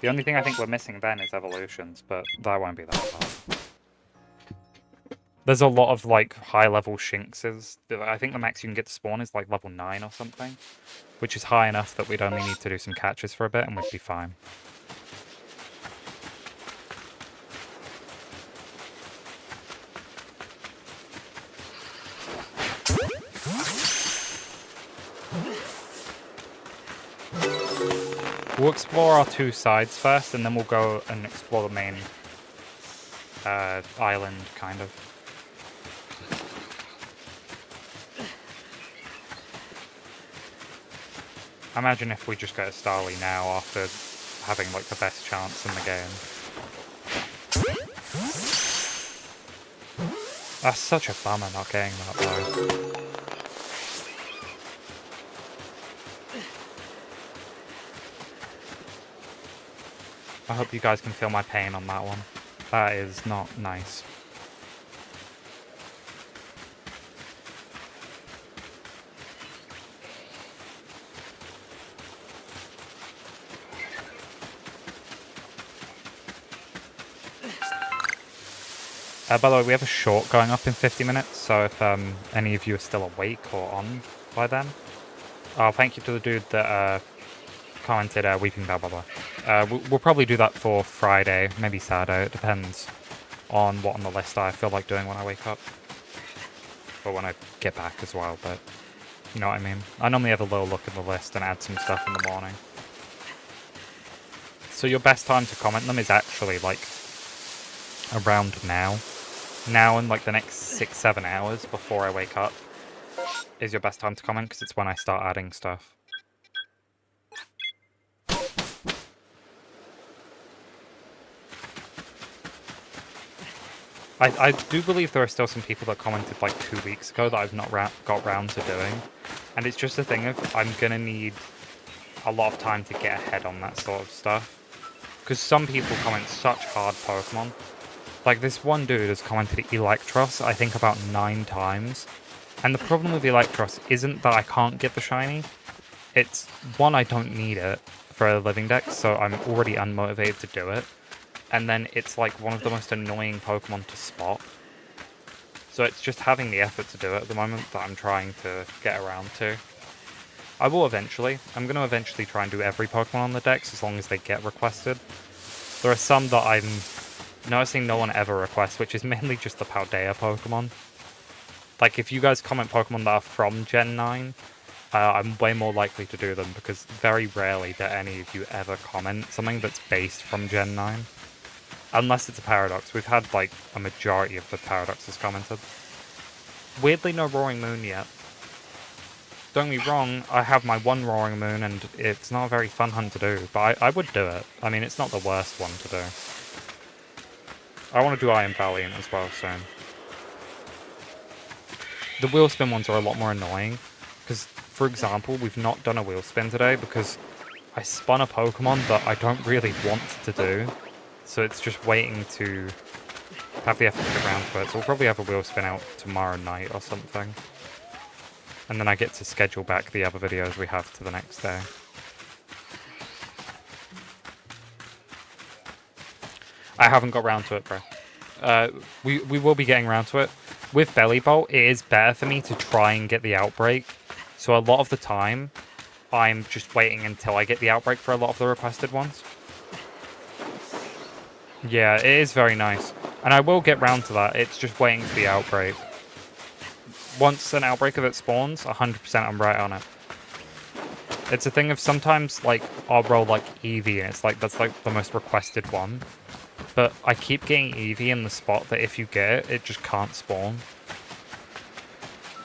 The only thing I think we're missing then is evolutions, but that won't be that hard. There's a lot of, like, high-level Shinxes. I think the max you can get to spawn is, like, level 9 or something. Which is high enough that we'd only need to do some catches for a bit and we'd be fine. We'll explore our 2 sides first, and then we'll go and explore the main island, kind of. Imagine if we just get a Starly now after having, like, the best chance in the game. That's such a bummer not getting that, though. I hope you guys can feel my pain on that one. That is not nice. By the way, we have a short going up in 50 minutes, so if any of you are still awake or on by then. Oh, thank you to the dude that commented Weeping Bell, by the way. We'll probably do that for Friday, maybe Saturday. It depends on what on the list I feel like doing when I wake up. Or when I get back as well, but you know what I mean. I normally have a little look at the list and add some stuff in the morning. So your best time to comment them is actually like around now. Now and like the next 6-7 hours before I wake up is your best time to comment, because it's when I start adding stuff. I do believe there are still some people that commented like 2 weeks ago that I've not got round to doing. And it's just a thing of I'm going to need a lot of time to get ahead on that sort of stuff. Because some people comment such hard Pokemon. Like this one dude has commented Electros, I think about 9 times. And the problem with Electros isn't that I can't get the shiny. It's, one, I don't need it for a living dex, so I'm already unmotivated to do it. And then it's like one of the most annoying Pokemon to spot. So it's just having the effort to do it at the moment that I'm trying to get around to. I will eventually. I'm going to eventually try and do every Pokemon on the dex as long as they get requested. There are some that I'm noticing no one ever requests, which is mainly just the Paldea Pokemon. Like, if you guys comment Pokemon that are from Gen 9, I'm way more likely to do them, because very rarely do any of you ever comment something that's based from Gen 9. Unless it's a Paradox. We've had, like, a majority of the Paradoxes commented. Weirdly, no Roaring Moon yet. Don't get me wrong, I have my one Roaring Moon, and it's not a very fun hunt to do, but I would do it. I mean, it's not the worst one to do. I want to do Iron Valiant as well soon. The wheel spin ones are a lot more annoying, because, for example, we've not done a wheel spin today because I spun a Pokemon that I don't really want to do. So it's just waiting to have the effort to get around to it. So we'll probably have a wheel spin out tomorrow night or something. And then I get to schedule back the other videos we have to the next day. I haven't got around to it, bro. We will be getting around to it. With Belly Bolt, it is better for me to try and get the outbreak. So a lot of the time, I'm just waiting until I get the outbreak for a lot of the requested ones. Yeah, it is very nice. And I will get round to that, it's just waiting for the outbreak. Once an outbreak of it spawns, 100% I'm right on it. It's a thing of sometimes, like, I'll roll, like, Eevee, and it's like, that's, like, the most requested one. But I keep getting Eevee in the spot that if you get it, it just can't spawn.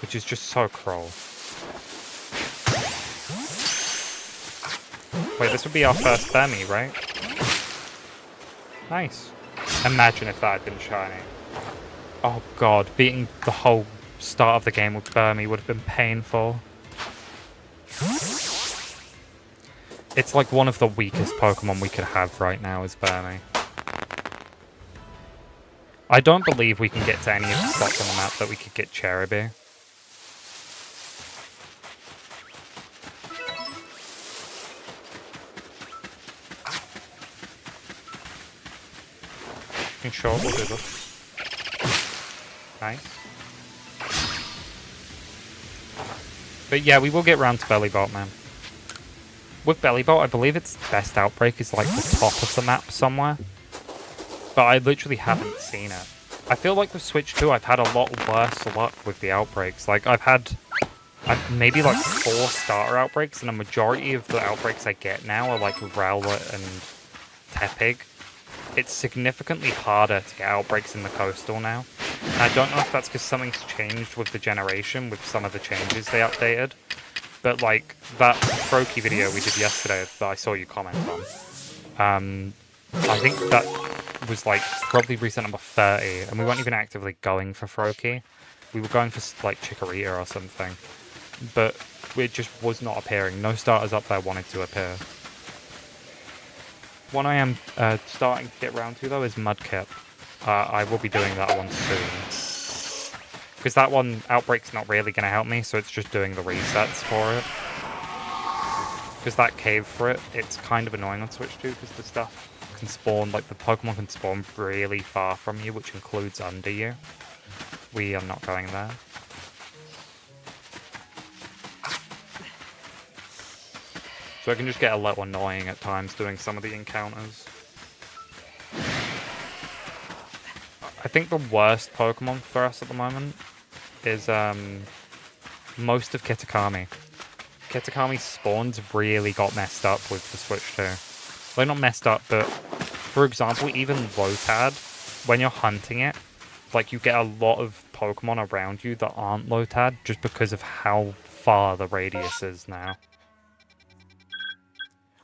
Which is just so cruel. Wait, this would be our first Burmy, right? Nice. Imagine if that had been shiny. Oh god, beating the whole start of the game with Burmy would have been painful. It's like one of the weakest Pokemon we could have right now is Burmy. I don't believe we can get to any of the spots on the map that we could get Cherubi. Sure, we'll do this. Nice. But yeah, we will get round to Belly Bolt, man. With Belly Bolt, I believe its best outbreak is like the top of the map somewhere. But I literally haven't seen it. I feel like with Switch 2, I've had a lot worse luck with the outbreaks. Like, I've maybe like 4 starter outbreaks, and a majority of the outbreaks I get now are like Rowlet and Tepig. It's significantly harder to get outbreaks in the coastal now. And I don't know if that's because something's changed with the generation, with some of the changes they updated. But like, that Froakie video we did yesterday that I saw you comment on, I think that was like probably recent number 30, and we weren't even actively going for Froakie. We were going for like Chikorita or something. But it just was not appearing. No starters up there wanted to appear. One I am starting to get around to, though, is Mudkip. I will be doing that one soon. Because that one, Outbreak's not really going to help me, so it's just doing the resets for it. Because that cave for it, it's kind of annoying on Switch 2, because the stuff can spawn, like the Pokemon can spawn really far from you, which includes under you. We are not going there. So it can just get a little annoying at times doing some of the encounters. I think the worst Pokemon for us at the moment is most of Kitakami. Kitakami's spawns really got messed up with the Switch 2. Well, not messed up, but for example, even Lotad, when you're hunting it, like you get a lot of Pokemon around you that aren't Lotad just because of how far the radius is now.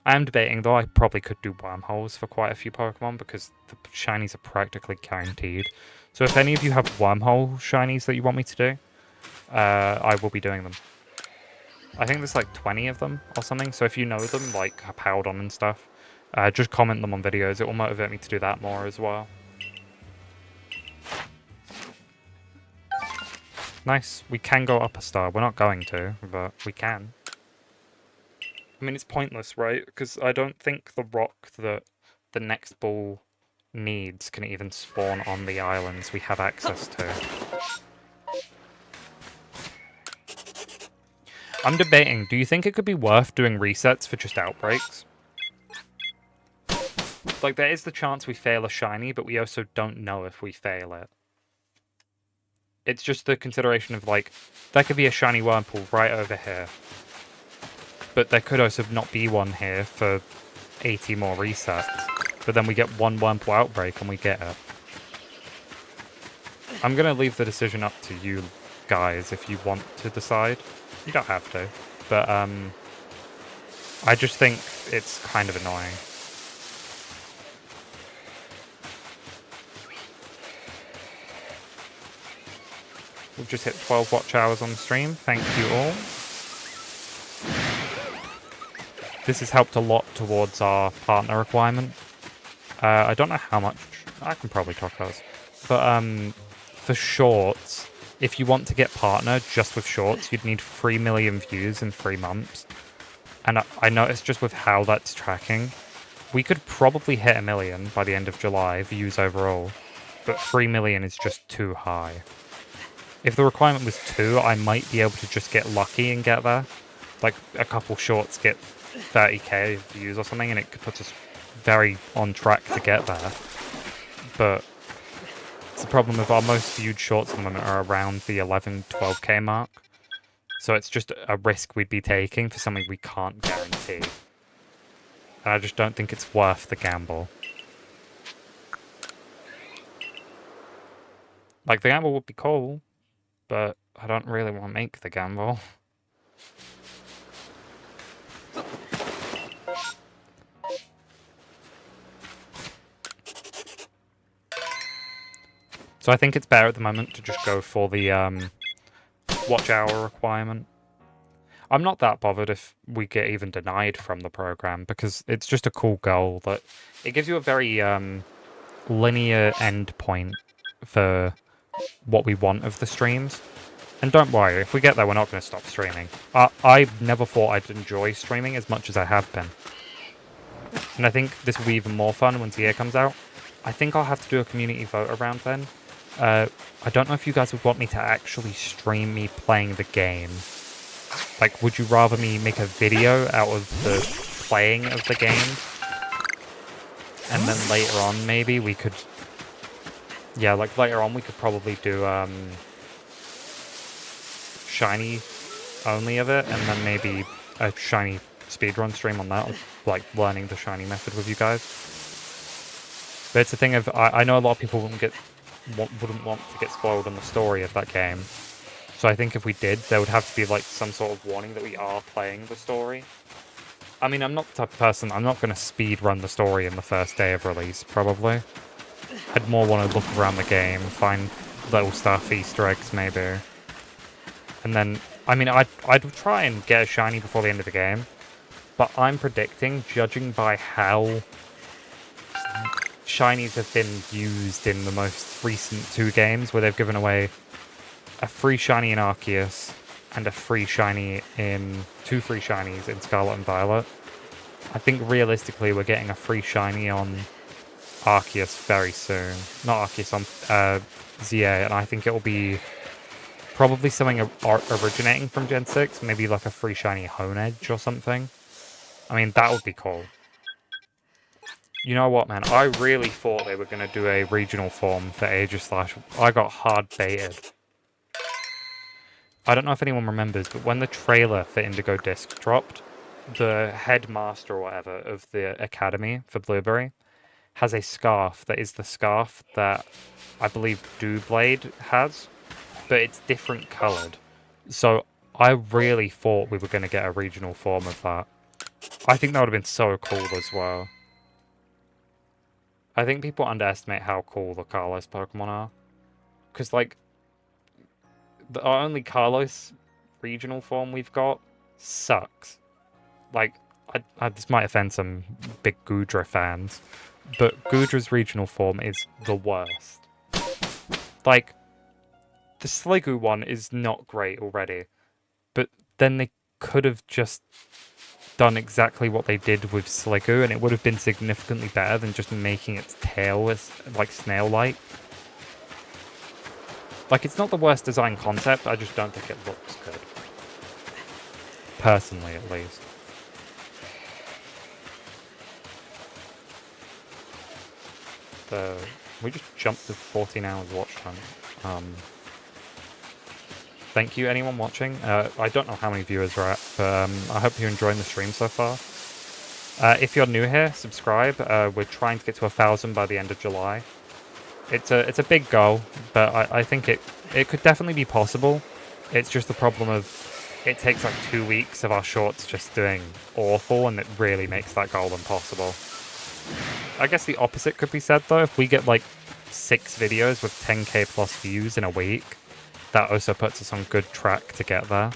I am debating, though, I probably could do wormholes for quite a few Pokemon because the shinies are practically guaranteed. So if any of you have wormhole shinies that you want me to do, I will be doing them. I think there's like 20 of them or something, so if you know them, like Powdon and stuff, just comment them on videos. It will motivate me to do that more as well. Nice. We can go up a star. We're not going to, but we can. I mean, it's pointless, right? Because I don't think the rock that the next ball needs can even spawn on the islands we have access to. I'm debating, do you think it could be worth doing resets for just outbreaks? Like, there is the chance we fail a shiny, but we also don't know if we fail it. It's just the consideration of, like, there could be a shiny Wurmple right over here. But there could also not be one here for 80 more resets. But then we get one Wurmple outbreak and we get it. I'm going to leave the decision up to you guys if you want to decide. You don't have to. But I just think it's kind of annoying. We've just hit 12 watch hours on the stream. Thank you all. This has helped a lot towards our partner requirement. I don't know how much. I can probably talk about this. But for shorts, if you want to get partner just with shorts, you'd need 3 million views in 3 months. And I noticed just with how that's tracking, we could probably hit 1 million by the end of July, views overall. But 3 million is just too high. If the requirement was 2, I might be able to just get lucky and get there. Like, a couple shorts get 30k views or something, and it puts us very on track to get there. But it's the problem with our most viewed shorts at the moment are around the 11-12k mark. So it's just a risk we'd be taking for something we can't guarantee. And I just don't think it's worth the gamble. Like, the gamble would be cool, but I don't really want to make the gamble. So I think it's better at the moment to just go for the watch hour requirement. I'm not that bothered if we get even denied from the program, because it's just a cool goal that it gives you a very linear end point for what we want of the streams. And don't worry, if we get there, we're not going to stop streaming. I never thought I'd enjoy streaming as much as I have been. And I think this will be even more fun once the year comes out. I think I'll have to do a community vote around then. I don't know if you guys would want me to actually stream me playing the game. Like, would you rather me make a video out of the playing of the game? And then later on, maybe we could... Yeah, like later on we could probably do shiny only of it, and then maybe a shiny speedrun stream on that, like learning the shiny method with you guys. But it's a thing of, I know a lot of people wouldn't want to get spoiled on the story of that game. So I think if we did, there would have to be like some sort of warning that we are playing the story. I mean, I'm not the type of person, I'm not going to speed run the story in the first day of release, probably. I'd more want to look around the game, find little stuff, Easter eggs maybe. And then, I mean, I'd try and get a shiny before the end of the game. But I'm predicting, judging by how shinies have been used in the most recent 2 games, where they've given away a free shiny in Arceus and a free shiny in 2 free shinies in Scarlet and Violet. I think realistically we're getting a free shiny on Arceus very soon. Not Arceus, on ZA, and I think it will be probably something originating from Gen 6, maybe like a free shiny Hone Edge or something. I mean, that would be cool. You know what, man? I really thought they were going to do a regional form for Aegis Slash. I got hard baited. I don't know if anyone remembers, but when the trailer for Indigo Disc dropped, the headmaster or whatever of the academy for Blueberry has a scarf that is the scarf that I believe Dewblade has, but it's different coloured. So I really thought we were going to get a regional form of that. I think that would have been so cool as well. I think people underestimate how cool the Carlos Pokemon are. Because, like, our only Carlos regional form we've got sucks. Like, this might offend some big Goodra fans, but Goodra's regional form is the worst. Like, the Sliggoo one is not great already, but then they could have just done exactly what they did with Sliggoo, and it would have been significantly better than just making its tail as, like, snail-like. Like, it's not the worst design concept, I just don't think it looks good. Personally, at least. We just jumped to 14 hours watch time. Thank you, anyone watching. I don't know how many viewers we're at, but I hope you're enjoying the stream so far. If you're new here, subscribe. We're trying to get to 1,000 by the end of July. It's a big goal, but I think it could definitely be possible. It's just the problem of it takes like 2 weeks of our shorts just doing awful, and it really makes that goal impossible. I guess the opposite could be said though. If we get like 6 videos with 10k plus views in a week, that also puts us on good track to get there.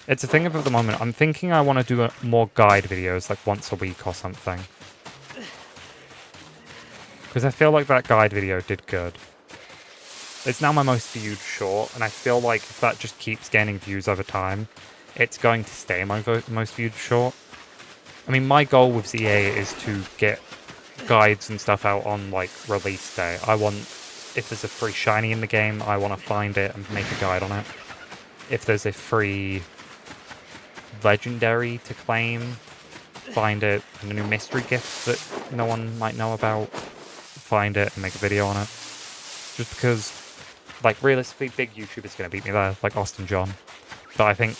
It's a thing of at the moment, I'm thinking I want to do more guide videos like once a week or something. Because I feel like that guide video did good. It's now my most viewed short, and I feel like if that just keeps gaining views over time, it's going to stay my most viewed short. I mean, my goal with ZA is to get guides and stuff out on, like, release day. I want, if there's a free shiny in the game, I want to find it and make a guide on it. If there's a free legendary to claim, find it, and a new mystery gift that no one might know about, find it and make a video on it. Just because, like, realistically, big YouTubers are going to beat me there, like Austin John. But I think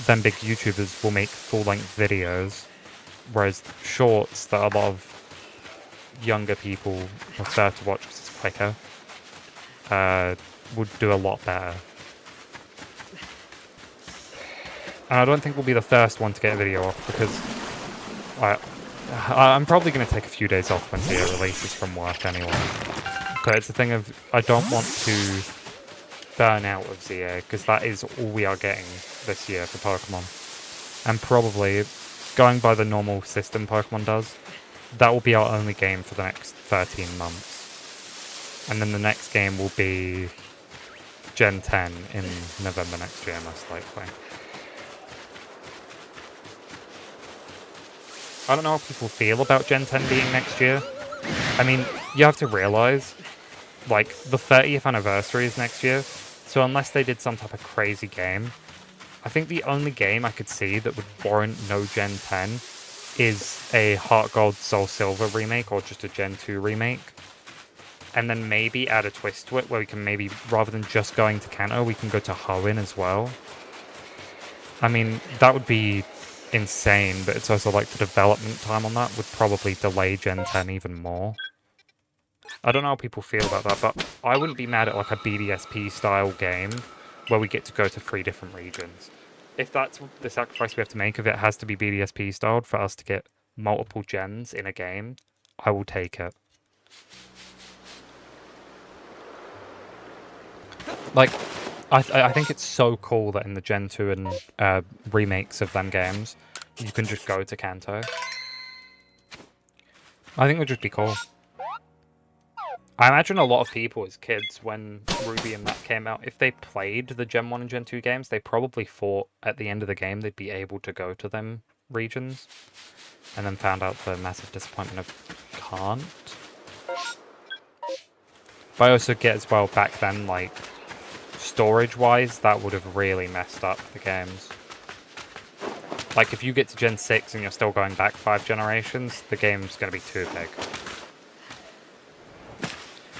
then big YouTubers will make full-length videos, whereas shorts that a lot of younger people prefer to watch because it's quicker, would do a lot better. And I don't think we'll be the first one to get a video off, because I'm probably going to take a few days off when ZA releases from work anyway. But it's a thing of, I don't want to burn out of ZA, because that is all we are getting this year for Pokemon. And probably, going by the normal system Pokemon does, that will be our only game for the next 13 months. And then the next game will be Gen 10 in November next year, most likely. I don't know how people feel about Gen 10 being next year. I mean, you have to realise, like, the 30th anniversary is next year, so unless they did some type of crazy game, I think the only game I could see that would warrant no Gen 10 is a Heart Gold Soul Silver remake, or just a Gen 2 remake. And then maybe add a twist to it, where we can maybe, rather than just going to Kanto, we can go to Hoenn as well. I mean, that would be insane, but it's also like the development time on that would probably delay Gen 10 even more. I don't know how people feel about that, but I wouldn't be mad at like a BDSP style game where we get to go to 3 different regions. If that's the sacrifice we have to make, if it has to be BDSP styled for us to get multiple gens in a game, I will take it. Like, I think it's so cool that in the Gen 2 and remakes of them games, you can just go to Kanto. I think it would just be cool. I imagine a lot of people as kids, when Ruby and that came out, if they played the Gen 1 and Gen 2 games, they probably thought at the end of the game they'd be able to go to them regions, and then found out the massive disappointment of can't. But I also get as well back then, like, storage-wise, that would have really messed up the games. Like, if you get to Gen 6 and you're still going back 5 generations, the game's going to be too big.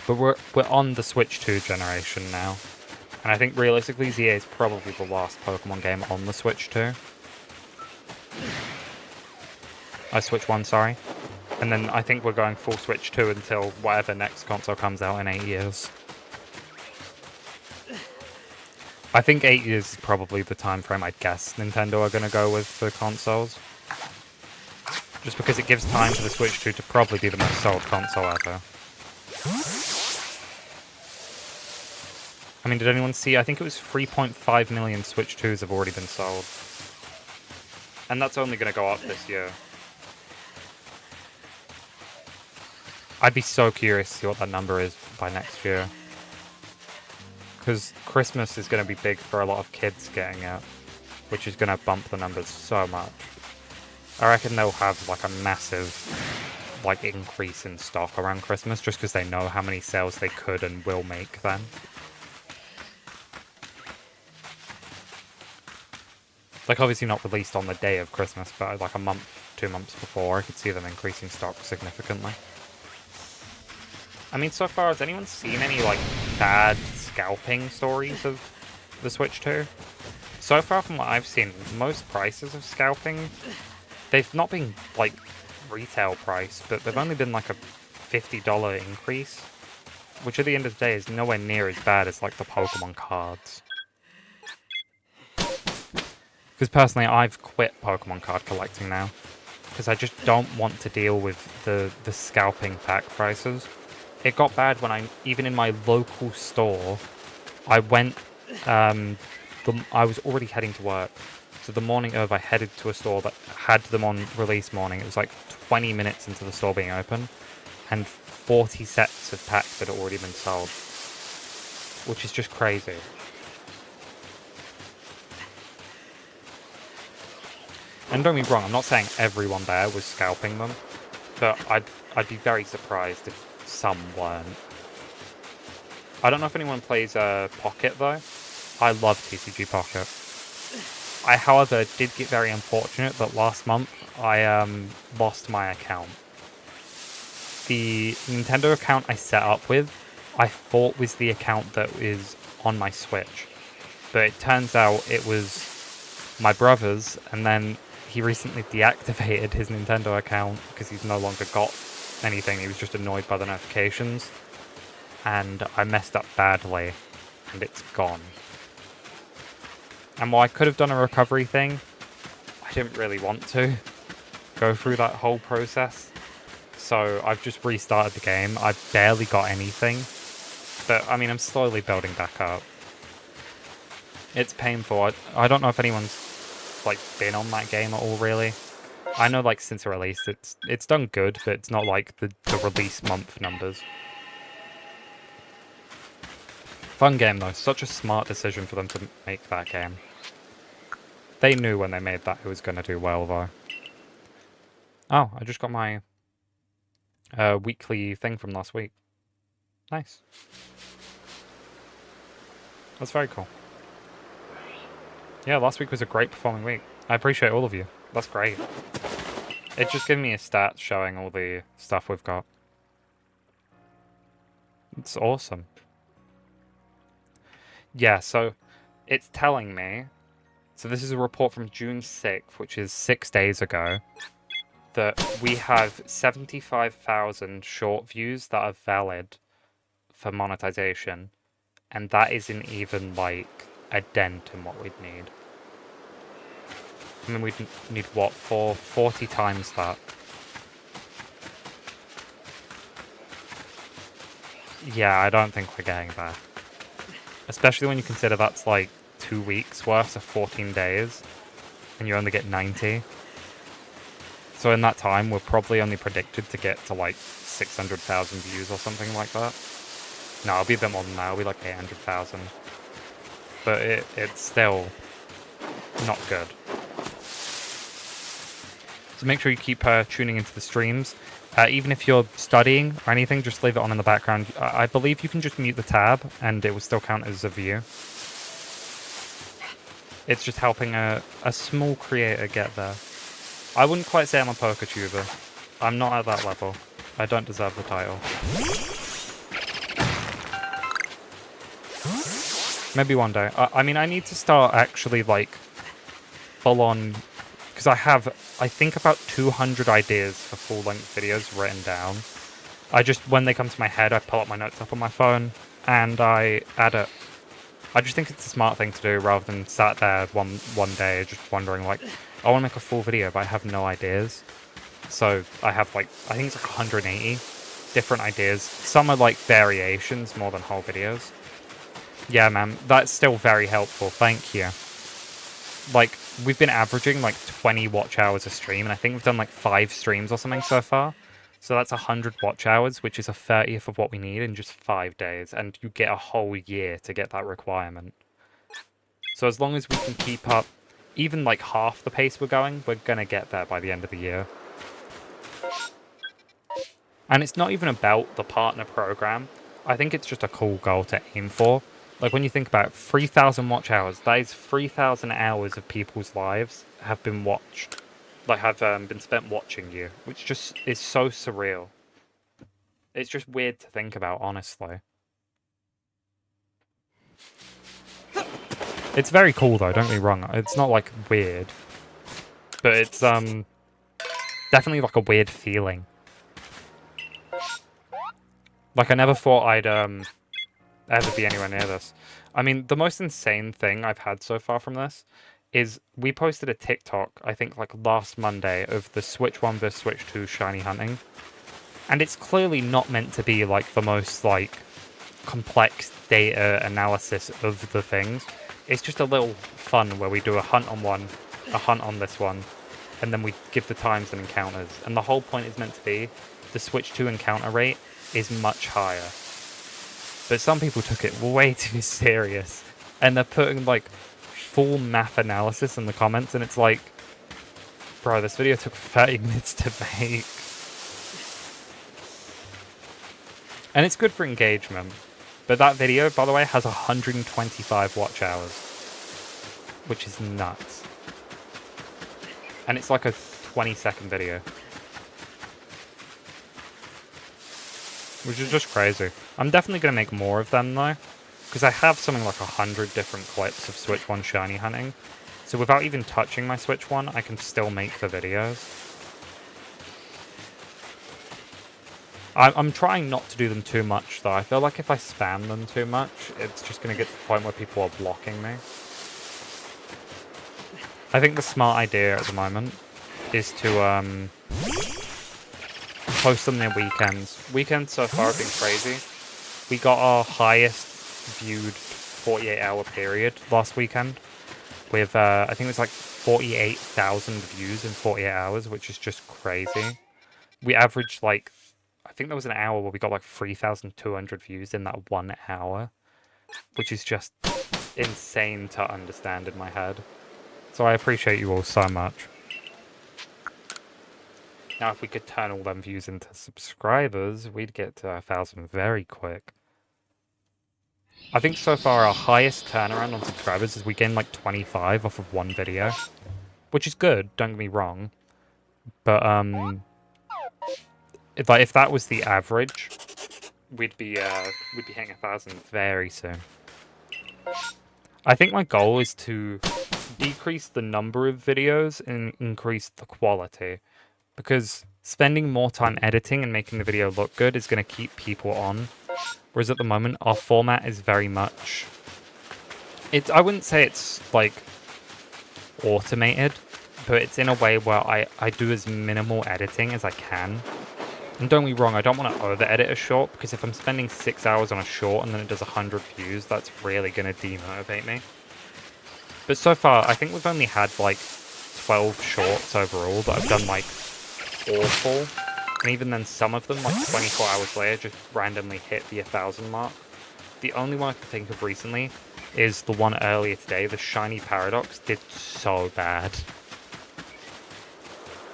But we're on the Switch 2 generation now. And I think realistically, ZA is probably the last Pokemon game on the Switch 2. Switch 1, sorry. And then I think we're going full Switch 2 until whatever next console comes out in 8 years. I think 8 years is probably the time frame I'd guess Nintendo are going to go with for consoles. Just because it gives time for the Switch 2 to probably be the most sold console ever. I mean, did anyone see? I think it was 3.5 million Switch 2s have already been sold. And that's only going to go up this year. I'd be so curious to see what that number is by next year. Because Christmas is going to be big for a lot of kids getting it, which is going to bump the numbers so much. I reckon they'll have like a massive like increase in stock around Christmas just because they know how many sales they could and will make then. Like, obviously not released on the day of Christmas, but like a month, 2 months before, I could see them increasing stock significantly. I mean, so far, has anyone seen any, like, bad scalping stories of the Switch 2? So far, from what I've seen, most prices of scalping, they've not been, like, retail price, but they've only been, like, a $50 increase, which at the end of the day is nowhere near as bad as, like, the Pokemon cards. Because personally, I've quit Pokemon card collecting now. Because I just don't want to deal with the scalping pack prices. It got bad when even in my local store, I went, I was already heading to work. So the morning of, I headed to a store that had them on release morning. It was like 20 minutes into the store being open. And 40 sets of packs had already been sold. Which is just crazy. And don't get me wrong, I'm not saying everyone there was scalping them, but I'd be very surprised if some weren't. I don't know if anyone plays Pocket though. I love TCG Pocket. I, however, did get very unfortunate that last month I lost my account. The Nintendo account I set up with, I thought was the account that is on my Switch, but it turns out it was my brother's, and then he recently deactivated his Nintendo account because he's no longer got anything. He was just annoyed by the notifications. And I messed up badly. And it's gone. And while I could have done a recovery thing, I didn't really want to go through that whole process. So I've just restarted the game. I've barely got anything. But, I mean, I'm slowly building back up. It's painful. I don't know if anyone's like been on that game at all, really. I know, like, since it released, it's done good, but it's not like the release month numbers. Fun game though, such a smart decision for them to make that game. They knew when they made that it was going to do well though. Oh, I just got my weekly thing from last week. Nice. That's very cool. Yeah, last week was a great performing week. I appreciate all of you. That's great. It's just giving me a stat showing all the stuff we've got. It's awesome. Yeah, so it's telling me... So this is a report from June 6th, which is 6 days ago, that we have 75,000 short views that are valid for monetization, and that isn't even, like, a dent in what we'd need. I mean, we'd need, what, 40 times that. Yeah, I don't think we're getting there. Especially when you consider that's, like, 2 weeks worth of 14 days, and you only get 90. So in that time, we're probably only predicted to get to, like, 600,000 views or something like that. No, it'll be a bit more than that. It'll be like 800,000. But it's still not good. So make sure you keep tuning into the streams. Even if you're studying or anything, just leave it on in the background. I believe you can just mute the tab and it will still count as a view. It's just helping a small creator get there. I wouldn't quite say I'm a poker tuber. I'm not at that level. I don't deserve the title. Maybe one day. I mean, I need to start actually, like, full-on... Because I think about 200 ideas for full-length videos written down. When they come to my head, I pull up my notes up on my phone, and I add it. I just think it's a smart thing to do, rather than sat there one day just wondering, like, I want to make a full video, but I have no ideas. So I have, like, I think it's like 180 different ideas. Some are, like, variations more than whole videos. Yeah, man, that's still very helpful. Thank you. Like, we've been averaging, like, 20 watch hours a stream, and I think we've done, like, 5 streams or something so far. So that's 100 watch hours, which is a 30th of what we need in just 5 days, and you get a whole year to get that requirement. So as long as we can keep up even, like, half the pace we're going, we're gonna get there by the end of the year. And it's not even about the partner program. I think it's just a cool goal to aim for. Like, when you think about it, 3,000 watch hours, that is 3,000 hours of people's lives have been watched. Like, have been spent watching you, which just is so surreal. It's just weird to think about, honestly. It's very cool, though, don't get me wrong. It's not, like, weird. But it's, definitely, like, a weird feeling. Like, I never thought I'd, ever be anywhere near this. I mean, the most insane thing I've had so far from this is we posted a TikTok, I think, like, last Monday of the Switch 1 vs Switch 2 shiny hunting. And it's clearly not meant to be, like, the most, like, complex data analysis of the things. It's just a little fun where we do a hunt on one, a hunt on this one, and then we give the times and encounters. And the whole point is meant to be the Switch 2 encounter rate is much higher. But some people took it way too serious. And they're putting, like, full math analysis in the comments, and it's like, bro, this video took 30 minutes to make. And it's good for engagement. But that video, by the way, has 125 watch hours. Which is nuts. And it's like a 20-second video. Which is just crazy. I'm definitely going to make more of them, though. Because I have something like 100 different clips of Switch 1 shiny hunting. So without even touching my Switch 1, I can still make the videos. I'm trying not to do them too much, though. I feel like if I spam them too much, it's just going to get to the point where people are blocking me. I think the smart idea at the moment is to post them near weekends. Weekends so far have been crazy. We got our highest viewed 48-hour period last weekend with, I think it was like 48,000 views in 48 hours, which is just crazy. We averaged like, I think there was an hour where we got like 3,200 views in that 1 hour, which is just insane to understand in my head. So I appreciate you all so much. Now, if we could turn all them views into subscribers, we'd get to 1,000 very quick. I think so far our highest turnaround on subscribers is we gained like 25 off of one video, which is good, don't get me wrong. But, if that was the average, we'd be hitting 1,000 very soon. I think my goal is to decrease the number of videos and increase the quality. Because spending more time editing and making the video look good is going to keep people on. Whereas at the moment, our format is very much... I wouldn't say it's, like, automated, but it's in a way where I do as minimal editing as I can. And don't get me wrong, I don't want to over-edit a short, because if I'm spending 6 hours on a short and then it does 100 views, that's really going to demotivate me. But so far, I think we've only had, like, 12 shorts overall that I've done, like, awful. And even then, some of them, like 24 hours later, just randomly hit the 1,000 mark. The only one I can think of recently is the one earlier today, the Shiny Paradox, did so bad.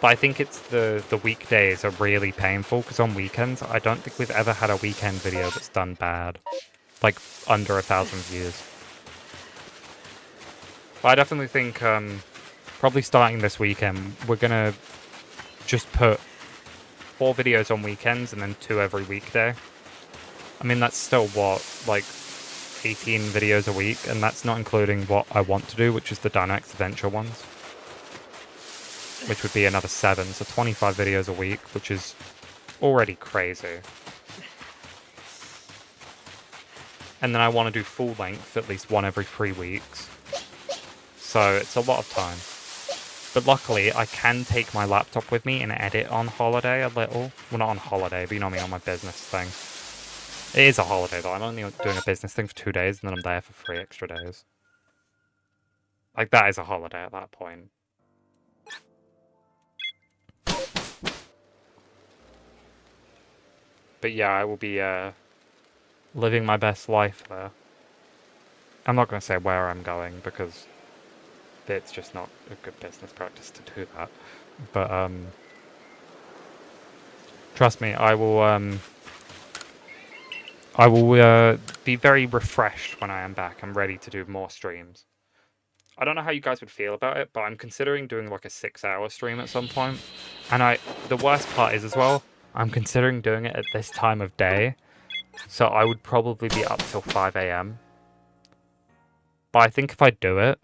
But I think it's the weekdays are really painful, because on weekends, I don't think we've ever had a weekend video that's done bad. Like, under 1,000 views. But I definitely think, probably starting this weekend, we're gonna just put 4 videos on weekends and then 2 every weekday. I mean, that's still what, like 18 videos a week, and that's not including what I want to do, which is the Dynamax Adventure ones. Which would be another 7, so 25 videos a week, which is already crazy. And then I want to do full length, at least 1 every 3 weeks. So it's a lot of time. But luckily, I can take my laptop with me and edit on holiday a little. Well, not on holiday, but you know what I mean, on my business thing. It is a holiday, though. I'm only doing a business thing for 2 days, and then I'm there for 3 extra days. Like, that is a holiday at that point. But yeah, I will be living my best life there. I'm not going to say where I'm going, because it's just not a good business practice to do that. But trust me, I will be very refreshed when I am back. I'm ready to do more streams. I don't know how you guys would feel about it, but I'm considering doing like a 6-hour stream at some point. And the worst part is as well, I'm considering doing it at this time of day. So I would probably be up till 5 AM. But I think if I do it,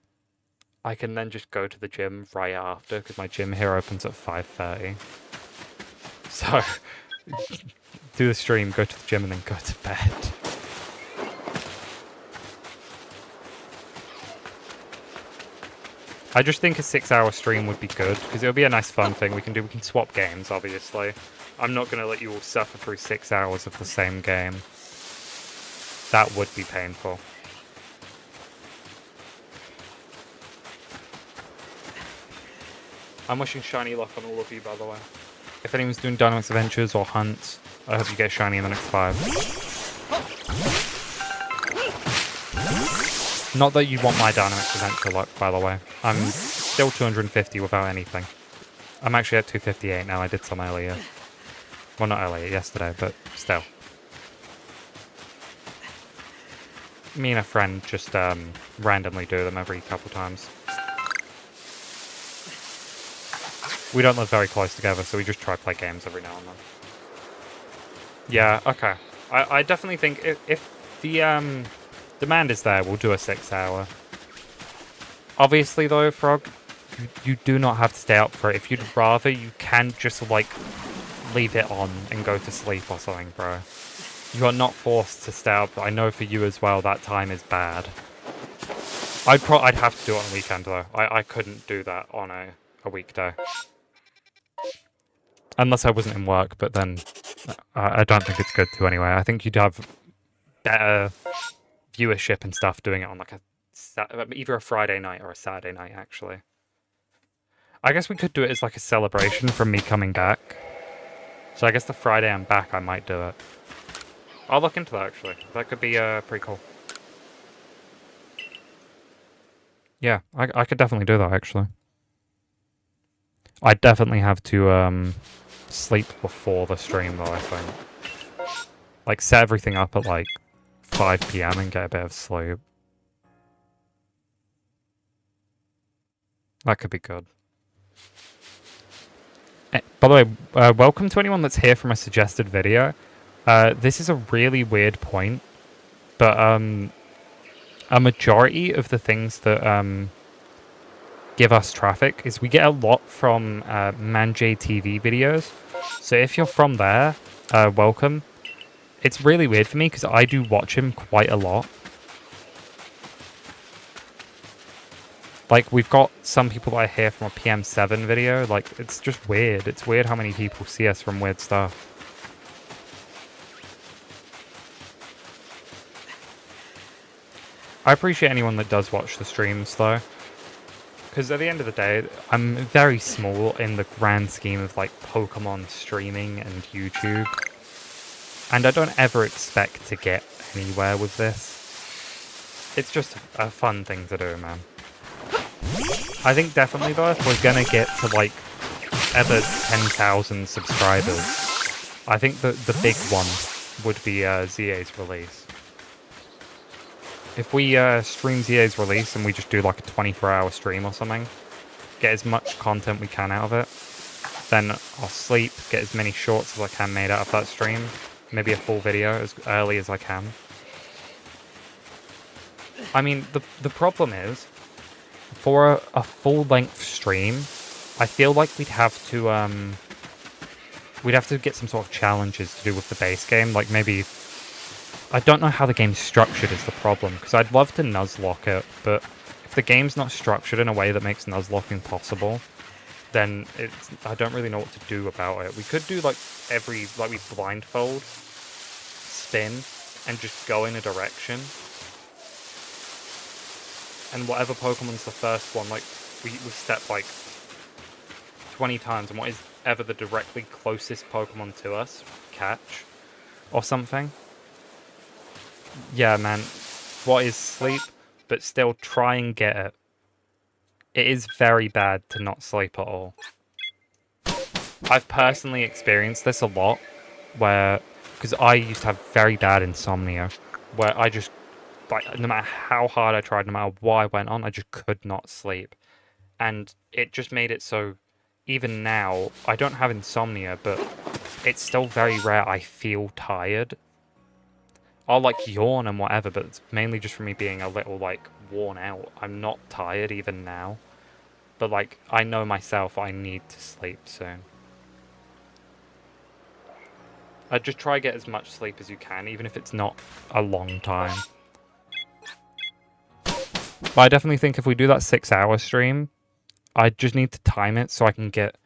I can then just go to the gym right after, because my gym here opens at 5:30. So, do the stream, go to the gym, and then go to bed. I just think a 6-hour stream would be good, because it'll be a nice fun thing we can do. We can swap games, obviously. I'm not going to let you all suffer through 6 hours of the same game. That would be painful. I'm wishing shiny luck on all of you, by the way. If anyone's doing Dynamax Adventures or hunts, I hope you get shiny in the next 5. Not that you want my Dynamax Adventure luck, by the way. I'm still 250 without anything. I'm actually at 258 now. I did some earlier. Well, not earlier, yesterday, but still. Me and a friend just randomly do them every couple times. We don't live very close together, so we just try to play games every now and then. Yeah, okay. I definitely think if the demand is there, we'll do a 6-hour. Obviously, though, Frog, you do not have to stay up for it. If you'd rather, you can just, like, leave it on and go to sleep or something, bro. You are not forced to stay up. I know for you as well, that time is bad. I'd have to do it on a weekend, though. I couldn't do that on a weekday. Unless I wasn't in work, but then I don't think it's good to anyway. I think you'd have better viewership and stuff doing it on like either a Friday night or a Saturday night, actually. I guess we could do it as like a celebration from me coming back. So I guess the Friday I'm back, I might do it. I'll look into that, actually. That could be pretty cool. Yeah, I could definitely do that, actually. I definitely have to sleep before the stream, though, I think. Like, set everything up at, like, 5 PM and get a bit of sleep. That could be good. By the way, welcome to anyone that's here from a suggested video. This is a really weird point, but a majority of the things that give us traffic is we get a lot from Manjay TV videos. So if you're from there, welcome. It's really weird for me because I do watch him quite a lot. Like, we've got some people that I hear from a PM7 video. Like, it's just weird. It's weird how many people see us from weird stuff. I appreciate anyone that does watch the streams, though. Because at the end of the day, I'm very small in the grand scheme of, like, Pokemon streaming and YouTube. And I don't ever expect to get anywhere with this. It's just a fun thing to do, man. I think definitely, though, if we're gonna get to, like, ever 10,000 subscribers, I think the big one would be ZA's release. If we stream ZA's release and we just do like a 24-hour stream or something, get as much content we can out of it, then I'll sleep, get as many shorts as I can made out of that stream, maybe a full video as early as I can. I mean, the problem is, for a full-length stream, I feel like we'd have to get some sort of challenges to do with the base game, like maybe... I don't know how the game's structured is the problem, because I'd love to Nuzlocke it, but if the game's not structured in a way that makes Nuzlocking possible, then I don't really know what to do about it. We could do like we blindfold, spin, and just go in a direction. And whatever Pokemon's the first one, like, we step like 20 times, and what is ever the directly closest Pokemon to us, catch, or something. Yeah, man, what is sleep, but still try and get it. It is very bad to not sleep at all. I've personally experienced this a lot, because I used to have very bad insomnia, where I just, like, no matter how hard I tried, no matter what I went on, I just could not sleep. And it just made it so, even now, I don't have insomnia, but it's still very rare I feel tired. I'll, like, yawn and whatever, but it's mainly just from me being a little, like, worn out. I'm not tired even now. But, like, I know myself I need to sleep soon. I'd just try to get as much sleep as you can, even if it's not a long time. But I definitely think if we do that 6-hour stream, I just need to time it so I can get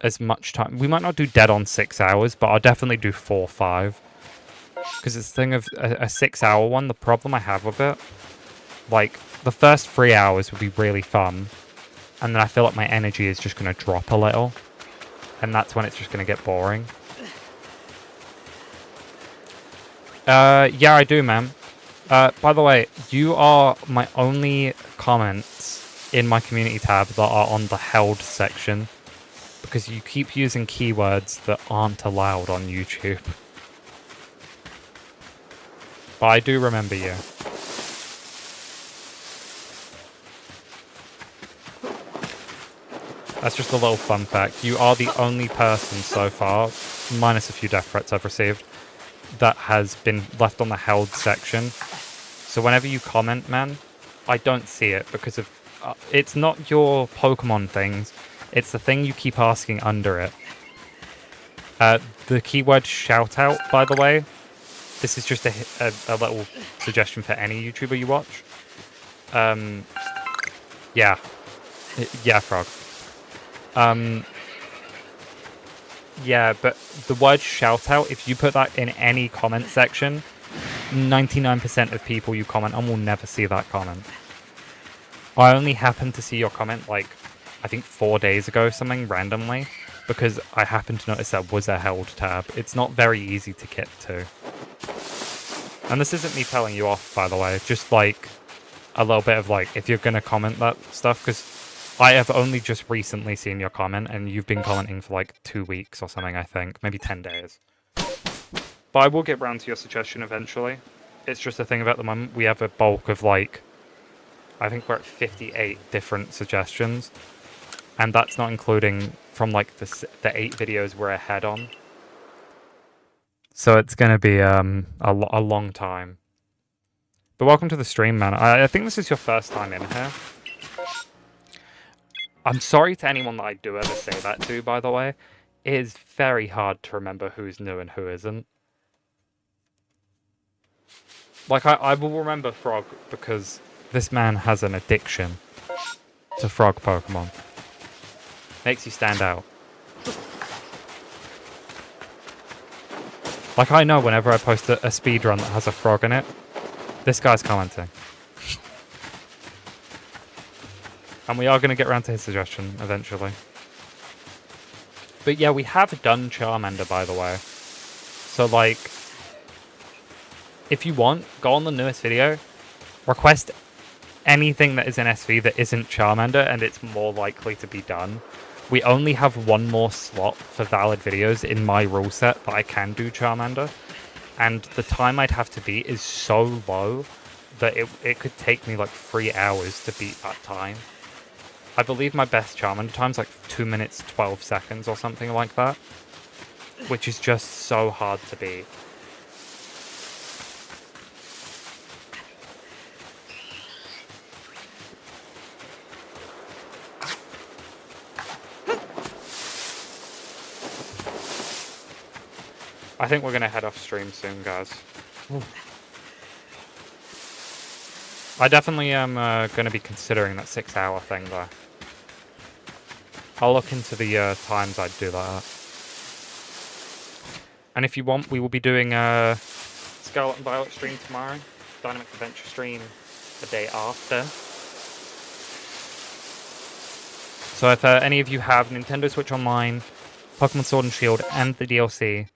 as much time. We might not do dead on 6 hours, but I'll definitely do 4 or 5. Because it's the thing of a 6-hour one, the problem I have with it, like, the first 3 hours would be really fun, and then I feel like my energy is just going to drop a little, and that's when it's just going to get boring. Yeah, I do, man. By the way, you are my only comments in my community tab that are on the held section, because you keep using keywords that aren't allowed on YouTube. But I do remember you. That's just a little fun fact. You are the only person so far, minus a few death threats I've received, that has been left on the held section. So whenever you comment, man, I don't see it because of... it's not your Pokemon things. It's the thing you keep asking under it. The keyword shoutout, by the way, this is just a little suggestion for any YouTuber you watch. Yeah. Yeah, Frog. Yeah, but the word shoutout, if you put that in any comment section, 99% of people you comment on will never see that comment. I only happened to see your comment, like, I think 4 days ago, something, randomly, because I happened to notice there was a held tab. It's not very easy to get to. And this isn't me telling you off, by the way, just, like, a little bit of, like, if you're gonna comment that stuff, because I have only just recently seen your comment, and you've been commenting for, like, 2 weeks or something, I think. Maybe 10 days. But I will get round to your suggestion eventually. It's just a thing about the moment. We have a bulk of, like, I think we're at 58 different suggestions. And that's not including from, like, the 8 videos we're ahead on. So it's going to be a long time. But welcome to the stream, man. I think this is your first time in here. I'm sorry to anyone that I do ever say that to, by the way. It is very hard to remember who's new and who isn't. Like, I will remember Frog because this man has an addiction to frog Pokemon. Makes you stand out. Like, I know whenever I post a speedrun that has a frog in it, this guy's commenting. And we are going to get around to his suggestion eventually. But yeah, we have done Charmander, by the way. So, like, if you want, go on the newest video, request anything that is in SV that isn't Charmander, and it's more likely to be done. we only have one more slot for valid videos in my rule set that I can do Charmander, and the time I'd have to beat is so low that it could take me like 3 hours to beat that time. I believe my best Charmander time's like 2 minutes 12 seconds or something like that, which is just so hard to beat. I think we're going to head off stream soon, guys. Ooh. I definitely am going to be considering that 6-hour thing, though. I'll look into the times I'd do that. And if you want, we will be doing a Scarlet and Violet stream tomorrow. Dynamic Adventure stream the day after. So if any of you have Nintendo Switch Online, Pokemon Sword and Shield, and the DLC,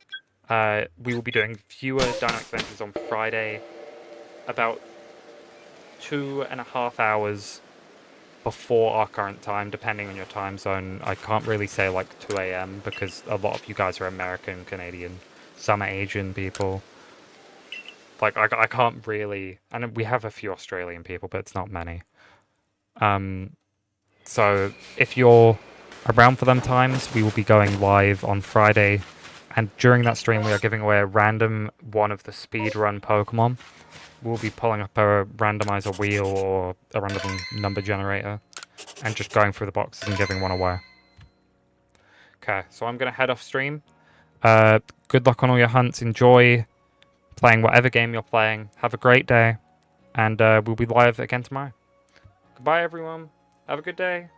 we will be doing fewer Dynamic Adventures on Friday, about 2.5 hours before our current time, depending on your time zone. I can't really say like 2 a.m. because a lot of you guys are American, Canadian, some are Asian people. Like, I can't really... And we have a few Australian people, but it's not many. So if you're around for them times, we will be going live on Friday. And during that stream, we are giving away a random one of the speedrun Pokemon. We'll be pulling up a randomizer wheel or a random number generator and just going through the boxes and giving one away. Okay, so I'm going to head off stream. Good luck on all your hunts. Enjoy playing whatever game you're playing. Have a great day. And we'll be live again tomorrow. Goodbye, everyone. Have a good day.